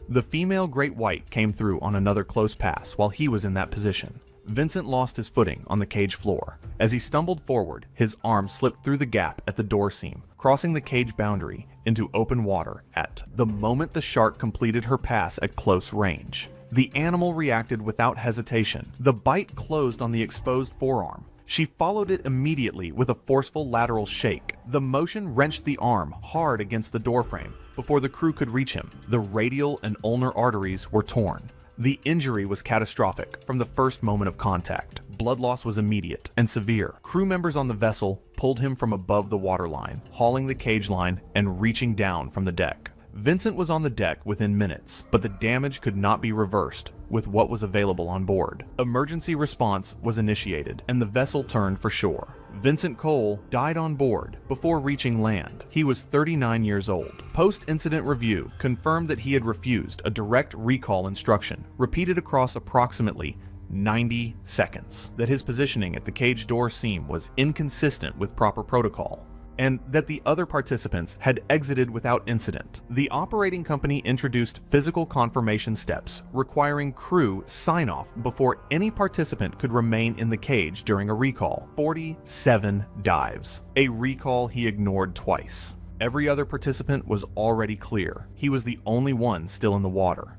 The female great white came through on another close pass while he was in that position. Vincent lost his footing on the cage floor. As he stumbled forward, his arm slipped through the gap at the door seam, crossing the cage boundary into open water at the moment the shark completed her pass at close range. The animal reacted without hesitation. The bite closed on the exposed forearm. She followed it immediately with a forceful lateral shake. The motion wrenched the arm hard against the doorframe before the crew could reach him. The radial and ulnar arteries were torn. The injury was catastrophic from the first moment of contact. Blood loss was immediate and severe. Crew members on the vessel pulled him from above the waterline, hauling the cage line and reaching down from the deck. Vincent was on the deck within minutes, but the damage could not be reversed with what was available on board. Emergency response was initiated, and the vessel turned for shore. Vincent Cole died on board before reaching land. He was 39 years old. Post-incident review confirmed that he had refused a direct recall instruction, repeated across approximately 90 seconds, that his positioning at the cage door seam was inconsistent with proper protocol, and that the other participants had exited without incident. The operating company introduced physical confirmation steps requiring crew sign-off before any participant could remain in the cage during a recall. 47 dives. A recall he ignored twice. Every other participant was already clear. He was the only one still in the water.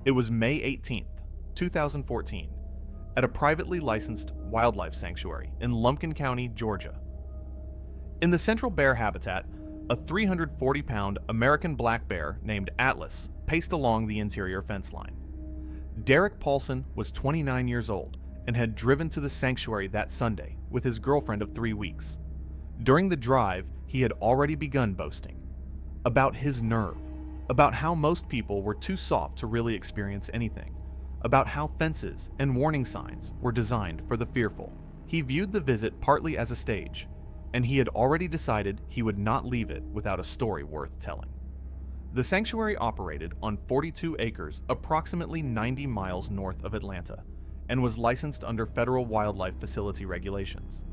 It was May 18th, 2014. At a privately licensed wildlife sanctuary in Lumpkin County, Georgia. In the central bear habitat, a 340-pound American black bear named Atlas paced along the interior fence line. Derek Paulson was 29 years old and had driven to the sanctuary that Sunday with his girlfriend of 3 weeks. During the drive, he had already begun boasting about his nerve, about how most people were too soft to really experience anything, about how fences and warning signs were designed for the fearful. He viewed the visit partly as a stage, and he had already decided he would not leave it without a story worth telling. The sanctuary operated on 42 acres, approximately 90 miles north of Atlanta, and was licensed under federal wildlife facility regulations.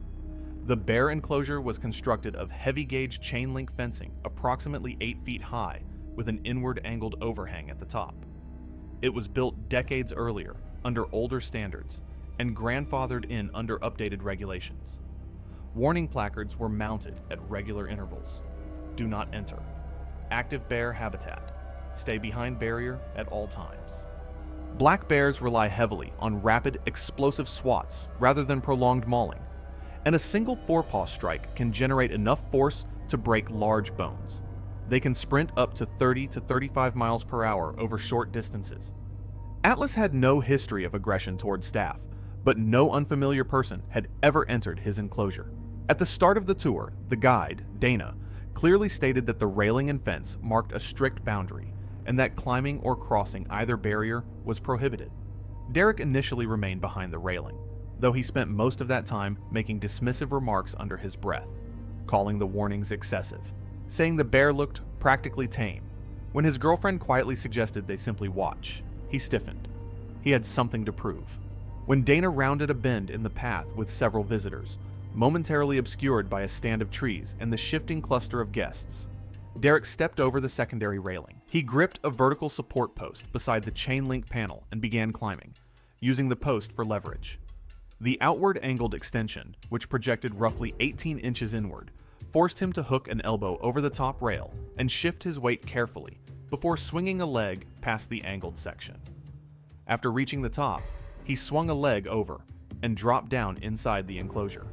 The bear enclosure was constructed of heavy-gauge chain-link fencing approximately 8 feet high with an inward-angled overhang at the top. It was built decades earlier under older standards and grandfathered in under updated regulations. Warning placards were mounted at regular intervals. Do not enter. Active bear habitat. Stay behind barrier at all times. Black bears rely heavily on rapid, explosive swats rather than prolonged mauling, and a single forepaw strike can generate enough force to break large bones. They can sprint up to 30 to 35 miles per hour over short distances. Atlas had no history of aggression towards staff, but no unfamiliar person had ever entered his enclosure. At the start of the tour, the guide, Dana, clearly stated that the railing and fence marked a strict boundary, and that climbing or crossing either barrier was prohibited. Derek initially remained behind the railing, though he spent most of that time making dismissive remarks under his breath, calling the warnings excessive, saying the bear looked practically tame. When his girlfriend quietly suggested they simply watch, he stiffened. He had something to prove. When Dana rounded a bend in the path with several visitors, momentarily obscured by a stand of trees and the shifting cluster of guests, Derek stepped over the secondary railing. He gripped a vertical support post beside the chain-link panel and began climbing, using the post for leverage. The outward angled extension, which projected roughly 18 inches inward, forced him to hook an elbow over the top rail and shift his weight carefully before swinging a leg past the angled section. After reaching the top, he swung a leg over and dropped down inside the enclosure.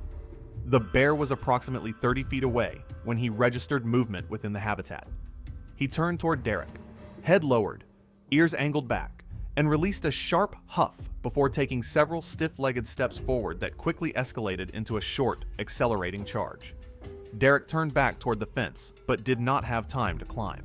The bear was approximately 30 feet away when he registered movement within the habitat. He turned toward Derek, head lowered, ears angled back, and released a sharp huff before taking several stiff-legged steps forward that quickly escalated into a short, accelerating charge. Derek turned back toward the fence, but did not have time to climb.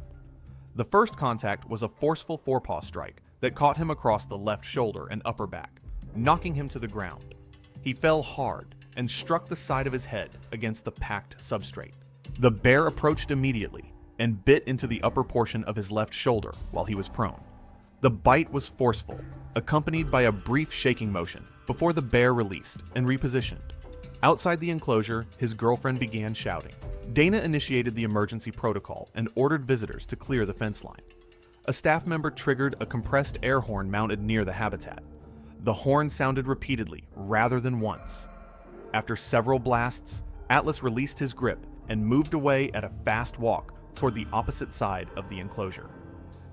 The first contact was a forceful forepaw strike that caught him across the left shoulder and upper back, knocking him to the ground. He fell hard and struck the side of his head against the packed substrate. The bear approached immediately and bit into the upper portion of his left shoulder while he was prone. The bite was forceful, accompanied by a brief shaking motion before the bear released and repositioned. Outside the enclosure, his girlfriend began shouting. Dana initiated the emergency protocol and ordered visitors to clear the fence line. A staff member triggered a compressed air horn mounted near the habitat. The horn sounded repeatedly rather than once. After several blasts, Atlas released his grip and moved away at a fast walk toward the opposite side of the enclosure.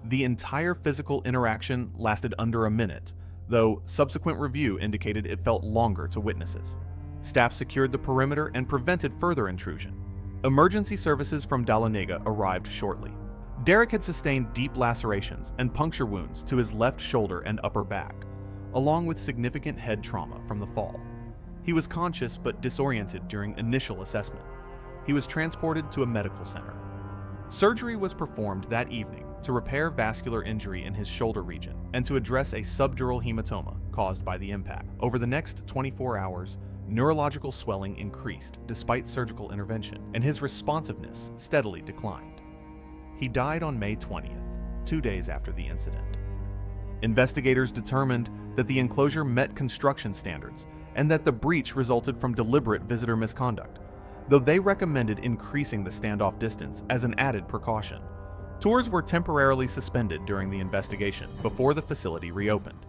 The entire physical interaction lasted under a minute, though subsequent review indicated it felt longer to witnesses. Staff secured the perimeter and prevented further intrusion. Emergency services from Dahlonega arrived shortly. Derek had sustained deep lacerations and puncture wounds to his left shoulder and upper back, along with significant head trauma from the fall. He was conscious but disoriented during initial assessment. He was transported to a medical center. Surgery was performed that evening to repair vascular injury in his shoulder region and to address a subdural hematoma caused by the impact. Over the next 24 hours, neurological swelling increased despite surgical intervention, and his responsiveness steadily declined. He died on May 20th, 2 days after the incident. Investigators determined that the enclosure met construction standards and that the breach resulted from deliberate visitor misconduct, though they recommended increasing the standoff distance as an added precaution. Tours were temporarily suspended during the investigation before the facility reopened.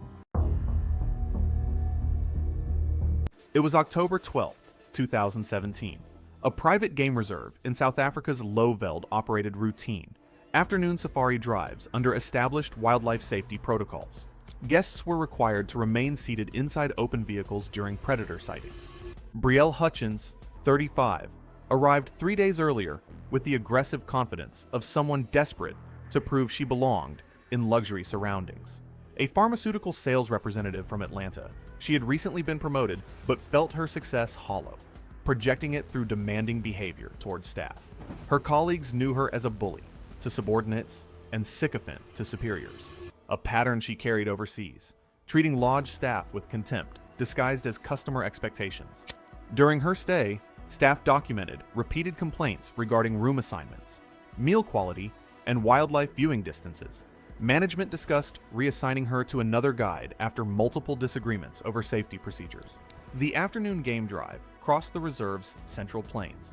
It was October 12, 2017. A private game reserve in South Africa's Lowveld operated routine afternoon safari drives under established wildlife safety protocols. Guests were required to remain seated inside open vehicles during predator sightings. Brielle Hutchins, 35, arrived 3 days earlier with the aggressive confidence of someone desperate to prove she belonged in luxury surroundings. A pharmaceutical sales representative from Atlanta, she had recently been promoted but felt her success hollow, projecting it through demanding behavior towards staff. Her colleagues knew her as a bully to subordinates and sycophant to superiors, a pattern she carried overseas, treating lodge staff with contempt disguised as customer expectations. During her stay, staff documented repeated complaints regarding room assignments, meal quality, and wildlife viewing distances. Management discussed reassigning her to another guide after multiple disagreements over safety procedures. The afternoon game drive crossed the reserve's central plains,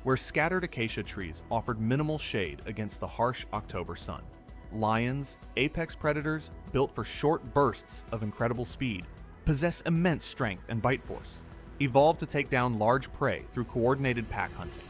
where scattered acacia trees offered minimal shade against the harsh October sun. Lions, apex predators built for short bursts of incredible speed, possess immense strength and bite force, evolved to take down large prey through coordinated pack hunting.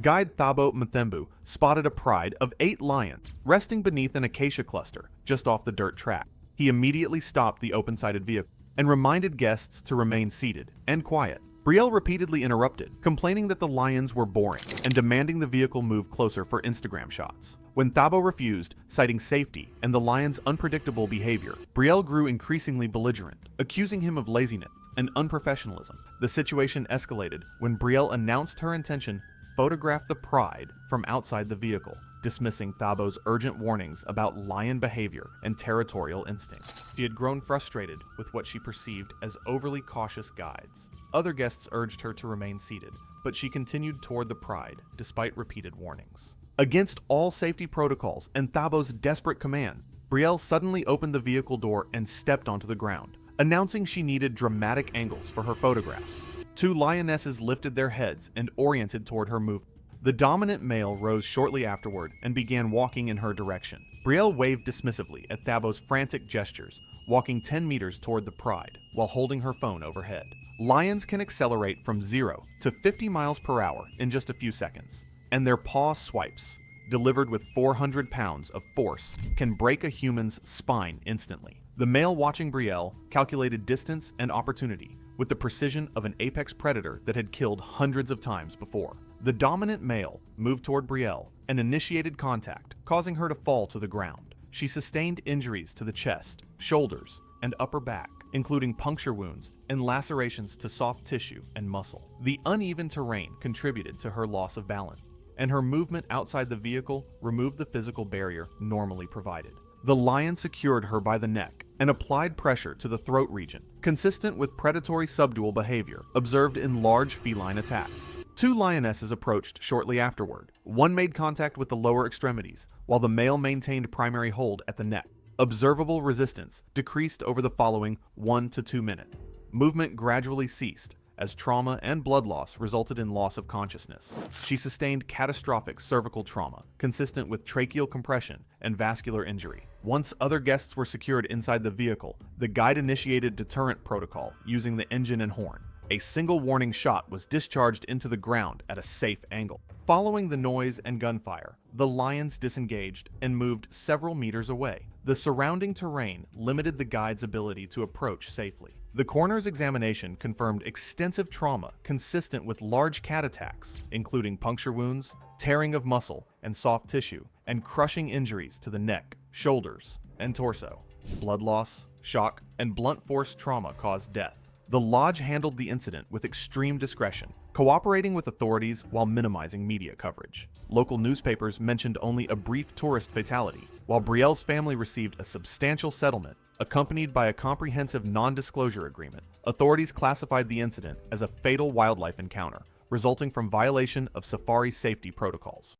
Guide Thabo Mthembu spotted a pride of 8 lions resting beneath an acacia cluster just off the dirt track. He immediately stopped the open-sided vehicle and reminded guests to remain seated and quiet. Brielle repeatedly interrupted, complaining that the lions were boring and demanding the vehicle move closer for Instagram shots. When Thabo refused, citing safety and the lion's unpredictable behavior, Brielle grew increasingly belligerent, accusing him of laziness and unprofessionalism. The situation escalated when Brielle announced her intention to photograph the pride from outside the vehicle, dismissing Thabo's urgent warnings about lion behavior and territorial instincts. She had grown frustrated with what she perceived as overly cautious guides. Other guests urged her to remain seated, but she continued toward the pride despite repeated warnings. Against all safety protocols and Thabo's desperate commands, Brielle suddenly opened the vehicle door and stepped onto the ground, announcing she needed dramatic angles for her photographs. 2 lionesses lifted their heads and oriented toward her movement. The dominant male rose shortly afterward and began walking in her direction. Brielle waved dismissively at Thabo's frantic gestures, walking 10 meters toward the pride while holding her phone overhead. Lions can accelerate from 0 to 50 miles per hour in just a few seconds, and their paw swipes, delivered with 400 pounds of force, can break a human's spine instantly. The male watching Brielle calculated distance and opportunity with the precision of an apex predator that had killed hundreds of times before. The dominant male moved toward Brielle and initiated contact, causing her to fall to the ground. She sustained injuries to the chest, shoulders, and upper back, including puncture wounds and lacerations to soft tissue and muscle. The uneven terrain contributed to her loss of balance, and her movement outside the vehicle removed the physical barrier normally provided. The lion secured her by the neck and applied pressure to the throat region, consistent with predatory subdual behavior observed in large feline attacks. 2 lionesses approached shortly afterward. One made contact with the lower extremities, while the male maintained primary hold at the neck. Observable resistance decreased over the following 1 to 2 minutes. Movement gradually ceased, as trauma and blood loss resulted in loss of consciousness. She sustained catastrophic cervical trauma, consistent with tracheal compression and vascular injury. Once other guests were secured inside the vehicle, the guide initiated deterrent protocol using the engine and horn. A single warning shot was discharged into the ground at a safe angle. Following the noise and gunfire, the lions disengaged and moved several meters away. The surrounding terrain limited the guide's ability to approach safely. The coroner's examination confirmed extensive trauma consistent with large cat attacks, including puncture wounds, tearing of muscle and soft tissue, and crushing injuries to the neck, shoulders, and torso. Blood loss, shock, and blunt force trauma caused death. The lodge handled the incident with extreme discretion, cooperating with authorities while minimizing media coverage. Local newspapers mentioned only a brief tourist fatality, while Brielle's family received a substantial settlement, accompanied by a comprehensive non-disclosure agreement. Authorities classified the incident as a fatal wildlife encounter, resulting from violation of safari safety protocols.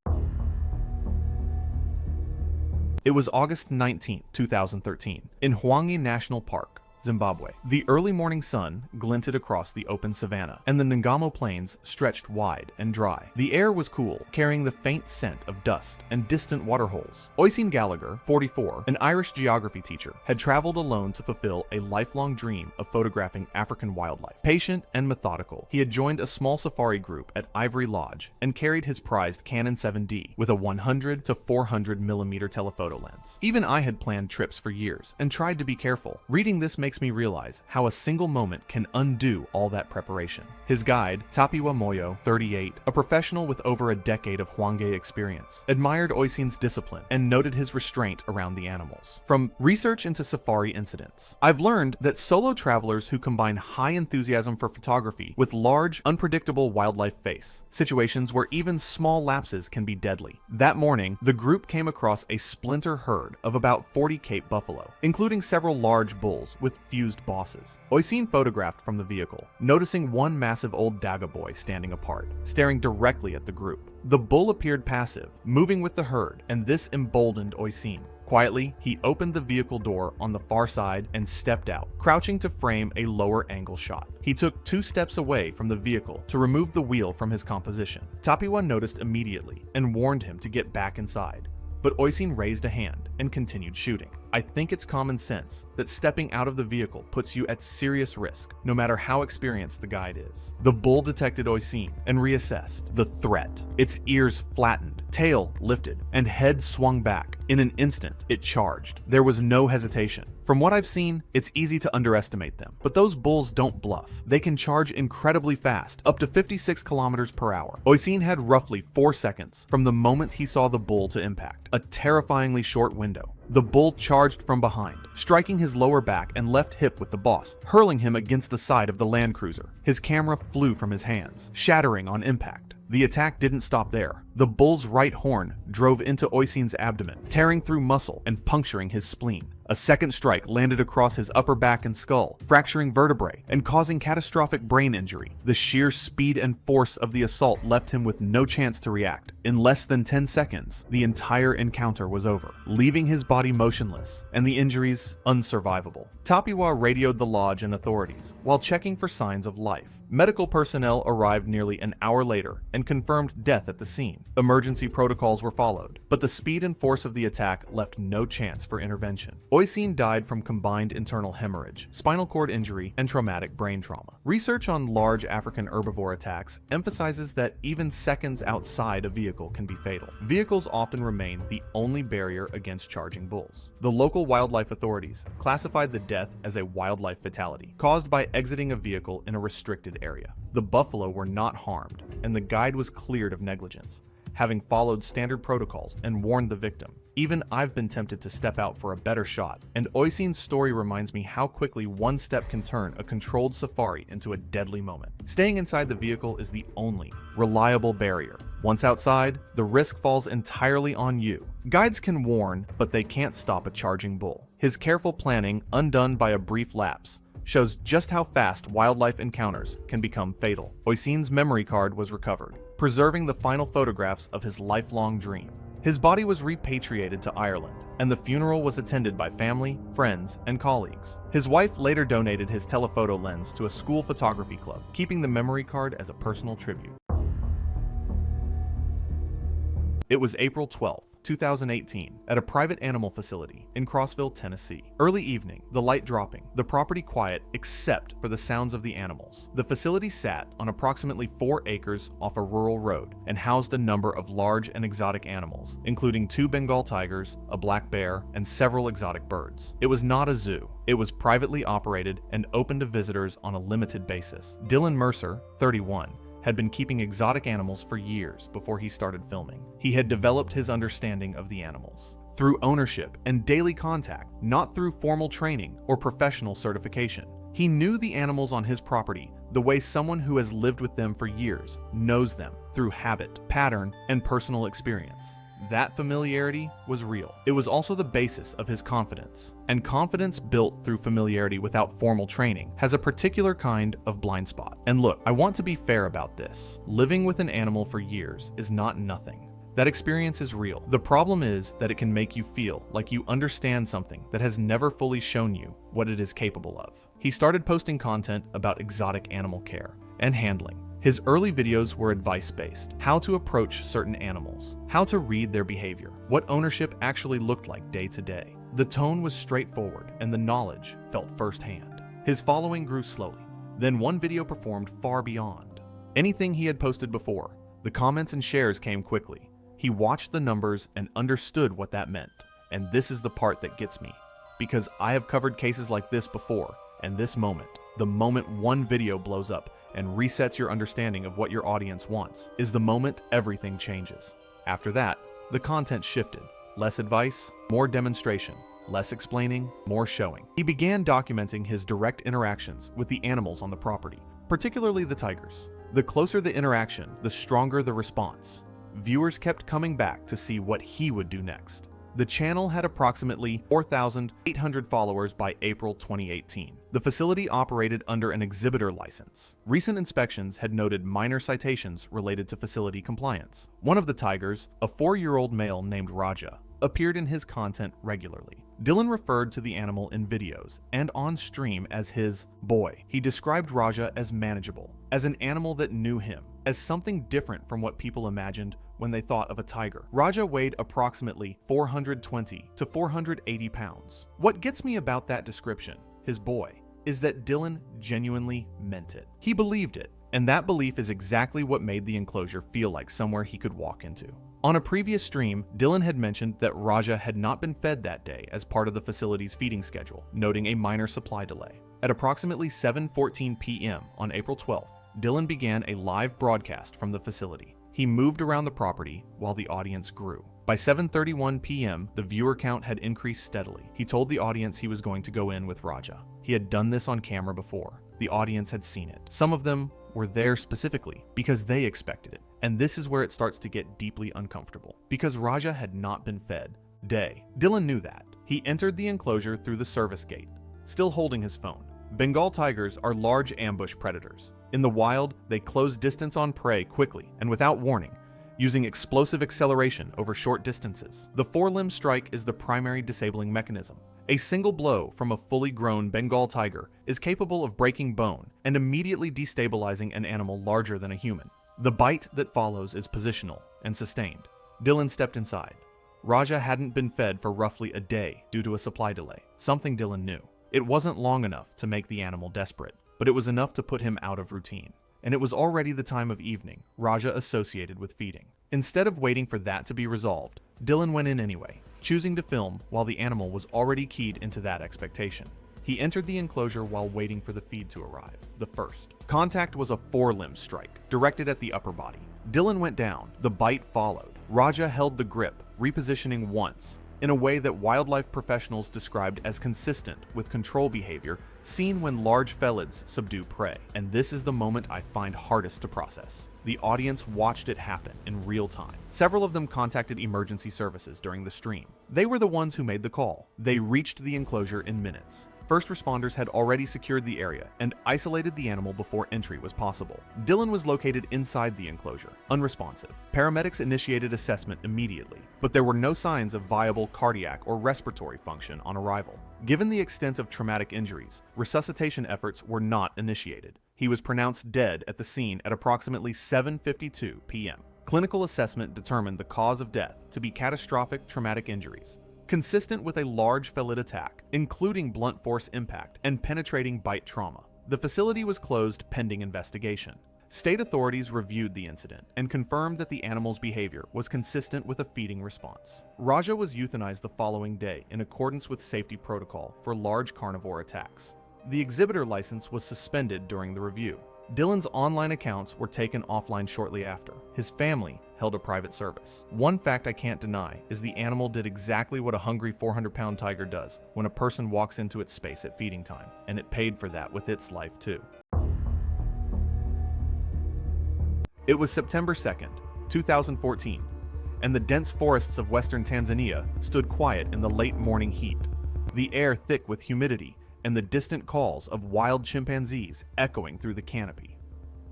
It was August 19, 2013, in Hwange National Park, Zimbabwe. The early morning sun glinted across the open savanna, and the Ngamo Plains stretched wide and dry. The air was cool, carrying the faint scent of dust and distant waterholes. Oisin Gallagher, 44, an Irish geography teacher, had traveled alone to fulfill a lifelong dream of photographing African wildlife. Patient and methodical, he had joined a small safari group at Ivory Lodge and carried his prized Canon 7D with a 100 to 400 millimeter telephoto lens. Even I had planned trips for years and tried to be careful. Reading this makes me realize how a single moment can undo all that preparation. His guide, Tapiwa Moyo, 38, a professional with over a decade of Hwange experience, admired Oisin's discipline and noted his restraint around the animals. From research into safari incidents, I've learned that solo travelers who combine high enthusiasm for photography with large, unpredictable wildlife face situations where even small lapses can be deadly. That morning, the group came across a splinter herd of about 40 Cape buffalo, including several large bulls with fused bosses. Oisin photographed from the vehicle, noticing one massive old Dagoboi standing apart, staring directly at the group. The bull appeared passive, moving with the herd, and this emboldened Oisin. Quietly, he opened the vehicle door on the far side and stepped out, crouching to frame a lower angle shot. He took 2 steps away from the vehicle to remove the wheel from his composition. Tapiwa noticed immediately and warned him to get back inside, but Oisin raised a hand and continued shooting. I think it's common sense that stepping out of the vehicle puts you at serious risk, no matter how experienced the guide is. The bull detected Oisin and reassessed the threat. Its ears flattened, tail lifted, and head swung back. In an instant, it charged. There was no hesitation. From what I've seen, it's easy to underestimate them, but those bulls don't bluff. They can charge incredibly fast, up to 56 kilometers per hour. Oisin had roughly 4 seconds from the moment he saw the bull to impact, a terrifyingly short window. The bull charged from behind, striking his lower back and left hip with the boss, hurling him against the side of the Land Cruiser. His camera flew from his hands, shattering on impact. The attack didn't stop there. The bull's right horn drove into Oisin's abdomen, tearing through muscle and puncturing his spleen. A second strike landed across his upper back and skull, fracturing vertebrae and causing catastrophic brain injury. The sheer speed and force of the assault left him with no chance to react. In less than 10 seconds, the entire encounter was over, leaving his body motionless and the injuries unsurvivable. Tapiwa radioed the lodge and authorities while checking for signs of life. Medical personnel arrived nearly an hour later and confirmed death at the scene. Emergency protocols were followed, but the speed and force of the attack left no chance for intervention. Oisin died from combined internal hemorrhage, spinal cord injury, and traumatic brain trauma. Research on large African herbivore attacks emphasizes that even seconds outside a vehicle can be fatal. Vehicles often remain the only barrier against charging bulls. The local wildlife authorities classified the death as a wildlife fatality, caused by exiting a vehicle in a restricted area. The buffalo were not harmed, and the guide was cleared of negligence, having followed standard protocols and warned the victim. Even I've been tempted to step out for a better shot, and Oisin's story reminds me how quickly one step can turn a controlled safari into a deadly moment. Staying inside the vehicle is the only reliable barrier. Once outside, the risk falls entirely on you. Guides can warn, but they can't stop a charging bull. His careful planning, undone by a brief lapse, shows just how fast wildlife encounters can become fatal. Oisin's memory card was recovered, preserving the final photographs of his lifelong dream. His body was repatriated to Ireland, and the funeral was attended by family, friends, and colleagues. His wife later donated his telephoto lens to a school photography club, keeping the memory card as a personal tribute. It was April 12th, 2018, at a private animal facility in Crossville, Tennessee. Early evening, the light dropping, the property quiet except for the sounds of the animals. The facility sat on approximately 4 acres off a rural road and housed a number of large and exotic animals, including 2 Bengal tigers, a black bear, and several exotic birds. It was not a zoo. It was privately operated and open to visitors on a limited basis. Dylan Mercer, 31, had been keeping exotic animals for years before he started filming. He had developed his understanding of the animals through ownership and daily contact, not through formal training or professional certification. He knew the animals on his property the way someone who has lived with them for years knows them, through habit, pattern, and personal experience. That familiarity was real. It was also the basis of his confidence. And confidence built through familiarity without formal training has a particular kind of blind spot. And look, I want to be fair about this. Living with an animal for years is not nothing. That experience is real. The problem is that it can make you feel like you understand something that has never fully shown you what it is capable of. He started posting content about exotic animal care and handling. His early videos were advice-based, how to approach certain animals, how to read their behavior, what ownership actually looked like day to day. The tone was straightforward and the knowledge felt firsthand. His following grew slowly. Then one video performed far beyond anything he had posted before. The comments and shares came quickly. He watched the numbers and understood what that meant. And this is the part that gets me, because I have covered cases like this before, and this moment, the moment one video blows up and resets your understanding of what your audience wants, is the moment everything changes. After that, the content shifted. Less advice, more demonstration. Less explaining, more showing. He began documenting his direct interactions with the animals on the property, particularly the tigers. The closer the interaction, the stronger the response. Viewers kept coming back to see what he would do next. The channel had approximately 4,800 followers by April 2018. The facility operated under an exhibitor license. Recent inspections had noted minor citations related to facility compliance. One of the tigers, a 4-year-old male named Raja, appeared in his content regularly. Dylan referred to the animal in videos and on stream as his boy. He described Raja as manageable, as an animal that knew him, as something different from what people imagined when they thought of a tiger. Raja weighed approximately 420 to 480 pounds. What gets me about that description, his boy, is that Dylan genuinely meant it. He believed it, and that belief is exactly what made the enclosure feel like somewhere he could walk into. On a previous stream, Dylan had mentioned that Raja had not been fed that day as part of the facility's feeding schedule, noting a minor supply delay. At approximately 7:14 p.m. on April 12th, Dylan began a live broadcast from the facility. He moved around the property while the audience grew. By 7:31 p.m., the viewer count had increased steadily. He told the audience he was going to go in with Raja. He had done this on camera before. The audience had seen it. Some of them were there specifically because they expected it. And this is where it starts to get deeply uncomfortable. Because Raja had not been fed. Dylan knew that. He entered the enclosure through the service gate, still holding his phone. Bengal tigers are large ambush predators. In the wild, they close distance on prey quickly and without warning, using explosive acceleration over short distances. The forelimb strike is the primary disabling mechanism. A single blow from a fully grown Bengal tiger is capable of breaking bone and immediately destabilizing an animal larger than a human. The bite that follows is positional and sustained. Dylan stepped inside. Raja hadn't been fed for roughly a day due to a supply delay, something Dylan knew. It wasn't long enough to make the animal desperate, but it was enough to put him out of routine. And it was already the time of evening Raja associated with feeding. Instead of waiting for that to be resolved, Dylan went in anyway, choosing to film while the animal was already keyed into that expectation. He entered the enclosure while waiting for the feed to arrive, the first. Contact was a forelimb strike, directed at the upper body. Dylan went down, the bite followed. Raja held the grip, repositioning once, in a way that wildlife professionals described as consistent with control behavior seen when large felids subdue prey. And this is the moment I find hardest to process. The audience watched it happen in real time. Several of them contacted emergency services during the stream. They were the ones who made the call. They reached the enclosure in minutes. First responders had already secured the area and isolated the animal before entry was possible. Dylan was located inside the enclosure, unresponsive. Paramedics initiated assessment immediately, but there were no signs of viable cardiac or respiratory function on arrival. Given the extent of traumatic injuries, resuscitation efforts were not initiated. He was pronounced dead at the scene at approximately 7:52 p.m. Clinical assessment determined the cause of death to be catastrophic traumatic injuries, consistent with a large felid attack, including blunt force impact and penetrating bite trauma. The facility was closed pending investigation. State authorities reviewed the incident and confirmed that the animal's behavior was consistent with a feeding response. Raja was euthanized the following day in accordance with safety protocol for large carnivore attacks. The exhibitor license was suspended during the review. Dylan's online accounts were taken offline shortly after. His family held a private service. One fact I can't deny is the animal did exactly what a hungry 400-pound tiger does when a person walks into its space at feeding time, and it paid for that with its life too. It was September 2nd, 2014, and the dense forests of western Tanzania stood quiet in the late morning heat, the air thick with humidity and the distant calls of wild chimpanzees echoing through the canopy.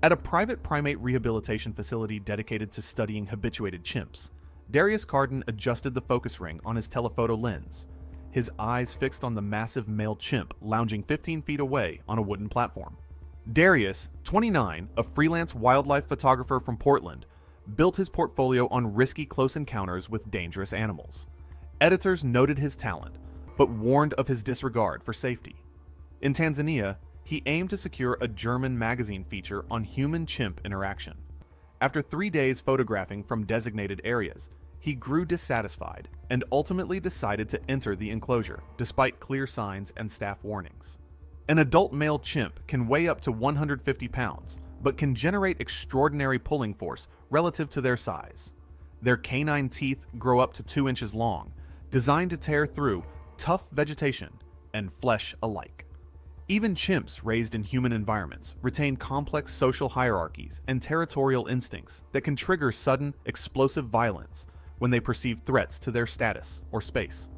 At a private primate rehabilitation facility dedicated to studying habituated chimps, Darius Carden adjusted the focus ring on his telephoto lens, his eyes fixed on the massive male chimp lounging 15 feet away on a wooden platform. Darius, 29, a freelance wildlife photographer from Portland, built his portfolio on risky close encounters with dangerous animals. Editors noted his talent, but warned of his disregard for safety. In Tanzania, he aimed to secure a German magazine feature on human-chimp interaction. After 3 days photographing from designated areas, he grew dissatisfied and ultimately decided to enter the enclosure, despite clear signs and staff warnings. An adult male chimp can weigh up to 150 pounds, but can generate extraordinary pulling force relative to their size. Their canine teeth grow up to 2 inches long, designed to tear through tough vegetation and flesh alike. Even chimps raised in human environments retain complex social hierarchies and territorial instincts that can trigger sudden, explosive violence when they perceived threats to their status or space.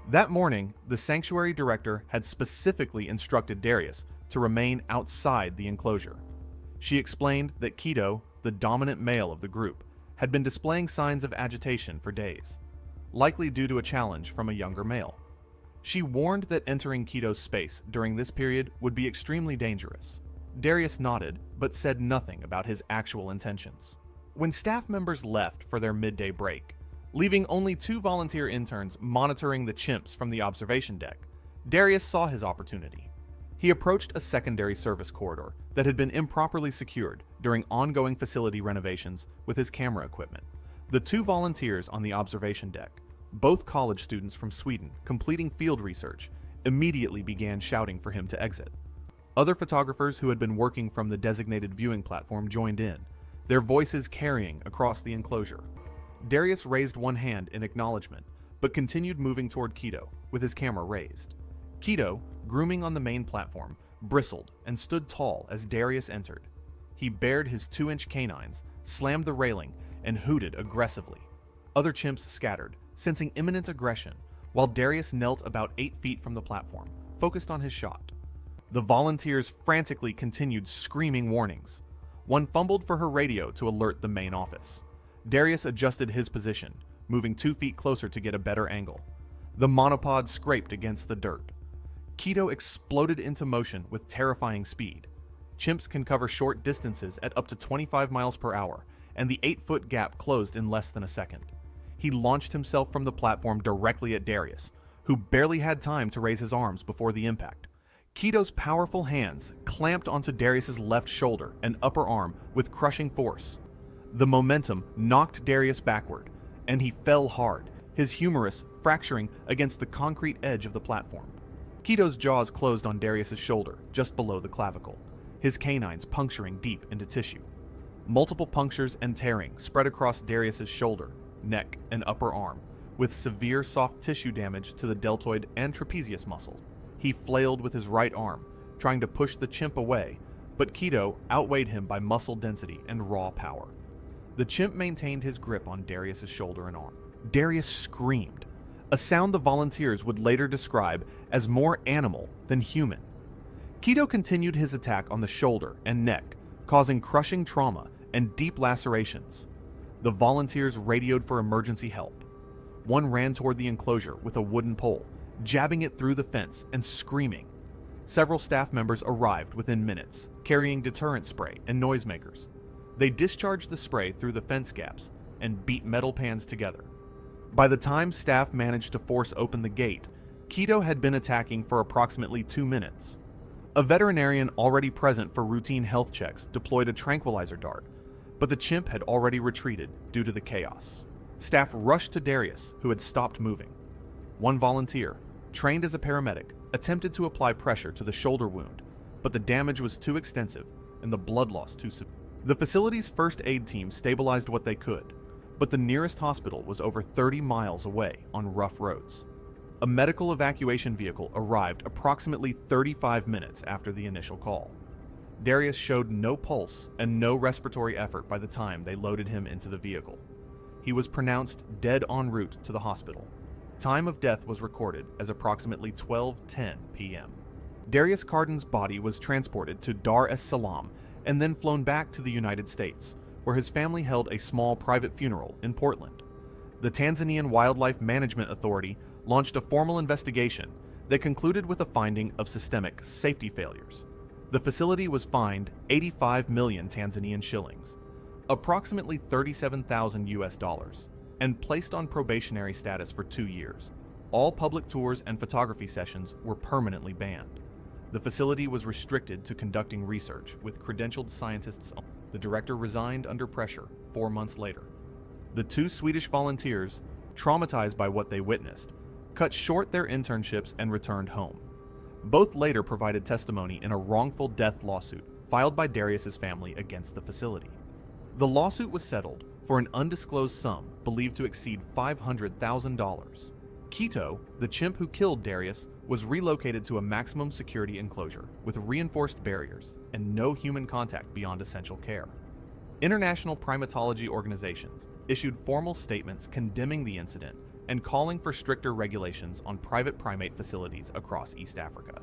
That morning, the sanctuary director had specifically instructed Darius to remain outside the enclosure. She explained that Keto, the dominant male of the group, had been displaying signs of agitation for days, likely due to a challenge from a younger male. She warned that entering Keto's space during this period would be extremely dangerous. Darius nodded, but said nothing about his actual intentions. When staff members left for their midday break, leaving only 2 volunteer interns monitoring the chimps from the observation deck, Darius saw his opportunity. He approached a secondary service corridor that had been improperly secured during ongoing facility renovations with his camera equipment. The 2 volunteers on the observation deck, both college students from Sweden completing field research, immediately began shouting for him to exit. Other photographers who had been working from the designated viewing platform joined in, their voices carrying across the enclosure. Darius raised one hand in acknowledgement, but continued moving toward Keto with his camera raised. Keto, grooming on the main platform, bristled and stood tall as Darius entered. He bared his 2-inch canines, slammed the railing, and hooted aggressively. Other chimps scattered, sensing imminent aggression, while Darius knelt about 8 feet from the platform, focused on his shot. The volunteers frantically continued screaming warnings. One fumbled for her radio to alert the main office. Darius adjusted his position, moving 2 feet closer to get a better angle. The monopod scraped against the dirt. Keto exploded into motion with terrifying speed. Chimps can cover short distances at up to 25 miles per hour, and the 8-foot gap closed in less than a second. He launched himself from the platform directly at Darius, who barely had time to raise his arms before the impact. Keto's powerful hands clamped onto Darius's left shoulder and upper arm with crushing force. The momentum knocked Darius backward, and he fell hard, his humerus fracturing against the concrete edge of the platform. Keto's jaws closed on Darius's shoulder, just below the clavicle, his canines puncturing deep into tissue. Multiple punctures and tearing spread across Darius's shoulder, neck, and upper arm, with severe soft tissue damage to the deltoid and trapezius muscles. He flailed with his right arm, trying to push the chimp away, but Keto outweighed him by muscle density and raw power. The chimp maintained his grip on Darius's shoulder and arm. Darius screamed, a sound the volunteers would later describe as more animal than human. Keto continued his attack on the shoulder and neck, causing crushing trauma and deep lacerations. The volunteers radioed for emergency help. One ran toward the enclosure with a wooden pole, jabbing it through the fence and screaming. Several staff members arrived within minutes, carrying deterrent spray and noisemakers. They discharged the spray through the fence gaps and beat metal pans together. By the time staff managed to force open the gate, Keto had been attacking for approximately 2 minutes. A veterinarian already present for routine health checks deployed a tranquilizer dart, but the chimp had already retreated due to the chaos. Staff rushed to Darius, who had stopped moving. One volunteer, trained as a paramedic, attempted to apply pressure to the shoulder wound, but the damage was too extensive and the blood loss too severe. The facility's first aid team stabilized what they could, but the nearest hospital was over 30 miles away on rough roads. A medical evacuation vehicle arrived approximately 35 minutes after the initial call. Darius showed no pulse and no respiratory effort by the time they loaded him into the vehicle. He was pronounced dead en route to the hospital. Time of death was recorded as approximately 12:10 p.m. Darius Carden's body was transported to Dar es Salaam and then flown back to the United States, where his family held a small private funeral in Portland. The Tanzanian Wildlife Management Authority launched a formal investigation that concluded with a finding of systemic safety failures. The facility was fined 85 million Tanzanian shillings, approximately $37,000 US, and placed on probationary status for 2 years. All public tours and photography sessions were permanently banned. The facility was restricted to conducting research with credentialed scientists. The director resigned under pressure 4 months later. The 2 Swedish volunteers, traumatized by what they witnessed, cut short their internships and returned home. Both later provided testimony in a wrongful death lawsuit filed by Darius's family against the facility. The lawsuit was settled for an undisclosed sum believed to exceed $500,000. Keto, the chimp who killed Darius, was relocated to a maximum security enclosure with reinforced barriers and no human contact beyond essential care. International primatology organizations issued formal statements condemning the incident and calling for stricter regulations on private primate facilities across East Africa.